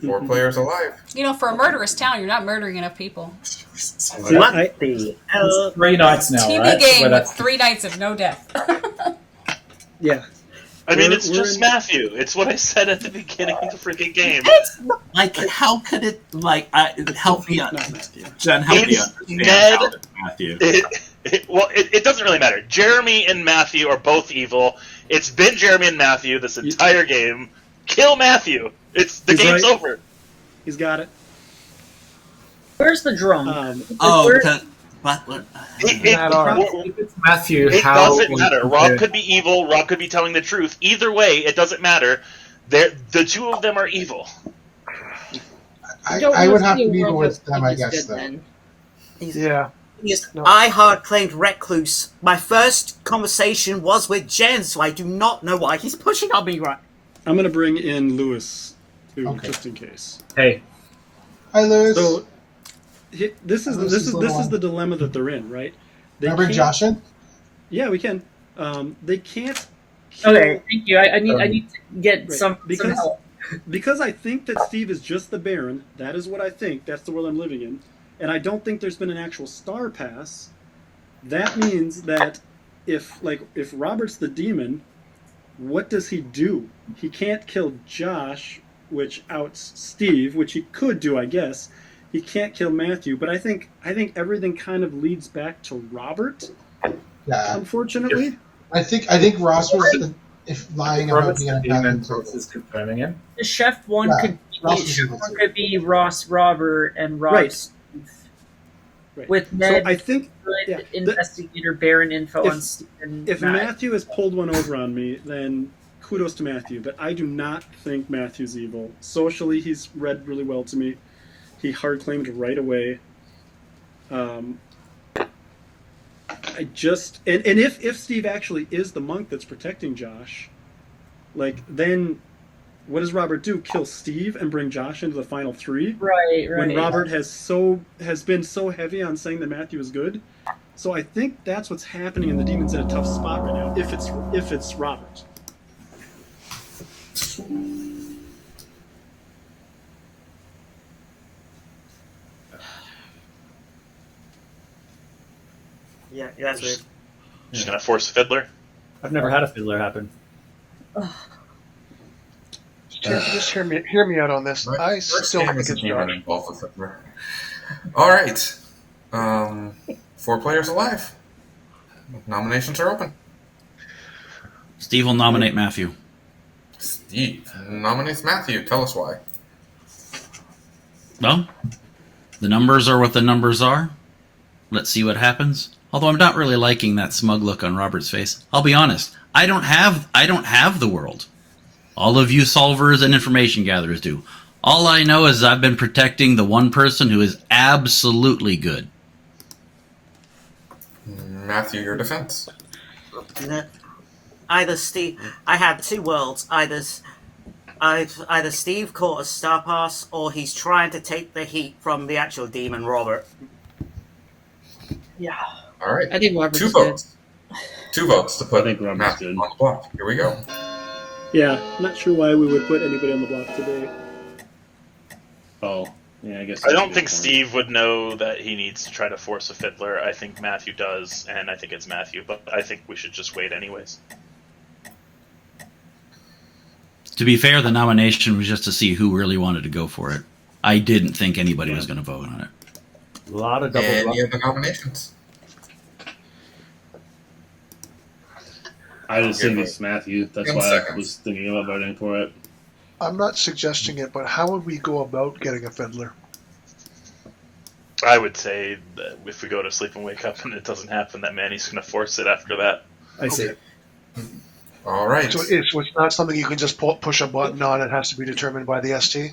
4 players alive. For a murderous town, you're not murdering enough people. What the hell? 3 nights now, TV right? game with 3 nights of no death. Yeah. I mean, it's just Matthew. It's what I said at the beginning of the freaking game. Like, how could it, help me Jen, help me understand Ned, how it's Matthew. It doesn't really matter. Jeremy and Matthew are both evil. It's been Jeremy and Matthew this entire game. Kill Matthew. The game's over. He's got it. Where's the drunk? If it's Matthew, it doesn't matter. Rob could be evil. Rob could be telling the truth. Either way, it doesn't matter. The 2 of them are evil. I would have to be evil with them, I guess, though. Yeah. I hard claimed Recluse. My first conversation was with Jen, so I do not know why he's pushing on me right. I'm going to bring in Lewis, too, just in case. Hey. Hi, Lewis. So, this is the dilemma that they're in, right? Can I bring Josh in? Yeah, we can. They can't. Kill... Okay, thank you. I need to get some help. Because I think that Steve is just the Baron. That is what I think. That's the world I'm living in, and I don't think there's been an actual star pass. That means that if Robert's the demon, what does he do? He can't kill Josh, which outs Steve, which he could do, I guess. He can't kill Matthew, but I think everything kind of leads back to Robert. Yeah. Unfortunately, I think Ross was lying about being a demon. Is confirming it. The chef one could be Ross, Robert, and Rob. Right. Right. With Ned, so I think investigator Baron info on Stephen. If Matthew has pulled one over on me, then kudos to Matthew. But I do not think Matthew's evil. Socially, he's read really well to me. He hard claimed right away. If Steve actually is the monk that's protecting Josh, then what does Robert do? Kill Steve and bring Josh into the final 3? Right. When Robert has been so heavy on saying that Matthew is good. So I think that's what's happening, and the demon's in a tough spot right now. If it's Robert. Yeah, that's weird. Just gonna force Fiddler. I've never had a Fiddler happen. Just hear me out on this. I still think it's Josh. All right. 4 players alive. Nominations are open. Steve will nominate Matthew. Steve nominates Matthew. Tell us why. Well, the numbers are what the numbers are. Let's see what happens. Although I'm not really liking that smug look on Robert's face. I'll be honest. I don't have the world. All of you solvers and information gatherers do. All I know is I've been protecting the one person who is absolutely good. Matthew, your defense. Either Steve. I have 2 worlds. Either Steve caught a star pass, or he's trying to take the heat from the actual demon Robert. Yeah. All right. I think Robert's 2 votes. 2 votes to put Matthew on the block. Here we go. Yeah, not sure why we would put anybody on the block today. Oh, Yeah, I guess. I don't think Steve would know that he needs to try to force a fiddler. I think Matthew does, and I think it's Matthew. But I think we should just wait anyways. To be fair, the nomination was just to see who really wanted to go for it. I didn't think anybody was going to vote on it. A lot of double. Any of the nominations? I just think it's Matthew. That's why I was thinking about voting for it. I'm not suggesting it, but how would we go about getting a fiddler? I would say that if we go to sleep and wake up and it doesn't happen, that Manny's going to force it after that. I see. Okay. All right. So it's not something you can just push a button on. It has to be determined by the ST.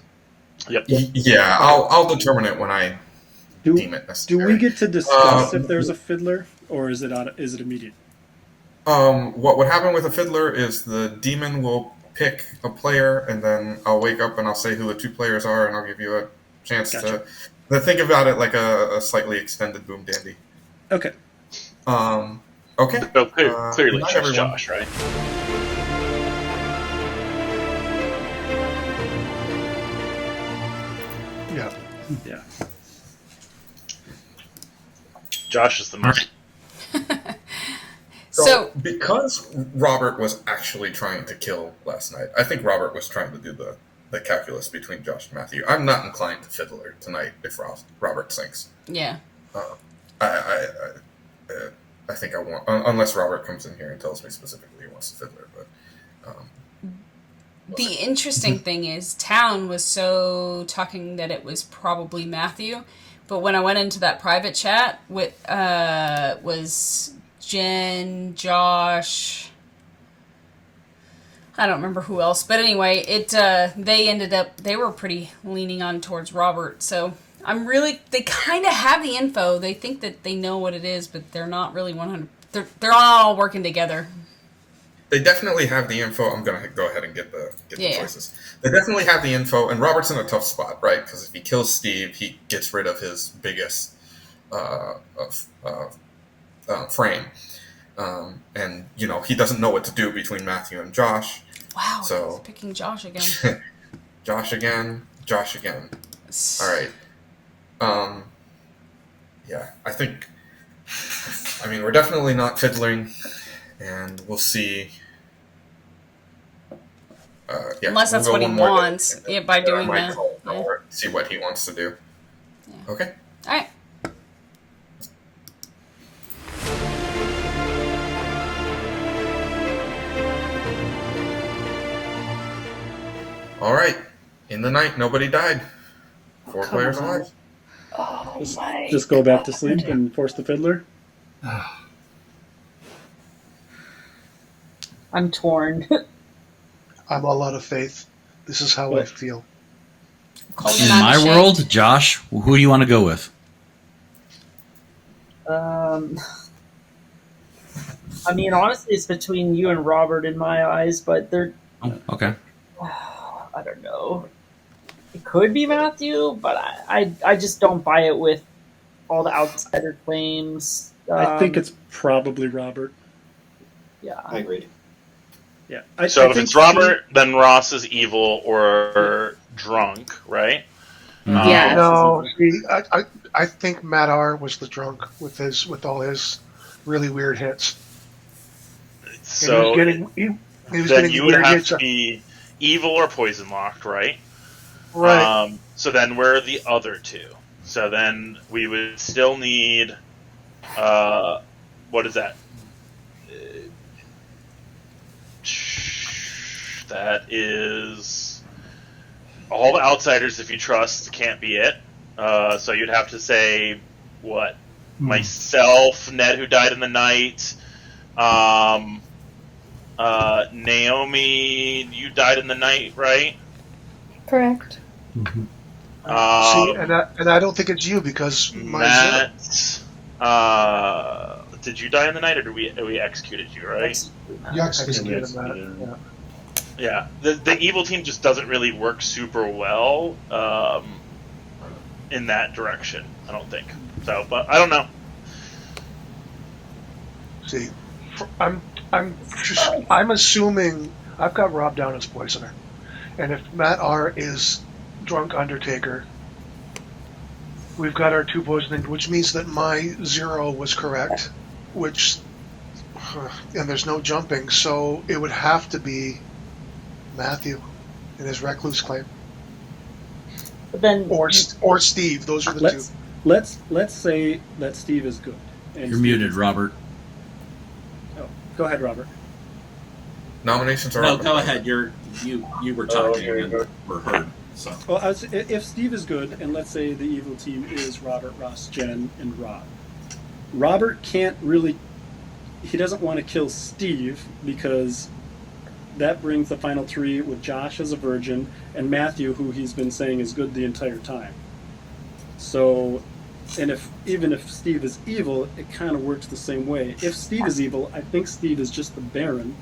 Yep. Yeah, I'll determine it when I deem it necessary. Do we get to discuss if there's a fiddler, or is it immediate? What would happen with a fiddler is the demon will pick a player, and then I'll wake up and I'll say who the two players are, and I'll give you a chance to think about it like a slightly extended Boom Dandy. Okay. Okay. So clearly night, choose everyone. Josh, right? Yeah. Yeah. Josh is the most. So, because Robert was actually trying to kill last night, I think Robert was trying to do the calculus between Josh and Matthew. I'm not inclined to fiddler tonight if Robert sinks. Yeah. I think I want, unless Robert comes in here and tells me specifically he wants to fiddler. But the interesting thing is, Town was so talking that it was probably Matthew, but when I went into that private chat with was Jen, Josh, I don't remember who else, but anyway, they were pretty leaning on towards Robert, so they kind of have the info. They think that they know what it is, but they're not really 100. They're all working together. They definitely have the info. I'm going to go ahead and get the choices. They definitely have the info, and Robert's in a tough spot, right? Because if he kills Steve, he gets rid of his biggest frame. And, he doesn't know what to do between Matthew and Josh. Wow, so he's picking Josh again. Josh again. All right. Yeah, we're definitely not fiddling, and we'll see. Unless that's what he wants by doing that. See what he wants to do. Yeah. Okay. All right. All right. In the night, nobody died. 4 players alive. Oh, just go back to sleep and force the fiddler. I'm torn. I'm all out of faith. This is how I feel. In my world, Josh, who do you want to go with? Honestly, it's between you and Robert in my eyes, but they're... Oh, okay. I don't know. It could be Matthew, but I just don't buy it with all the outsider claims. I think it's probably Robert. Yeah. I agree. Yeah. If it's Robert, then Ross is evil or drunk, right? Yeah. No, see, I think Matt R was the drunk with all his really weird hits. So he was then getting you would weird have hits. to be evil or poison locked, right? Right. So then we're the other two. So then we would still need, what is that? That is all the outsiders, if you trust, can't be it. So you'd have to say, what? Myself, Ned, who died in the night. Naomi, you died in the night, right? Correct. See, and I don't think it's you because Matt. Did you die in the night, or did we executed you? Right? You executed Matt. Yeah. The evil team just doesn't really work super well in that direction. I don't think so, but I don't know. See, I'm assuming I've got Rob down as poisoner, and if Matt R is drunk Undertaker, We've got our 2 poisoning, which means that my 0 was correct, and there's no jumping, so it would have to be Matthew in his recluse claim. But then, or Steve. Those are the two. Let's say that Steve is good. And You're muted, Robert. Oh, go ahead, Robert. Nominations are no. open. Go ahead. You were talking and were heard. So. Well, if Steve is good, and let's say the evil team is Robert, Ross, Jen, and Rob. Robert can't really. He doesn't want to kill Steve because that brings the final 3 with Josh as a virgin and Matthew, who he's been saying is good the entire time. So, and even if Steve is evil, it kind of works the same way. If Steve is evil, I think Steve is just the Baron.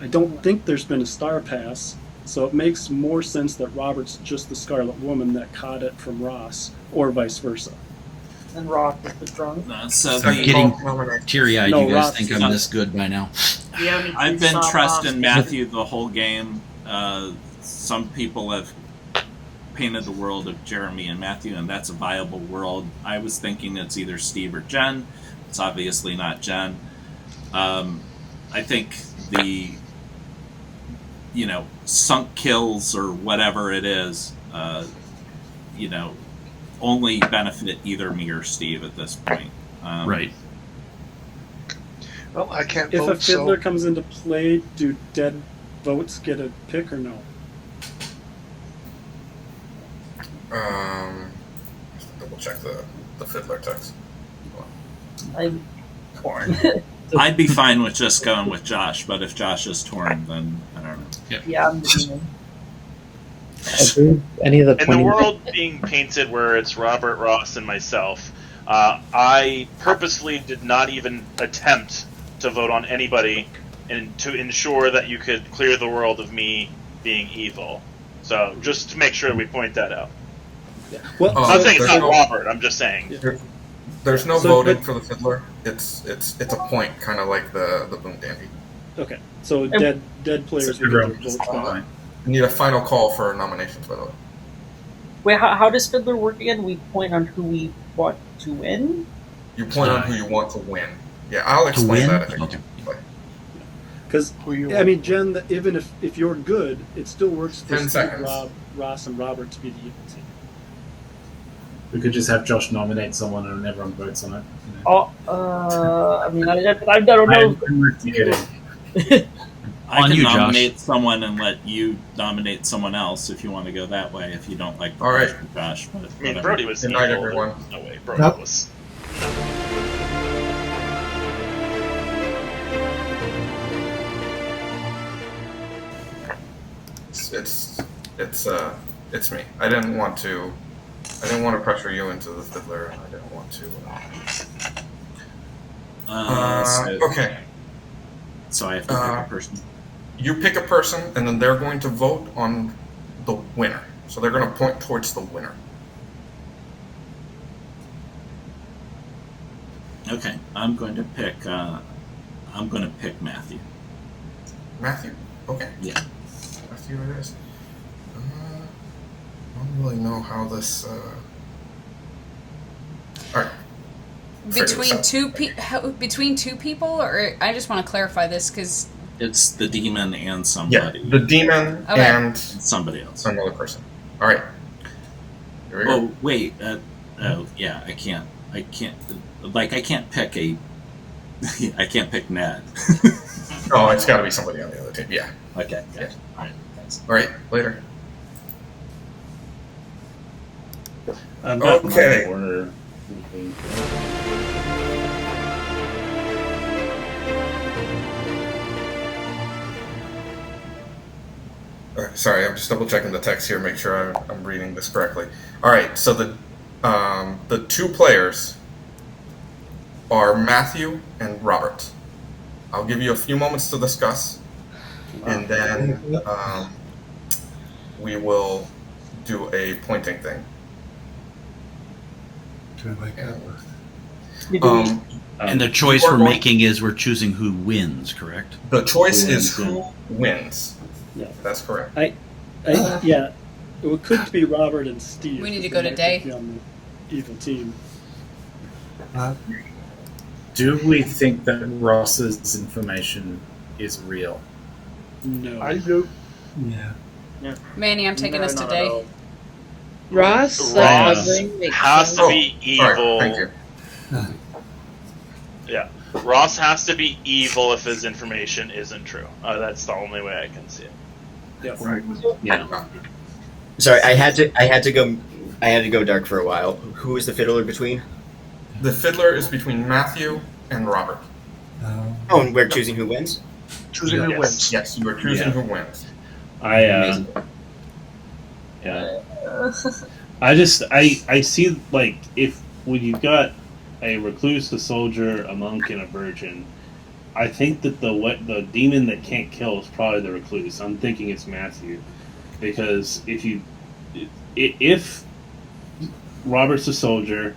I don't think there's been a Star Pass, so it makes more sense that Robert's just the Scarlet Woman that caught it from Ross, or vice versa. And Ross is the drunk. I'm getting teary-eyed. You guys Ross think I'm this good by now? Yeah, I've been trusting Matthew the whole game. Some people have painted the world of Jeremy and Matthew, and that's a viable world. I was thinking it's either Steve or Jen. It's obviously not Jen. I think the sunk kills or whatever it is, only benefit either me or Steve at this point. Right. Well, I can't If vote, a fiddler comes into play, do dead votes get a pick or no? Double check the fiddler text. I'm torn. I'd be fine with just going with Josh, but if Josh is torn, then I don't know. Yeah, I'm demon. Any of the in the world being painted where it's Robert, Ross, and myself, I purposefully did not even attempt to vote on anybody and to ensure that you could clear the world of me being evil. So just to make sure we point that out. Yeah. Well, I'm not saying it's not Robert. I'm just saying. There's no voting for the fiddler. It's a point, kind of like the Boom Dandy. Okay, so dead players would get their votes back. We need a final call for nominations, by the way. Wait, how does Fiddler work again? We point on who we want to win? You point on who you want to win. Yeah, I'll explain that. I think. Because, I mean, Jen, even if you're good, it still works for 10 Steve, seconds. Rob, Ross, and Robert to be the evil team. We could just have Josh nominate someone and everyone votes on it. I mean, I don't know. I can you, nominate someone and let you nominate someone else if you want to go that way. If you don't like the All right. Josh, but I mean, Brody was Good night, evil. everyone. No way, Brody Nope. was. It's me. I didn't want to pressure you into the fiddler, and I didn't want to. Okay. So I have to pick a person. You pick a person, and then they're going to vote on the winner. So they're going to point towards the winner. Okay, I'm going to pick Matthew. Matthew. Okay. Yeah. Matthew it is. I don't really know how this. All right. Between two people, or I just want to clarify this because it's the demon and somebody. Yeah, the demon and somebody else, another person. All right. Here we go. Oh wait. Oh yeah, I can't. Like I can't pick a. I can't pick Ned. Oh, it's got to be somebody on the other team. Yeah. Okay. Yeah. All right. Thanks. All right. Later. Okay. Sorry, I'm just double checking the text here, make sure I'm reading this correctly. All right, so the two players are Matthew and Robert. I'll give you a few moments to discuss, and then we will do a pointing thing. And the choice we're making is we're choosing who wins, correct? The choice is who wins. Yeah, that's correct. Yeah, it could be Robert and Steve. We need to go to Day. evil team. Do we think that Ross's information is real? No. I do. Yeah. Manny, I'm taking this today. Ross, Ross makes has to sense. be evil. Thank you. Yeah, Ross has to be evil if his information isn't true. That's the only way I can see it. Yep. Right. Yeah. Sorry, I had to go dark for a while. Who is the fiddler between? The fiddler is between Matthew and Robert. Oh, and we're choosing who wins? Choosing who wins. Yes, you are choosing who wins. Yeah. I see, like, if when you've got a recluse, a soldier, a monk, and a virgin, I think that the demon that can't kill is probably the recluse. I'm thinking it's Matthew, because if Robert's the soldier,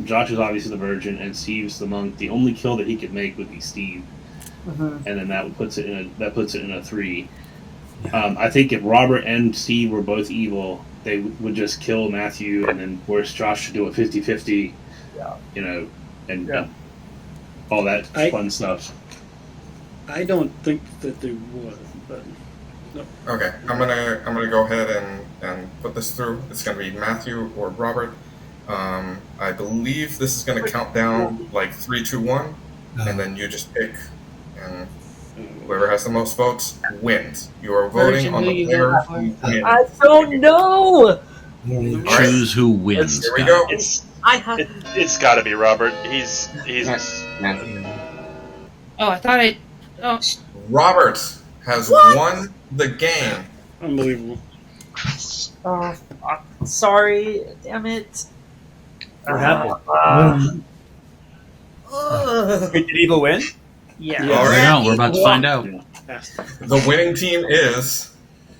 Josh is obviously the virgin, and Steve's the monk, the only kill that he could make would be Steve, and then that puts it in a 3. I think if Robert and Steve were both evil, they would just kill Matthew and then force Josh to do a 50-50, and all that fun stuff. I don't think that they would, but no. Okay, I'm gonna go ahead and put this through. It's gonna be Matthew or Robert. I believe this is gonna count down like 3, 2, 1, and then you just pick, and whoever has the most votes wins. You are voting on the player who wins. I don't know. Choose who wins. Here we go. It's got to be Robert. He's. Oh, I thought I. Oh. Robert has won the game. Unbelievable. Sorry. Damn it. What happened? Did evil win? Yeah. All right. We're about to find out. The winning team is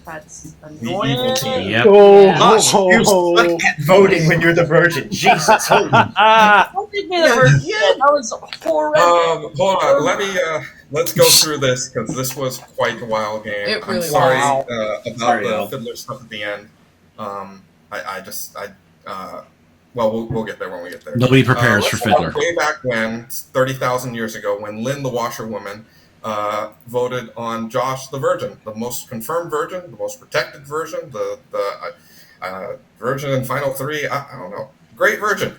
That's the evil team. Yep. Gosh, you suck at voting when you're the virgin. Jesus. Don't make me the virgin. That was horrendous. Hold on. Let's go through this because this was quite a wild game. It really I'm sorry was. about the fiddler stuff at the end. Well, we'll get there when we get there. Nobody prepares for Let's go Fiddler. way back when, 30,000 years ago, when Lynn the washerwoman voted on Josh the virgin, the most confirmed virgin, the most protected virgin, the virgin in Final 3. I don't know. Great virgin.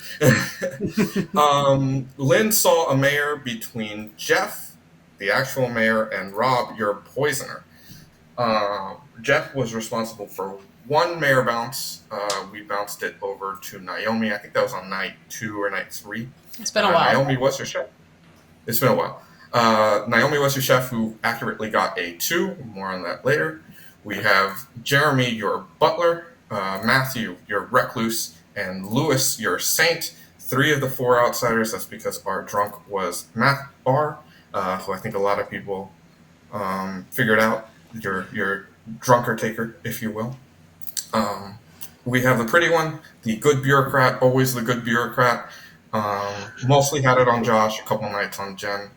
Lynn saw a mayor between Jeff, the actual mayor, and Rob, your poisoner. Jeff was responsible for 1 mayor bounce. We bounced it over to Naomi. I think that was on night 2 or night 3. It's been a while. Naomi was your chef. It's been a while. Naomi was your chef who accurately got a 2. More on that later. We have Jeremy, your butler. Matthew, your recluse. And Lewis, your saint. 3 of the 4 outsiders. That's because our drunk was Matt Barr, who I think a lot of people figured out. Your drunker taker, if you will. We have the pretty one, the good bureaucrat, always the good bureaucrat. Mostly had it on Josh, a couple nights on Jen.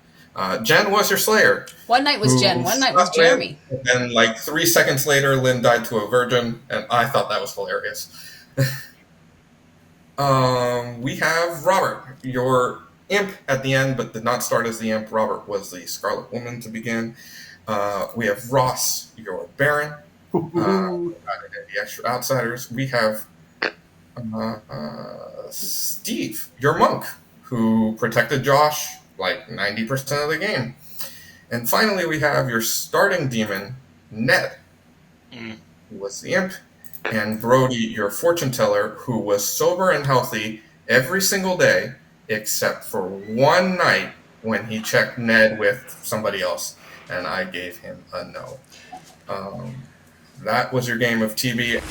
Jen was your slayer. One night was Jen, one night was Jeremy. And like 3 seconds later, Lynn died to a virgin, and I thought that was hilarious. We have Robert, your imp at the end, but did not start as the imp. Robert was the Scarlet Woman to begin. We have Ross, your Baron. The extra outsiders. We have Steve, your monk, who protected Josh like 90% of the game. And finally, we have your starting demon, Ned, who was the imp, and Brody, your fortune teller, who was sober and healthy every single day, except for one night when he checked Ned with somebody else, and I gave him a no. That was your game of TB.